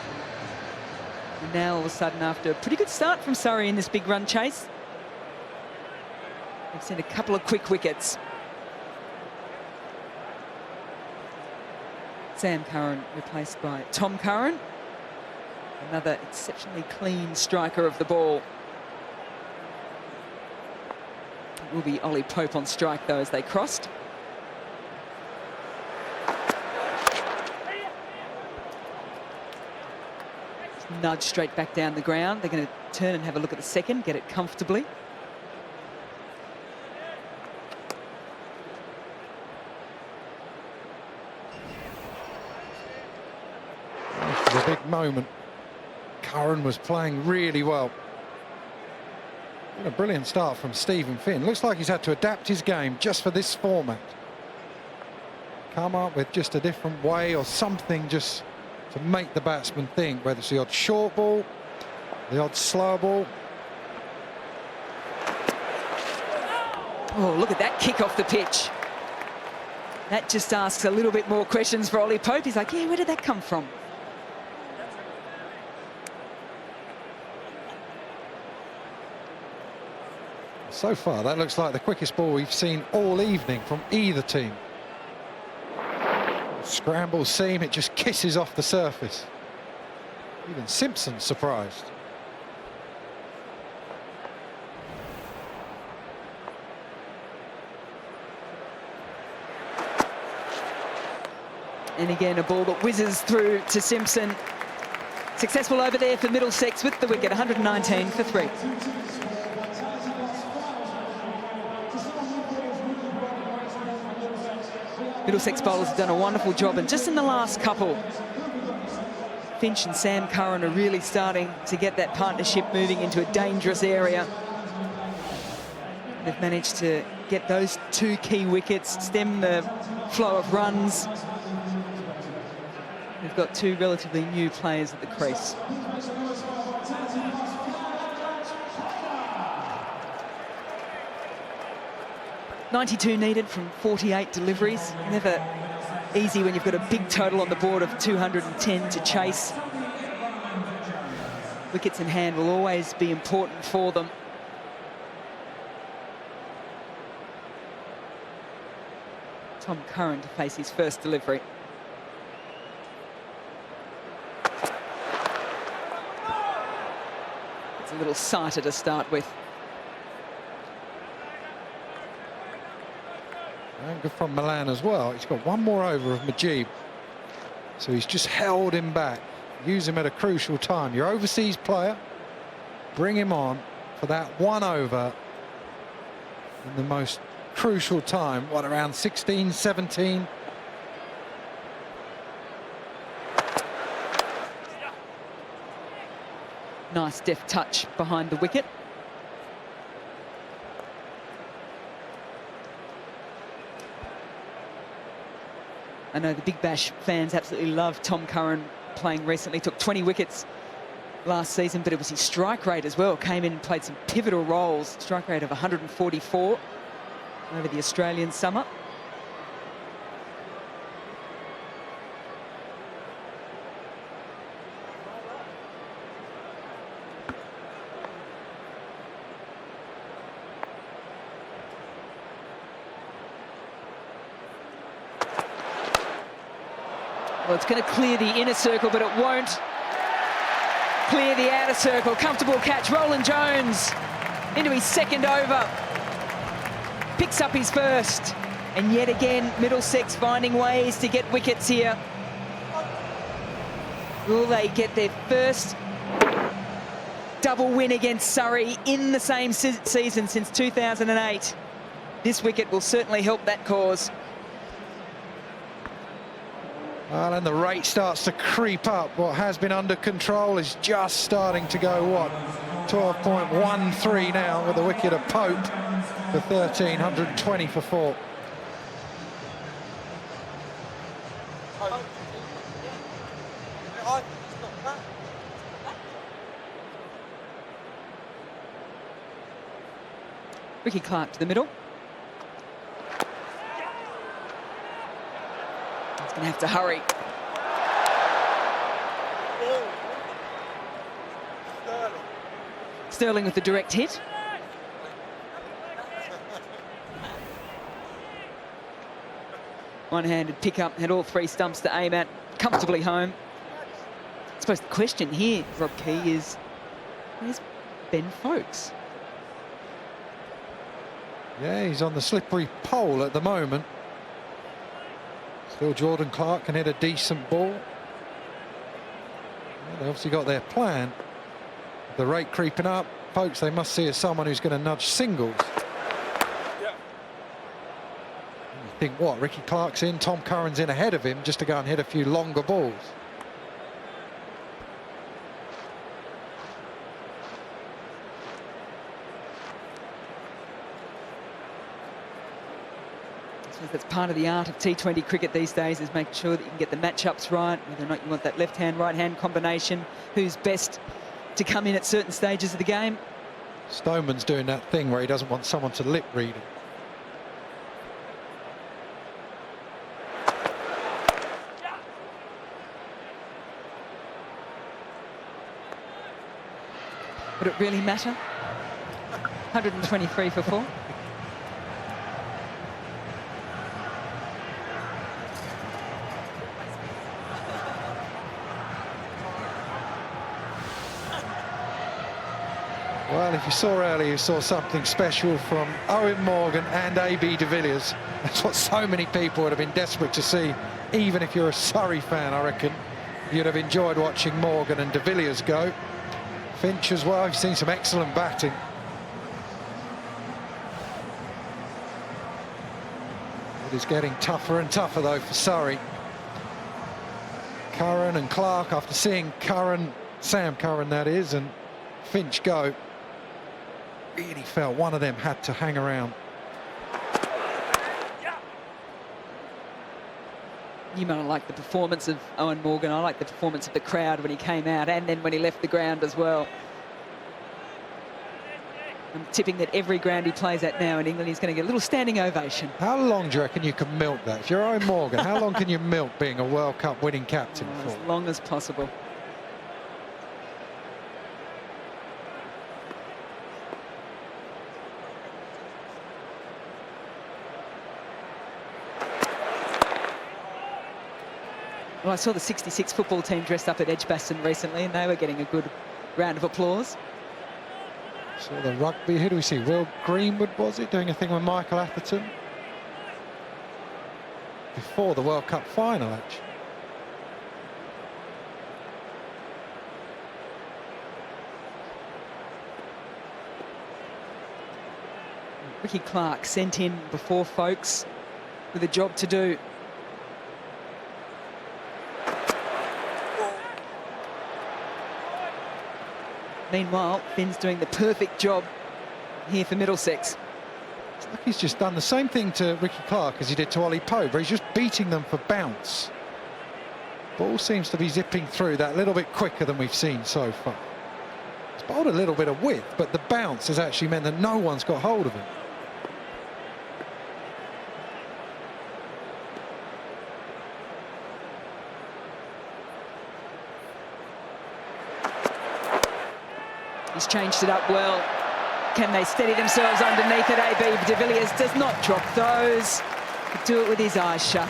And now all of a sudden, after a pretty good start from Surrey in this big run chase, they've seen a couple of quick wickets. Sam Curran replaced by Tom Curran, another exceptionally clean striker of the ball. It will be Ollie Pope on strike, though, as they crossed. Nudge straight back down the ground. They're going to turn and have a look at the second, get it comfortably. This is a big moment. Curran was playing really well. A brilliant start from Stephen Finn. Looks like he's had to adapt his game just for this format. Come up with just a different way or something just to make the batsman think, whether it's the odd short ball, the odd slow ball. Oh, look at that kick off the pitch. That just asks a little bit more questions for Ollie Pope. He's like, yeah, where did that come from? So far, that looks like the quickest ball we've seen all evening from either team. Scramble seam, it just kisses off the surface. Even Simpson's surprised. And again, a ball that whizzes through to Simpson. Successful over there for Middlesex with the wicket, 119 for 3. Middlesex bowlers have done a wonderful job, and just in the last couple, Finch and Sam Curran are really starting to get that partnership moving into a dangerous area. They've managed to get those two key wickets, stem the flow of runs. They've got two relatively new players at the crease. .92 needed from 48 deliveries. Never easy when you've got a big total on the board of 210 to chase. Wickets in hand will always be important for them. Tom Curran to face his first delivery. It's a little sighter to start with. And good from Milan as well. He's got one more over of Majib. So he's just held him back. use him at a crucial time. Your overseas player, bring him on for that 1 over in the most crucial time. What, around 16, 17? Nice deft touch behind the wicket. I know the Big Bash fans absolutely love Tom Curran playing recently. Took 20 wickets last season, but it was his strike rate as well. Came in and played some pivotal roles. Strike rate of 144 over the Australian summer. Well, it's going to clear the inner circle, but it won't clear the outer circle. Comfortable catch. Roland Jones into his second over. Picks up his first. And yet again, Middlesex finding ways to get wickets here. Will they get their first double win against Surrey in the same season since 2008? This wicket will certainly help that cause. Well, and the rate starts to creep up. What has been under control is just starting to go, what, 12.13 now with a wicket of Pope for 13, 120 for 4. Ricky Clark to the middle. He's going to have to hurry. Sterling with the direct hit. One-handed pick-up, had all 3 stumps to aim at, comfortably home. I suppose the question here, Rob Key, is where's Ben Foakes? Yeah, he's on the slippery pole at the moment. Still Jordan Clark can hit a decent ball. Well, they obviously got their plan. The rate creeping up. Folks, they must see as someone who's going to nudge singles. Yeah. You think, what, Ricky Clark's in, Tom Curran's in ahead of him just to go and hit a few longer balls. That's part of the art of T20 cricket these days, is making sure that you can get the matchups right, whether or not you want that left-hand, right-hand combination, who's best to come in at certain stages of the game. Stoneman's doing that thing where he doesn't want someone to lip read him. Would it really matter? 123 for 4. Well, if you saw earlier, you saw something special from Eoin Morgan and AB de Villiers. That's what so many people would have been desperate to see. Even if you're a Surrey fan, I reckon you'd have enjoyed watching Morgan and de Villiers go. Finch as well, I've seen some excellent batting. It is getting tougher and tougher, though, for Surrey. Curran and Clark, after seeing Curran, Sam Curran that is, and Finch go, really felt one of them had to hang around. You might like the performance of Eoin Morgan. I like the performance of the crowd when he came out and then when he left the ground as well. I'm tipping that every ground he plays at now in England, he's going to get a little standing ovation. How long do you reckon you can milk that? If you're Eoin Morgan, how long can you milk being a World Cup winning captain for? As long as possible. Well, I saw the 66 football team dressed up at Edgbaston recently, and they were getting a good round of applause. Saw the rugby, who do we see? Will Greenwood, was it, doing a thing with Michael Atherton? Before the World Cup final, actually. Ricky Clark sent in before, folks, with a job to do. Meanwhile, Finn's doing the perfect job here for Middlesex. It's like he's just done the same thing to Ricky Clark as he did to Ollie Pope, where he's just beating them for bounce. Ball seems to be zipping through that a little bit quicker than we've seen so far. It's bowled a little bit of width, but the bounce has actually meant that no one's got hold of him. He's changed it up well. Can they steady themselves underneath it? AB de Villiers does not drop those. He'll do it with his eyes shut.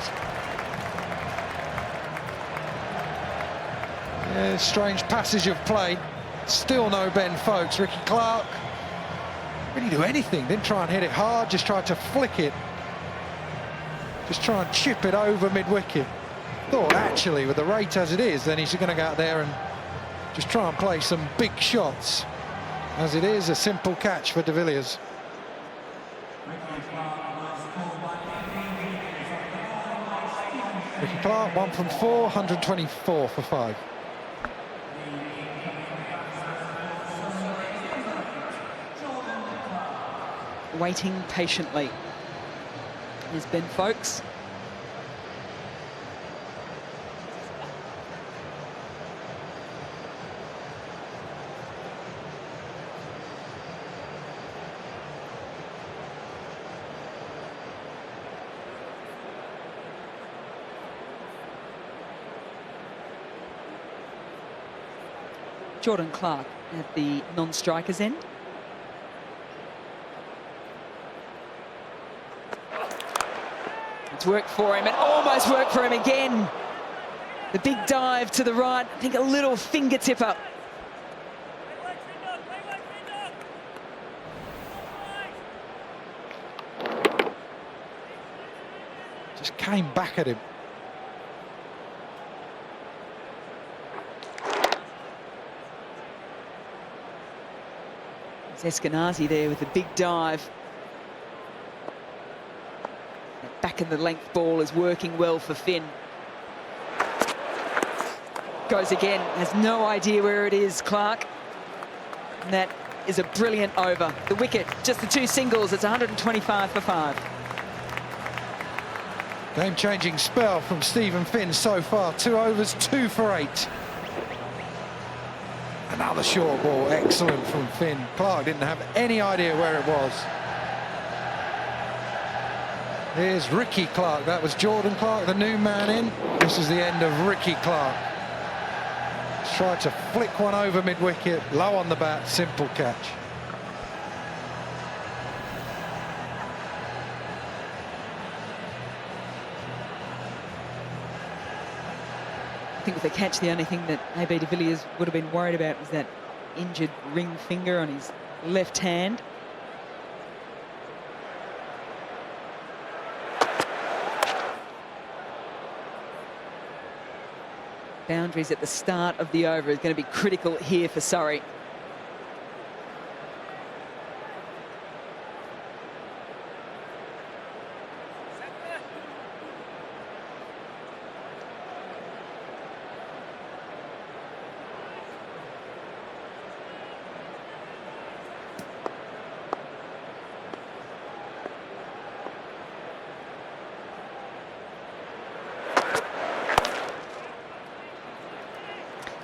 Yeah, strange passage of play. Still no bend, folks. Ricky Clark didn't do anything. Didn't try and hit it hard. Just tried to flick it. Just try and chip it over mid-wicket. Thought actually, with the rate as it is, then he's going to go out there and just try and play some big shots. As it is, a simple catch for de Villiers. Ricky Clark, 1 from 4, 124 for 5. Waiting patiently. Here's Ben Folks. Jordan Clark at the non-strikers end. It's worked for him, and almost worked for him again. The big dive to the right, I think a little fingertip up. Just came back at him. Eskenazi there with a big dive. That back of the length ball is working well for Finn. Goes again, has no idea where it is, Clark. And that is a brilliant over. The wicket, just the 2 singles, it's 125 for 5. Game-changing spell from Stephen Finn so far. 2 overs, 2 for 8. Another short ball, excellent from Finn. Clark didn't have any idea where it was. Here's Ricky Clark. That was Jordan Clark, the new man in. This is the end of Ricky Clark. Tried to flick one over mid-wicket, low on the bat, simple catch. I think with the catch, the only thing that AB de Villiers would have been worried about was that injured ring finger on his left hand. Boundaries at the start of the over is going to be critical here for Surrey.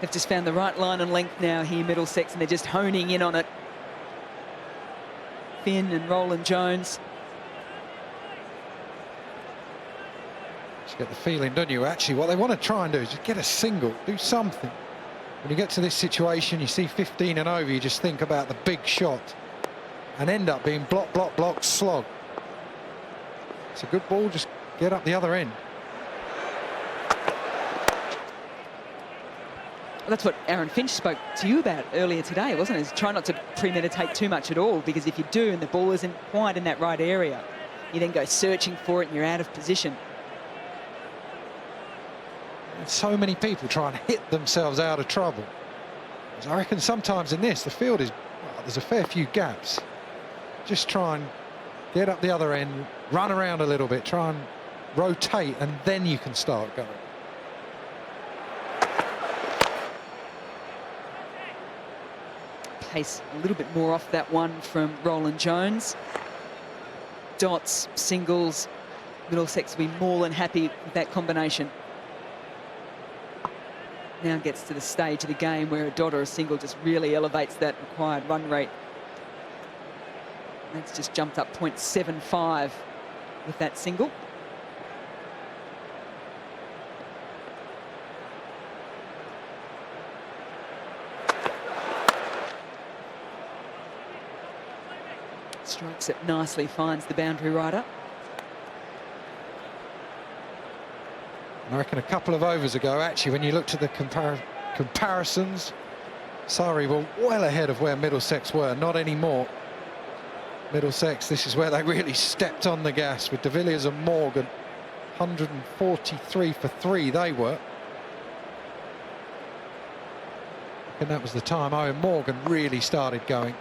They've just found the right line and length now here, Middlesex, and they're just honing in on it. Finn and Roland Jones. Just get the feeling, don't you, actually, what they want to try and do is just get a single, do something. When you get to this situation, you see 15 and over, you just think about the big shot and end up being block, block, block, slog. It's a good ball, just get up the other end. That's what Aaron Finch spoke to you about earlier today, wasn't it? Is try not to premeditate too much at all, because if you do and the ball isn't quite in that right area, you then go searching for it and you're out of position. And so many people try and hit themselves out of trouble. I reckon sometimes in this, the field is, well, there's a fair few gaps. Just try and Get up the other end, run around a little bit, try and rotate, and then you can start going. Pace a little bit more off that one from Roland Jones. Dots, singles, Middlesex will be more than happy with that combination. Now gets to the stage of the game where a dot or a single just really elevates that required run rate. That's just jumped up 0.75 with that single. Strikes it nicely, finds the boundary rider. I reckon a couple of overs ago, actually, when you looked at the comparisons, Surrey were well ahead of where Middlesex were. Not anymore. Middlesex, this is where they really stepped on the gas with Villiers and Morgan. 143 for 3 they were. And that was the time Eoin Morgan really started going.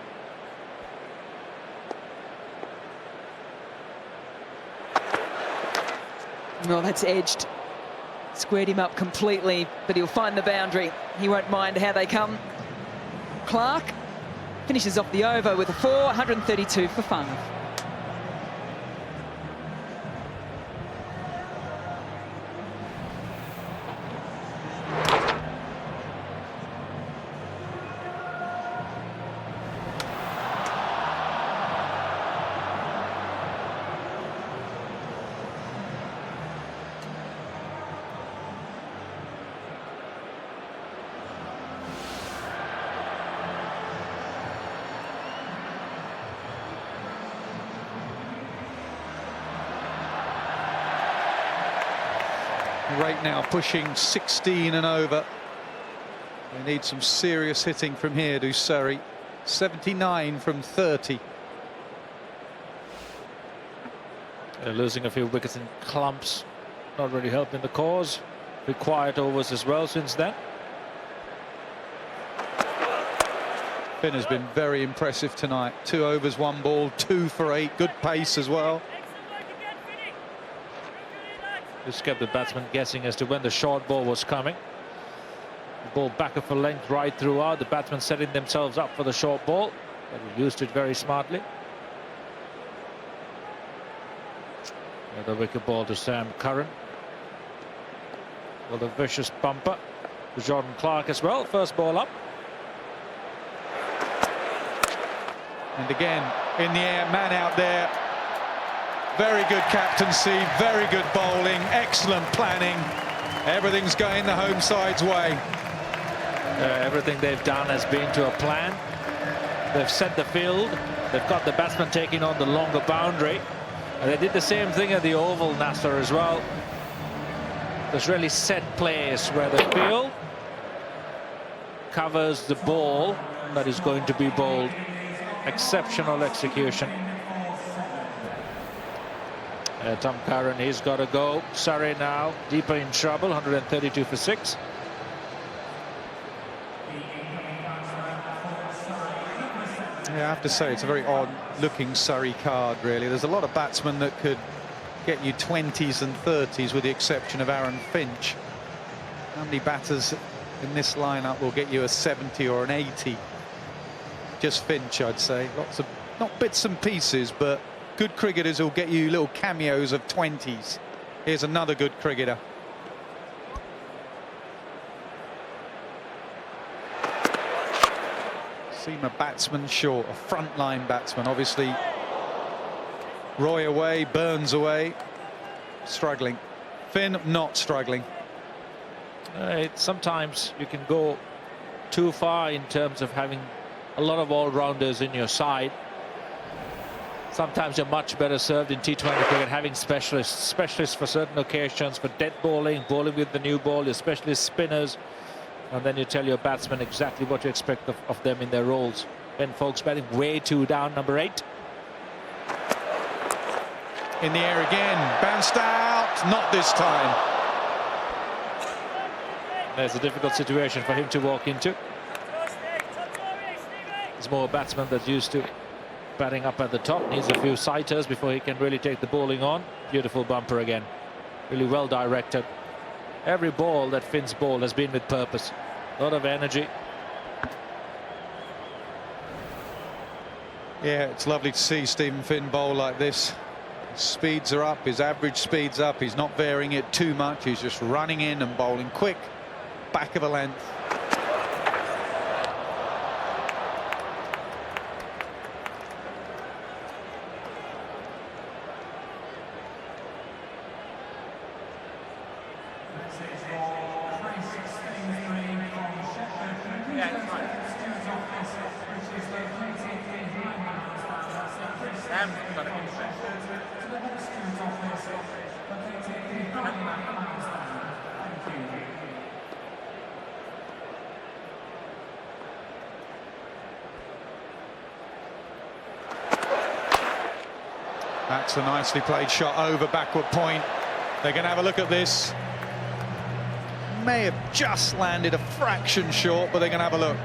Well, that's edged. Squared him up completely, but he'll find the boundary. He won't mind how they come. Clark finishes off the over with a 4, 132 for 5. Rate now pushing 16 and over. They need some serious hitting from here, do Surrey. 79 from 30. They're losing a few wickets in clumps, not really helping the cause. Big quiet overs as well since then. Finn has been very impressive tonight. 2 overs, 1 ball, 2 for 8. Good pace as well. Just kept the batsman guessing as to when the short ball was coming. The ball back of a length right throughout. The batsmen setting themselves up for the short ball. But he used it very smartly. Another wicket ball to Sam Curran. With a vicious bumper to Jordan Clark as well. First ball up. And again, in the air, man out there. Very good captaincy, very good bowling, excellent planning. Everything's going the home side's way. Everything they've done has been to a plan. They've set the field. They've got the batsman taking on the longer boundary. And they did the same thing at the Oval, Nasser, as well. There's really set plays where the field covers the ball that is going to be bowled. Exceptional execution. Tom Curran, he's got to go. Surrey now deeper in trouble, 132 for 6. Yeah, I have to say it's a very odd looking Surrey card, really. There's a lot of batsmen that could get you 20s and 30s with the exception of Aaron Finch. How many batters in this lineup will get you a 70 or an 80? Just Finch, I'd say. Lots of, not bits and pieces, but good cricketers will get you little cameos of 20s. Here's another good cricketer. Seem a batsman short, a frontline batsman. Obviously, Roy away, Burns away, struggling. Finn not struggling. Sometimes you can go too far in terms of having a lot of all-rounders in your side. Sometimes you're much better served in T20 cricket having specialists for certain occasions, for dead bowling, bowling with the new ball, your specialist spinners, and then you tell your batsmen exactly what you expect of them in their roles. Ben Foakes batting way too down, number 8. In the air again, bounced out, not this time. There's a difficult situation for him to walk into. There's more batsmen that's used to batting up at the top, needs a few sighters before he can really take the bowling on. Beautiful bumper again, really well directed. Every ball that Finn's bowled has been with purpose, a lot of energy. Yeah, it's lovely to see Stephen Finn bowl like this. His speeds are up, his average speed's up, he's not varying it too much, he's just running in and bowling quick, back of a length. That's a nicely played shot over backward point. They're going to have a look at this. May have just landed a fraction short, but they're going to have a look.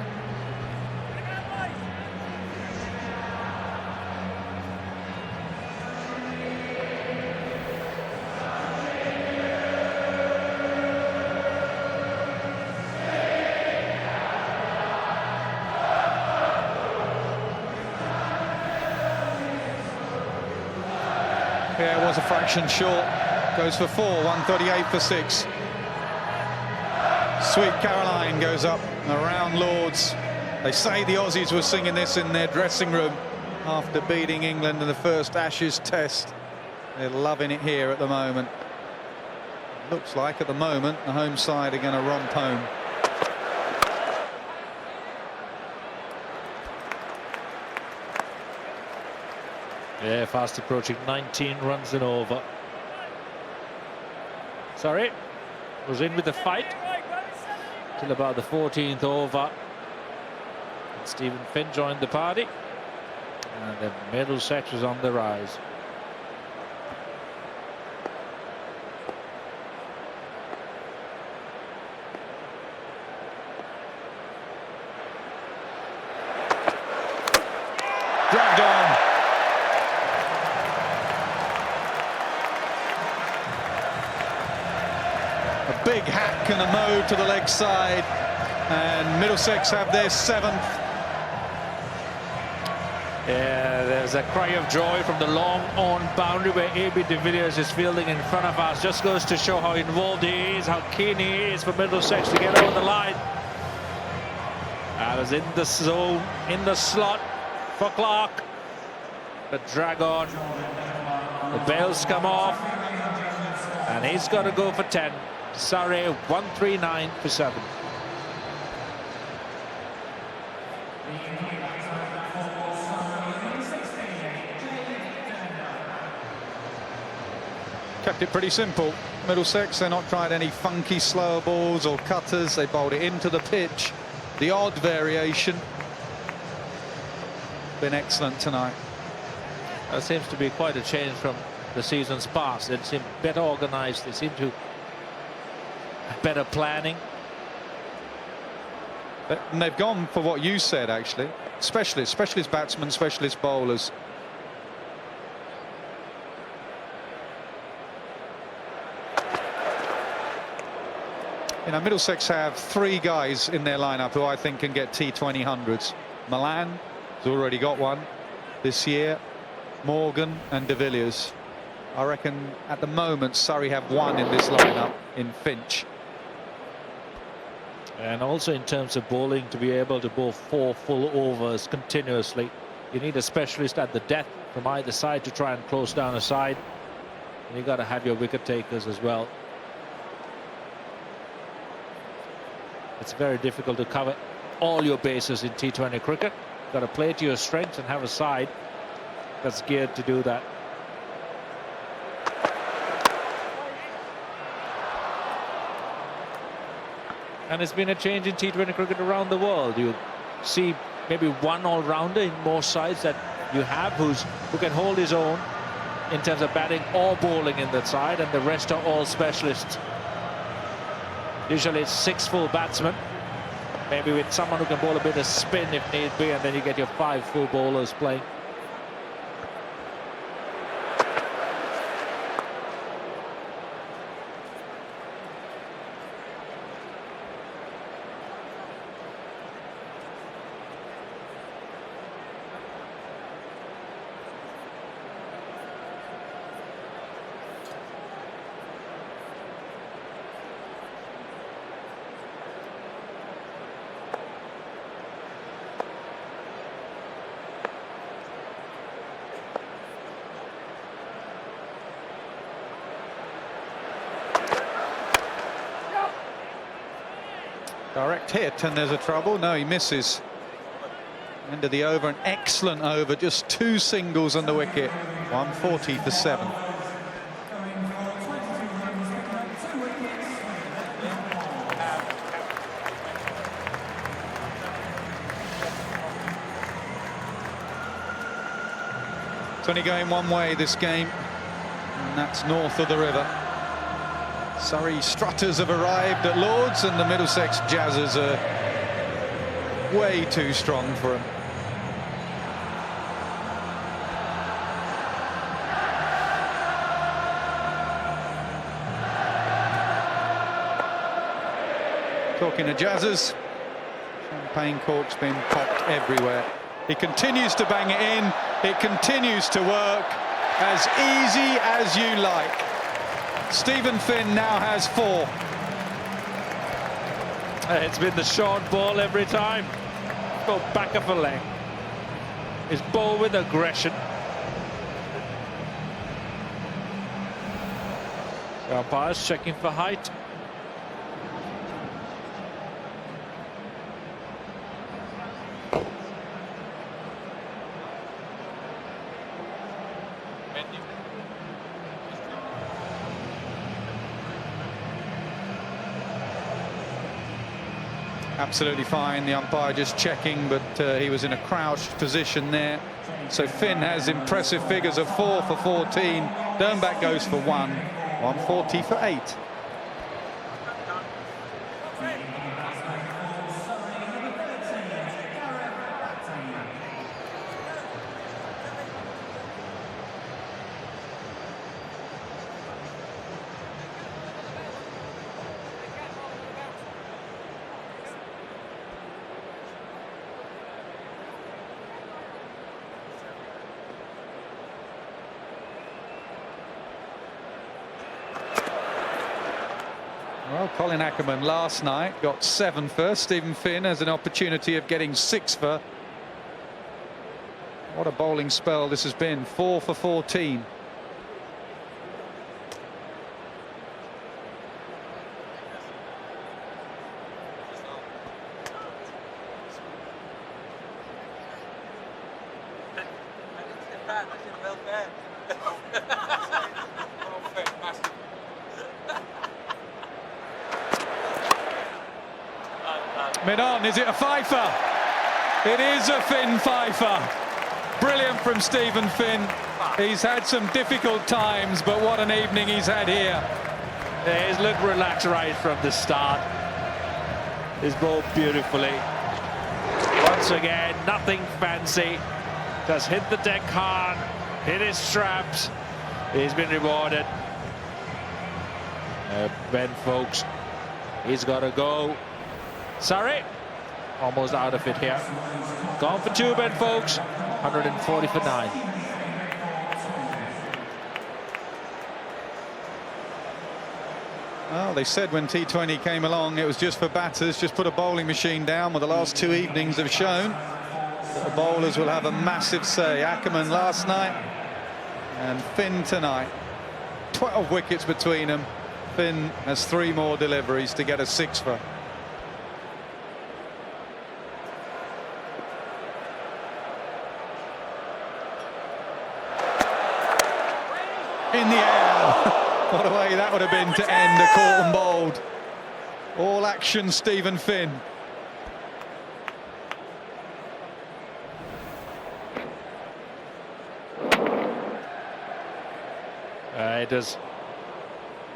Yeah, it was a fraction short. Goes for 4, 138 for 6. Sweet Caroline goes up around Lords. They say the Aussies were singing this in their dressing room after beating England in the first Ashes test. They're loving it here at the moment. Looks like at the moment the home side are going to romp home. Yeah, fast approaching 19 runs and over. Surrey was in with the fight till about the 14th over. And Stephen Finn joined the party. And the Middlesex was on the rise. Dragged on. A big hack and a mow to the leg side, and Middlesex have their 7th. Yeah, there's a cry of joy from the long on boundary where A.B. de Villiers is fielding in front of us. Just goes to show how involved he is, how keen he is for Middlesex to get over the line. That was in the zone, in the slot for Clark. The drag on, the bails come off, and he's got to go for 10. Surrey 139 for 7. Kept it pretty simple. Middlesex, they're not tried any funky slower balls or cutters. They bowled it into the pitch. The odd variation. Been excellent tonight. That seems to be quite a change from the seasons past. They seem better organised. They seem to have better planning. And they've gone for what you said, actually. Specialist batsmen, specialist bowlers. You know, Middlesex have 3 guys in their lineup who I think can get T20 hundreds. Milan has already got one this year. Morgan and de Villiers. I reckon at the moment Surrey have 1 in this lineup in Finch. And also in terms of bowling, to be able to bowl 4 full overs continuously, you need a specialist at the death from either side to try and close down a side. And you've got to have your wicket takers as well. It's very difficult to cover all your bases in T20 cricket. You've got to play to your strengths and have a side that's geared to do that. And it's been a change in T20 cricket around the world. You see maybe one all-rounder in most sides that you have who can hold his own in terms of batting or bowling in that side, and the rest are all specialists. Usually it's 6 full batsmen, maybe with someone who can bowl a bit of spin if need be, and then you get your 5 full bowlers playing. Direct hit, and there's a trouble. No, he misses. End of the over, an excellent over. Just 2 singles on the wicket. 140 for 7. It's only going one way, this game, and that's north of the river. Surrey Strutters have arrived at Lord's, and the Middlesex Jazzers are way too strong for them. Talking to Jazzers, champagne corks being popped everywhere. He continues to bang it in. It continues to work. As easy as you like. Stephen Finn now has 4. It's been the short ball every time. Go back of a leg. His ball with aggression. The umpires checking for height. Absolutely fine. The umpire just checking, but he was in a crouched position there. So Finn has impressive figures of 4 for 14. Dernbach goes for 1. 140 for 8. Well, Colin Ackerman last night got 7 for. Stephen Finn has an opportunity of getting 6 for. What a bowling spell this has been. 4 for 14. Mid-on, is it a fifer? It is a Finn fifer. Brilliant from Stephen Finn. He's had some difficult times, but what an evening he's had here. Yeah, he's looked relaxed right from the start. He's bowled beautifully. Once again, nothing fancy. Just hit the deck hard, hit his straps. He's been rewarded. Ben Folks, he's got to go. Surrey, almost out of it here. Gone for 2, Ben Folks. 140 for 9. Well, they said when T20 came along it was just for batters, just put a bowling machine down. Well, the last 2 evenings have shown that the bowlers will have a massive say. Ackerman last night and Finn tonight. 12 wickets between them. Finn has 3 more deliveries to get a 6 for. In the air. What a way that would have been to end a caught and bowled. All action Stephen Finn. He does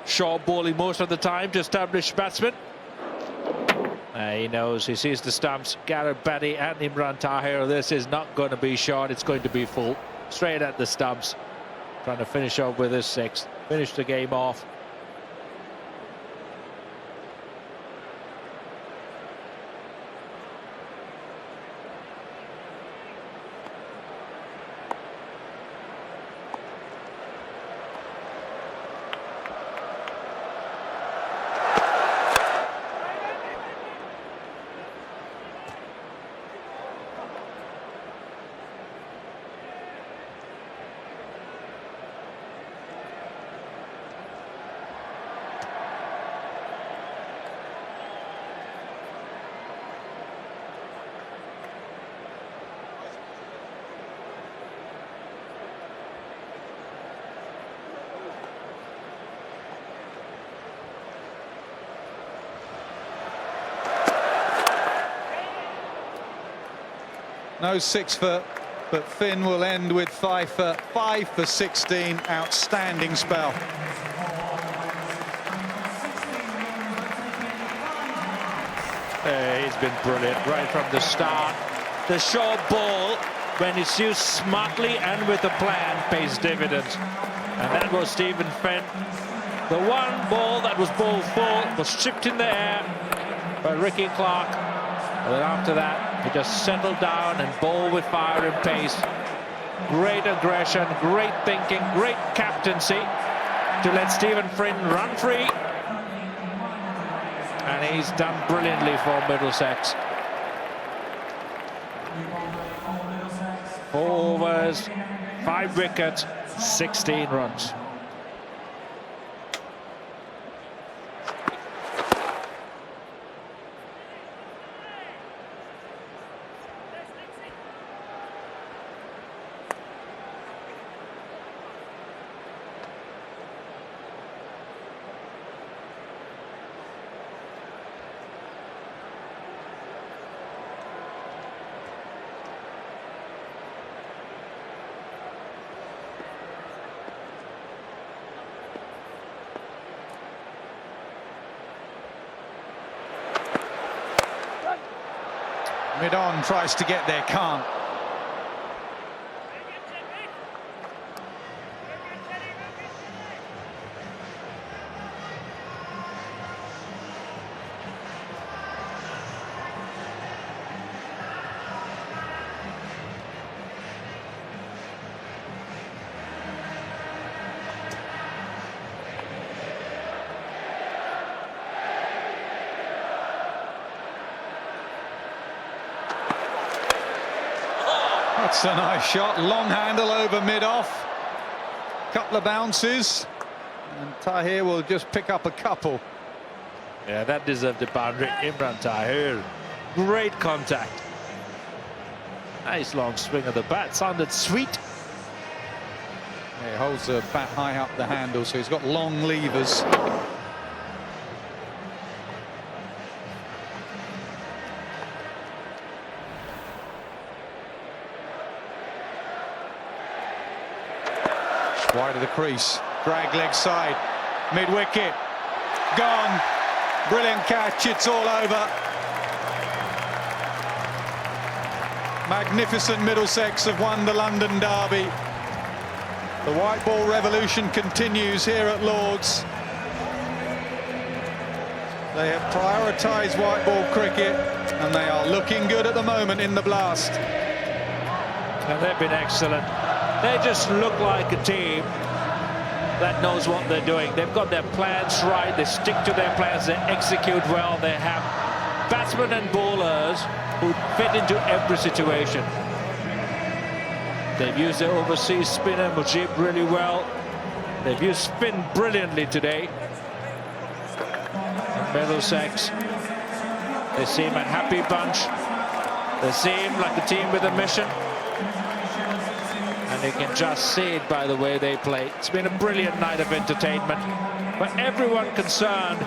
short bowling most of the time to establish batsmen. He knows, he sees the stumps. Gareth Batty and Imran Tahir. This is not going to be short, it's going to be full. Straight at the stumps. Trying to finish off with his 6th. Finish the game off. No 6 for, but Finn will end with 5 for 16. Outstanding spell. He's been brilliant right from the start. The short ball, when it's used smartly and with a plan, pays dividends. And that was Stephen Finn. The one ball that was ball full was chipped in the air by Ricky Clark. And then after that, he just settled down and bowled with fire and pace. Great aggression, great thinking, great captaincy to let Stephen Finn run free. And he's done brilliantly for Middlesex. 4 overs, 5 wickets, 16 runs. Mid-on tries to get there, can't. That's a nice shot, long handle over mid-off. Couple of bounces, and Tahir will just pick up a couple. Yeah, that deserved the boundary. Imran Tahir, great contact. Nice long swing of the bat, sounded sweet. Yeah, he holds the bat high up the handle, so he's got long levers. Wide of the crease, drag leg side, mid-wicket, gone. Brilliant catch, it's all over. Magnificent Middlesex have won the London Derby. The white ball revolution continues here at Lord's. They have prioritised white ball cricket, and they are looking good at the moment in the blast. And they've been excellent. They just look like a team that knows what they're doing. They've got their plans right. They stick to their plans. They execute well. They have batsmen and bowlers who fit into every situation. They've used their overseas spinner Mujib really well. They've used spin brilliantly today. And Middlesex, they seem a happy bunch. They seem like a team with a mission. And you can just see it by the way they play. It's been a brilliant night of entertainment for everyone concerned.